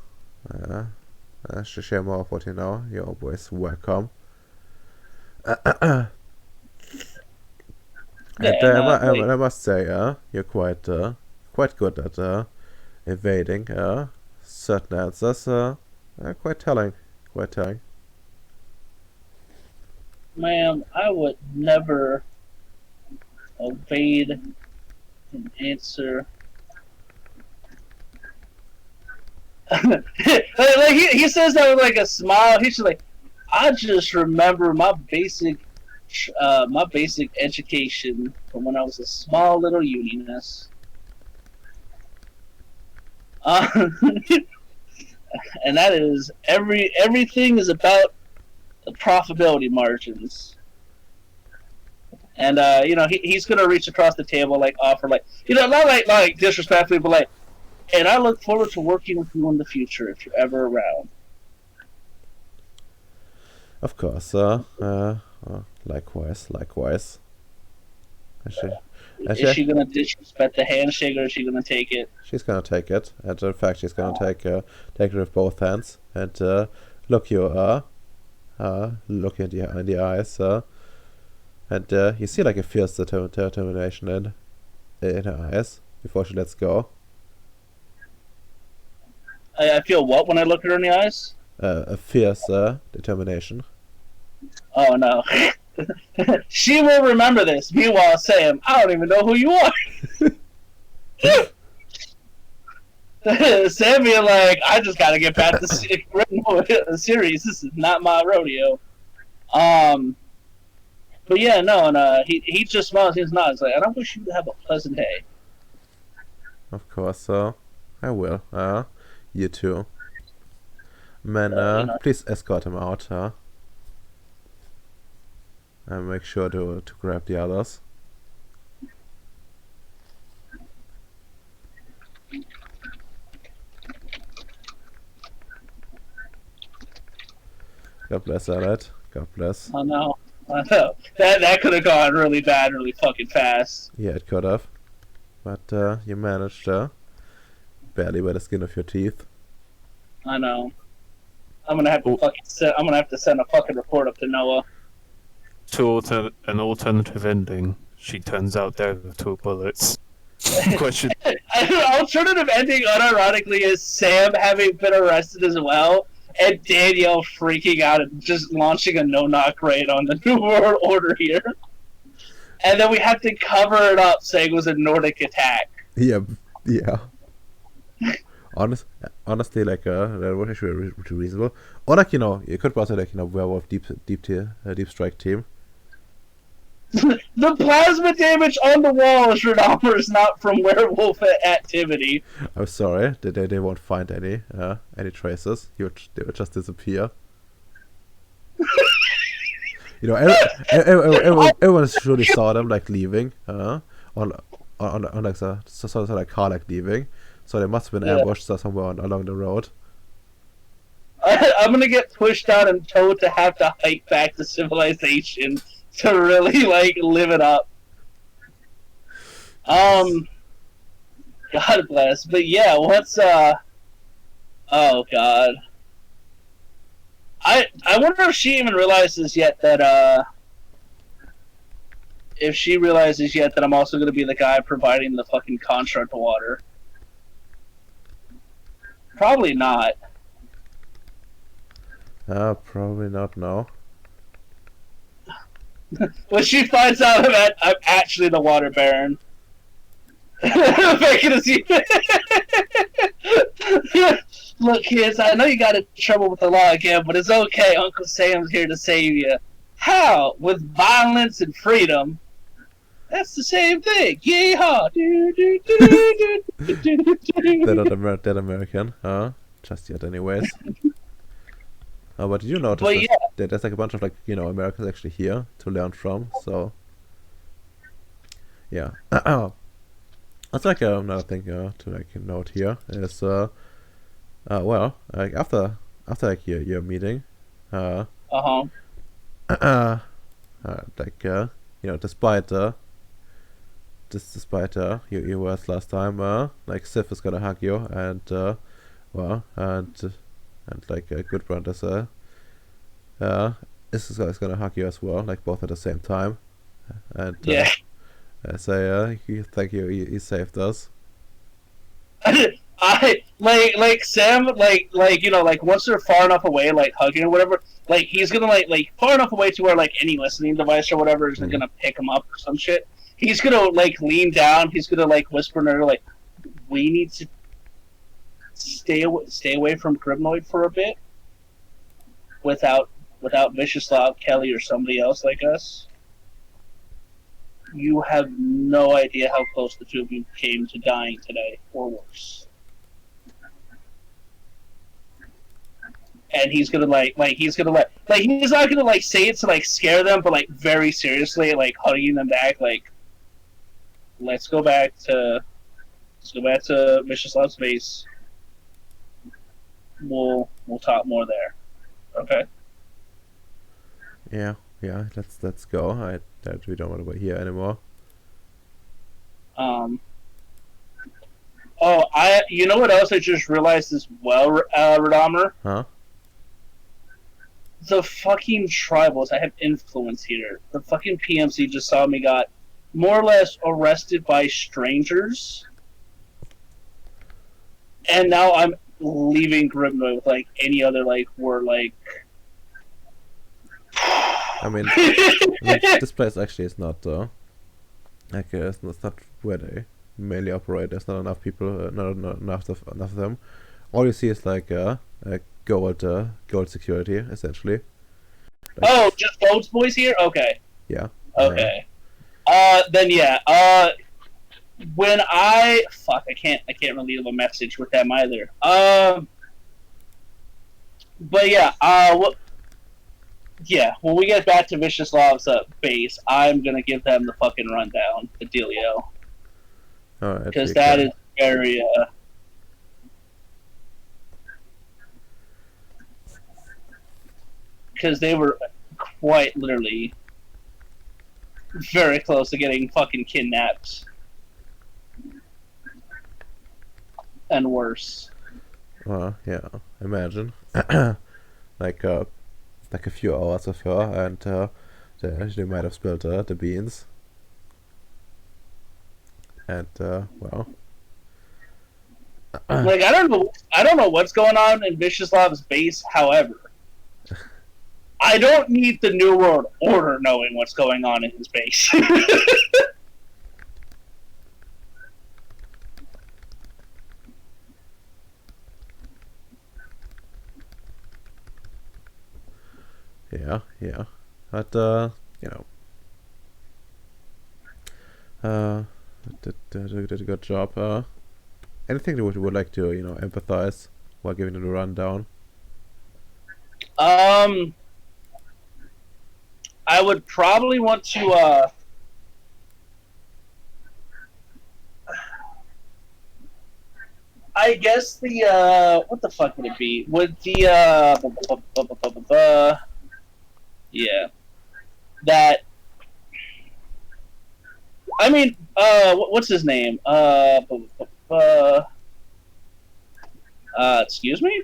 share more of what you know, you're always welcome. I must say, you're quite good at evading certain answers. Quite telling. Ma'am, I would never evade an answer. Like he says that with like a smile. He's just like, I just remember my basic education from when I was a small little unionist. And that is everything is about the profitability margins. And he's gonna reach across the table, like offer, like not like disrespectfully, but like, and I look forward to working with you in the future if you're ever around. Of course, likewise. Is she gonna disrespect the handshake, or is she gonna take it? She's gonna take it, and in fact, she's gonna take it with both hands and look you look in the eyes, and you see like a fierce determination in her eyes before she lets go. I feel what when I look at her in the eyes? A fierce determination. Oh no. She will remember this. Meanwhile, Sam, I don't even know who you are. Sam being like, I just gotta get back to Ceres. This is not my rodeo. But yeah, no, and he just smiles. He's nods like, and I wish you to have a pleasant day. Of course, I will. You too. Man, please escort him out, and make sure to grab the others. God bless, alright. God bless. I know. I know. That could have gone really bad, really fucking fast. Yeah, it could have. But you managed, barely by the skin of your teeth. I know. I'm gonna have to send a fucking report up to Noah. An alternative ending. She turns out dead with 2 bullets. Question. An alternative ending, unironically, is Sam having been arrested as well, and Danielle freaking out and just launching a no-knock raid on the New World Order here. And then we have to cover it up saying it was a Nordic attack. Yeah. Honestly, like, that was actually reasonable. Or like, you could also like, werewolf deep strike team. The plasma damage on the wall is is not from werewolf activity. I'm sorry, they won't find any traces. They would just disappear. Everyone surely saw them like leaving, on like a car like leaving. So they must have been ambushed somewhere along the road. I'm gonna get pushed out and told to have to hike back to civilization to really like live it up. God bless. But yeah, what's oh god. I wonder if she even realizes yet that I'm also gonna be the guy providing the fucking construct water. Probably not. Probably not, no. When she finds out I'm actually the water baron. Look, kids, I know you got in trouble with the law again, but it's okay. Uncle Sam's here to save you. How? With violence and freedom. That's the same thing. Yeehaw! They're not that American, just yet, anyways. But did you notice that there's like a bunch of like Americans actually here to learn from? So yeah. That's like another thing to like note here is well, like after like your meeting, like despite your words last time, like Sif is gonna hug you, and well, and like Gudbrand is gonna hug you as well, like both at the same time, and say thank you, he saved us. I like Sam, like once they're far enough away, like hugging or whatever, like he's gonna like far enough away to where like any listening device or whatever isn't gonna pick him up or some shit. He's gonna like lean down. He's gonna like whisper in her like, "We need to stay away from Grimnoid for a bit, without Vicioslav, Kelly, or somebody else like us. You have no idea how close the two of you came to dying today, or worse." And he's gonna he's not gonna like say it to like scare them, but like very seriously, like hugging them back, like, let's go back to Viciouslav's base. We'll talk more there. Okay. Yeah. Let's go. We don't want to be here anymore. Oh, you know what else I just realized as well, Radomer? Huh? The fucking tribals. I have influence here. The fucking PMC just saw me got more or less arrested by strangers, and now I'm leaving Grimnoid with like any other like word like. I mean, this place actually is not like it's not where they mainly operate. There's not enough people, not enough of them. All you see is like gold security essentially. Like, oh, just those boys here? Okay. Yeah. Okay. Then yeah. When I can't really leave a message with them either. But yeah. Yeah, when we get back to Vicioslav's base, I'm gonna give them the fucking rundown, the dealio. Alright. Because that is very, because they were quite literally very close to getting fucking kidnapped and worse. Well, yeah, imagine. like a few hours of her, and they might have spilled the beans. And well, Like I don't know what's going on in Viciouslav's base. However, I don't need the New World Order knowing what's going on in his base. yeah, but you know, did a good job. Anything that would like to empathize while giving it a rundown? I would probably want to. I guess the what the fuck would it be? Would the yeah, that. I mean, what's his name? Excuse me?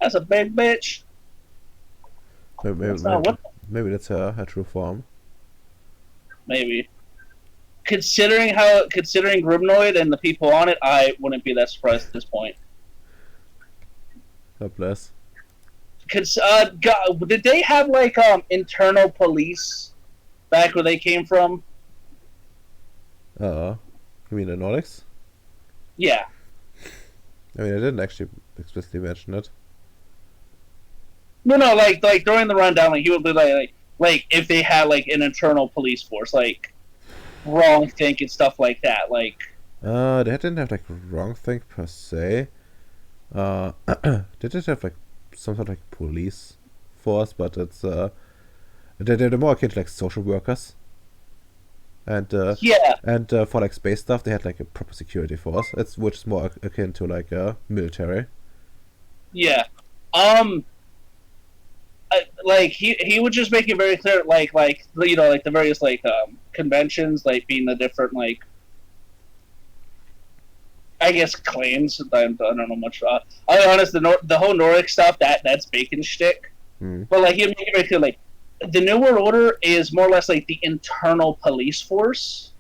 That's a big bitch. Maybe that's her true form. Maybe. Considering Grimnoid and the people on it, I wouldn't be that surprised at this point. God bless. Did they have like internal police back where they came from? You mean the Nordics? Yeah. I mean, I didn't actually explicitly mention it. No, like during the rundown, like he would be like if they had like an internal police force, like wrong think and stuff like that, like. They didn't have like wrong think per se. They did have like some sort of like police force, but it's they're more akin to like social workers. And yeah. And for like space stuff, they had like a proper security force. Which is more akin to like military. Yeah. Like he would just make it very clear, like you know, like the various like conventions, like being the different like I guess claims. I don't know much. I'll be honest, the whole Nordic stuff that's bacon shtick. But like he would make it very clear, like the New World Order is more or less like the internal police force,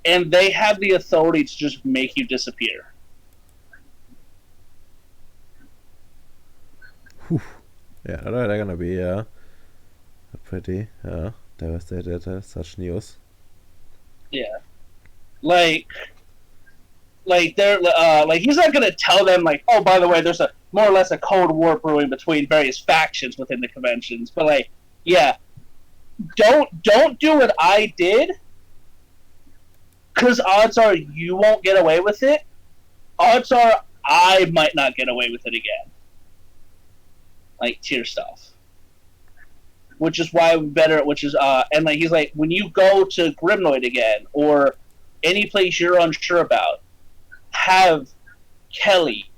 and they have the authority to just make you disappear. Yeah, they're gonna be pretty devastated at such news. Yeah, like they're like he's not gonna tell them like, oh, by the way, there's a more or less a cold war brewing between various factions within the conventions. But like, yeah, don't do what I did, because odds are you won't get away with it. Odds are I might not get away with it again. Like tier stuff, which is why we better. Which is and like he's like, when you go to Grimnoid again or any place you're unsure about, have Kelly,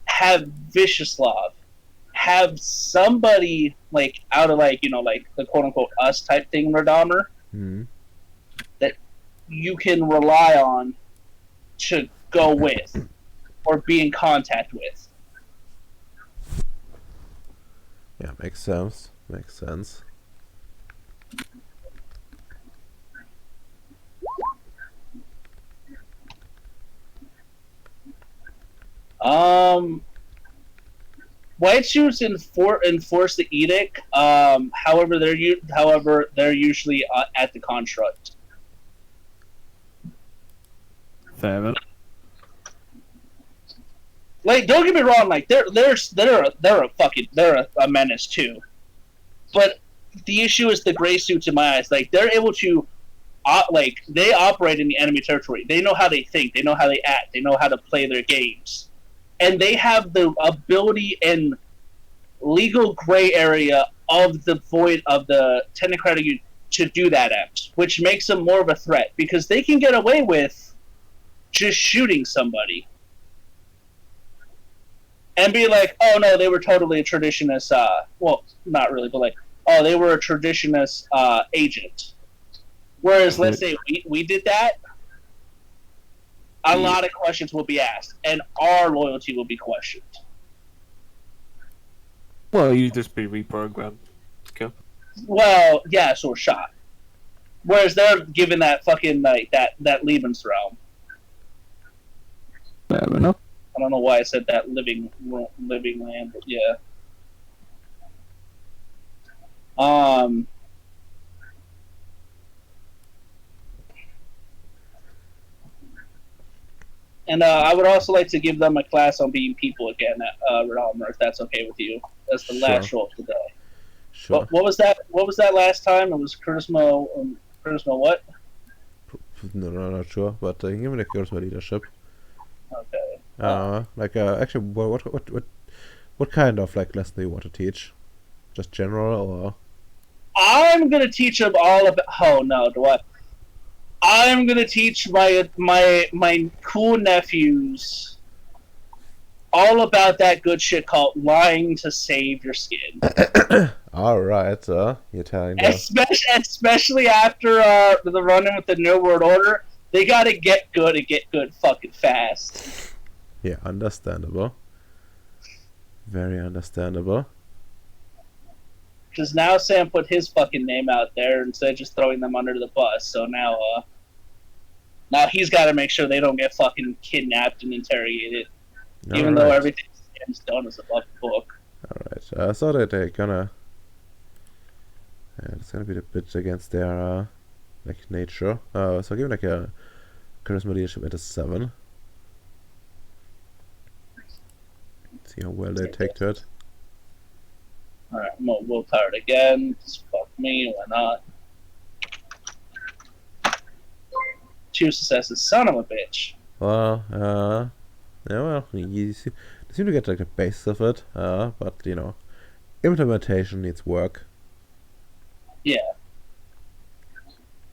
have Vicioslav, have somebody like out of like, you know, like the quote unquote us type thing, Radammer, that you can rely on to go with or be in contact with. Yeah, makes sense. Makes sense. White suits enforce the edict. However, they're usually at the construct. Fair enough. Like, don't get me wrong. Like, they're a menace too. But the issue is the gray suits in my eyes. Like, they're able to, they operate in the enemy territory. They know how they think. They know how they act. They know how to play their games. And they have the ability and legal gray area of the void of the technocratic to do that act, which makes them more of a threat because they can get away with just shooting somebody. and be like, oh no, they were totally a traditionist. Well, not really, but like, oh, they were a traditionist agent. Whereas, let's say we did that, a lot of questions will be asked, and our loyalty will be questioned. Well, you just be reprogrammed. Okay. Well, yes, or shot. Whereas they're given that fucking like that Lebensraum. Fair enough. I don't know why I said that living land, but yeah. And I would also like to give them a class on being people again at Realmer, if that's okay with you. That's the last Sure. show of the day. Sure. What was that? What was that last time? It was charisma. Charisma what? No, not sure, but give me the charisma leadership. Okay. Actually, what kind of like lesson do you want to teach? Just general or? I'm gonna teach them all about. Oh no, do I? I'm gonna teach my cool nephews all about that good shit called lying to save your skin. All right, you're telling them. Especially after the run-in with the New World Order, they gotta get good and get good fucking fast. Yeah, understandable. Very understandable. Because now Sam put his fucking name out there instead of just throwing them under the bus. So now he's got to make sure they don't get fucking kidnapped and interrogated, even though everything Sam's done is above the book. All right. So that they're gonna. It's gonna be a bit against their like nature. So give like a charisma leadership at a 7. See how well they take to it. Alright, I'm gonna willpower it again. Just fuck me, why not? 2 successes, son of a bitch. Well, yeah, well, you seem to get like the base of it, but you know, implementation needs work. Yeah.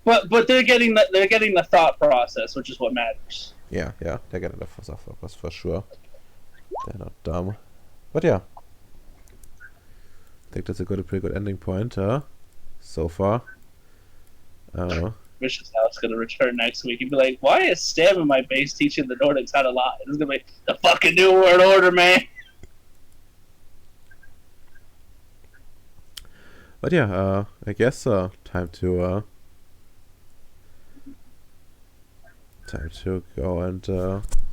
But they're getting the thought process, which is what matters. Yeah, they're getting the focus for sure. They're not dumb, but yeah, I think that's a pretty good ending point, so far. Vicious House gonna return next week and be like, why is Stam in my base teaching the Nordics how to lie? It's gonna be the fucking New World Order, man. But yeah, I guess time to go and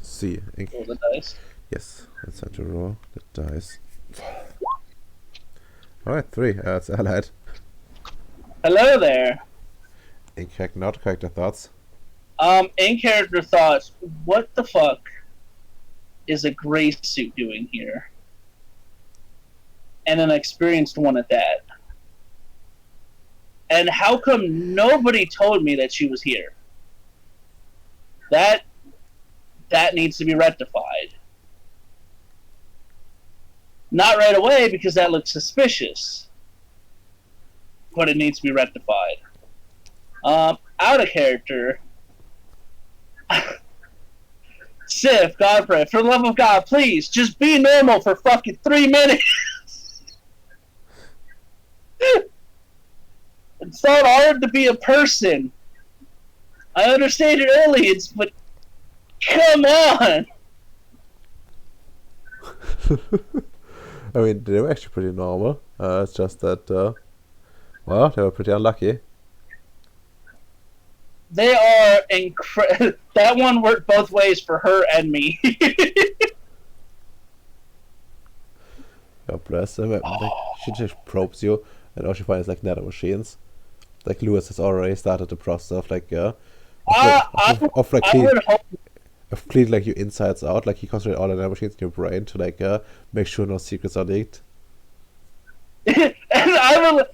see. Roll the dice. Yes, it's time to roll the dice. Alright, 3. It's allied. Hello there. Incorrect, not character thoughts. In character thoughts, what the fuck is a gray suit doing here? And an experienced one at that. And how come nobody told me that she was here? That needs to be rectified. Not right away, because that looks suspicious. But it needs to be rectified. Out of character. Sif, Godfrey, for the love of God, please, just be normal for fucking 3 minutes. It's not hard to be a person. I understand you're aliens, but come on. I mean, they were actually pretty normal. It's just that, well, they were pretty unlucky. They are incredible. That one worked both ways for her and me. God bless them. Like, she just probes you, and all she finds like nano machines. Like Lewis has already started the process of like of cleaning like your insides out. Like he concentrated all the nano machines in your brain to like make sure no secrets are leaked. And I will.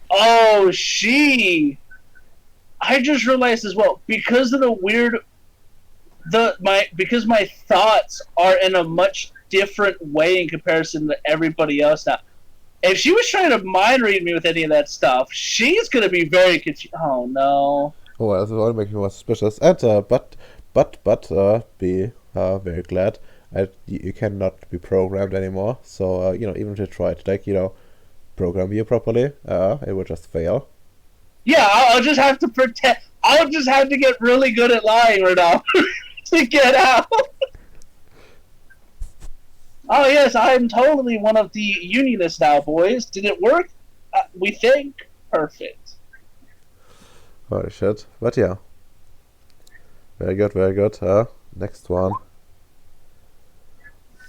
Oh, she. I just realized as well, because of the weird, because my thoughts are in a much different way in comparison to everybody else now. If she was trying to mind read me with any of that stuff, she's gonna be very confused. Oh no! Oh, well, that's only making me more suspicious. And be very glad. You cannot be programmed anymore. So even if you try to program you properly, it will just fail. Yeah, I'll just have to pretend. I'll just have to get really good at lying right now to get out. Oh yes, I'm totally one of the unionists now, boys. Did it work? We think perfect. Holy shit! But yeah, very good, very good. Next one.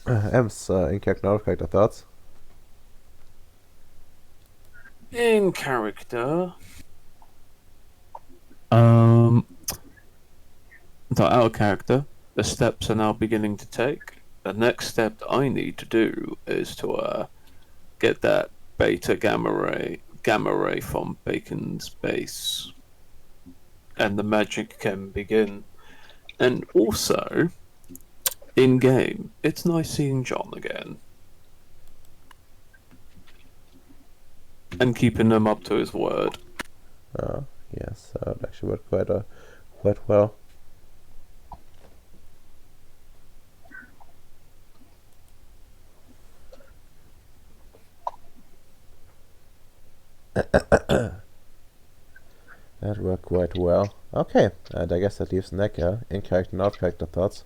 M's character thoughts. In character, so out of character, the steps are now beginning to take. The next step I need to do is to get that beta gamma ray from Bacon's base, and the magic can begin. And also, in game, it's nice seeing John again, and keeping him up to his word. Yes, it actually worked quite well. That worked quite well. Okay, and I guess that leaves Necker in character and out character thoughts.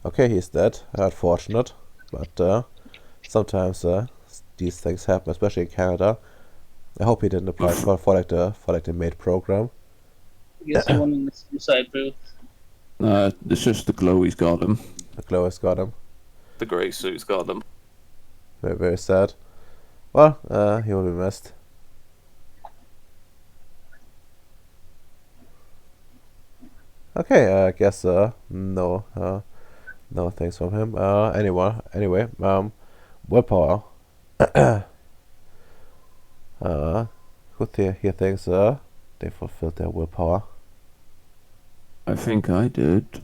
Okay, he's dead. Unfortunate, but sometimes these things happen, especially in Canada. I hope he didn't apply for the maid program. I guess he won in the suicide booth. It's just the glowy's got him. The glow has got him. The grey suit's got him. Very, very sad. Well, he will be missed. Okay, I guess no thanks from him. Anyway, willpower. Who here thinks they fulfilled their willpower? I think I did.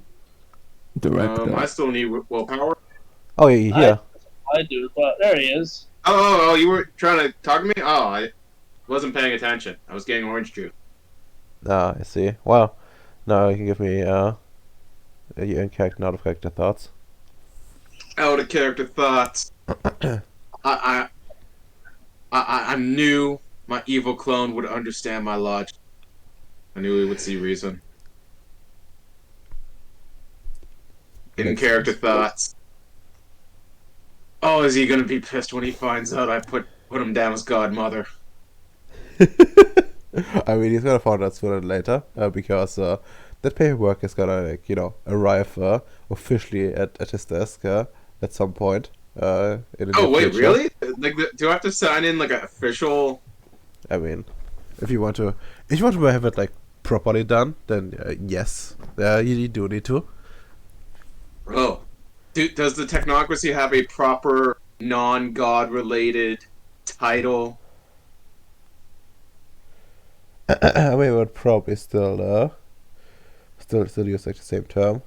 Director. I still need willpower. Oh, yeah, here. I do, but there he is. Oh, you were trying to talk to me? Oh, I wasn't paying attention. I was getting orange juice. I see. Well, now you can give me your in character, out of character thoughts. Out of character thoughts. I knew my evil clone would understand my logic. I knew he would see reason. In character thoughts. Oh, is he gonna be pissed when he finds out I put him down as godmother? I mean, he's gonna find out sooner or later, because that paperwork is gonna, arrive officially at his desk at some point. In the Oh, near wait, future. really? Like, do I have to sign in like an official? I mean, if you want to have it like properly done, then yes, you do need to. Oh, does the technocracy have a proper non-god related title? I mean, it would probably still use like the same term.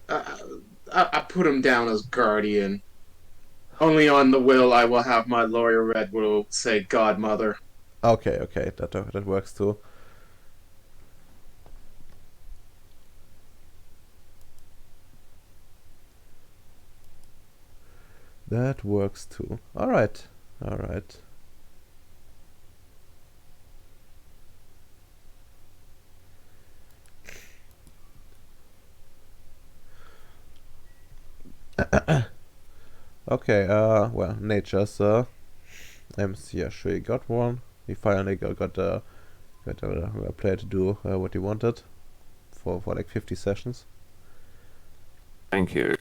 I put him down as guardian. Only on the will I will have my lawyer Red will say godmother. Okay, that works too. That works too. All right. Okay. Well, nature's MC. Yeah, sure, he got one. He finally got a player to do what he wanted for like 50 sessions. Thank you.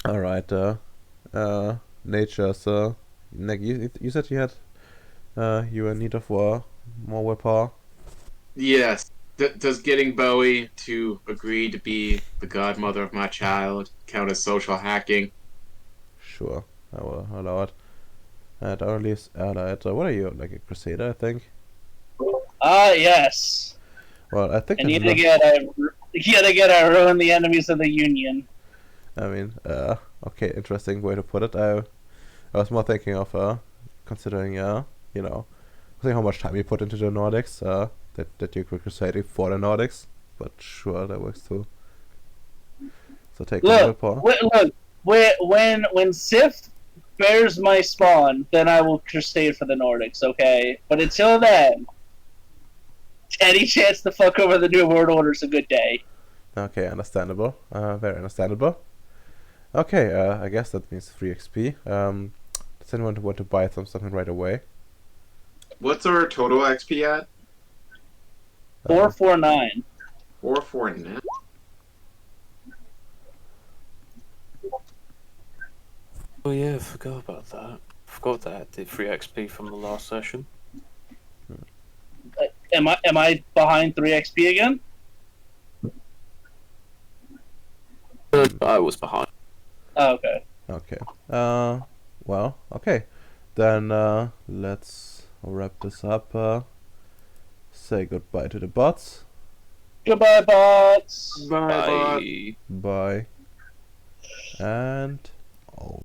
All right. Nature's. Nick, you said you had you were in need of more willpower. Yes. Does getting Bowie to agree to be the godmother of my child count as social hacking? Sure, I will allow it. And our leaves allied. What are you, like a crusader? I think. Yes. Well, I think. And that's yet again, I ruin the enemies of the Union. I mean, okay, interesting way to put it. I was more thinking of considering, think how much time you put into the Nordics. That you're crusading for the Nordics, but sure that works too. So take the Look, willpower. look. When Sif bears my spawn, then I will crusade for the Nordics. Okay, but until then, any chance to fuck over the New World Order is a good day. Okay, understandable. Very understandable. Okay, I guess that means 3 XP. Does anyone want to buy something right away? What's our total XP at? 449. 449. Oh yeah, I forgot about that. Forgot that I did 3 XP from the last session. Am I behind 3 XP again? I was behind. Oh, okay. Okay. Well, okay. Then let's wrap this up. Say goodbye to the bots. Goodbye, bots. Bye, bot. Bye. Bye. And oh.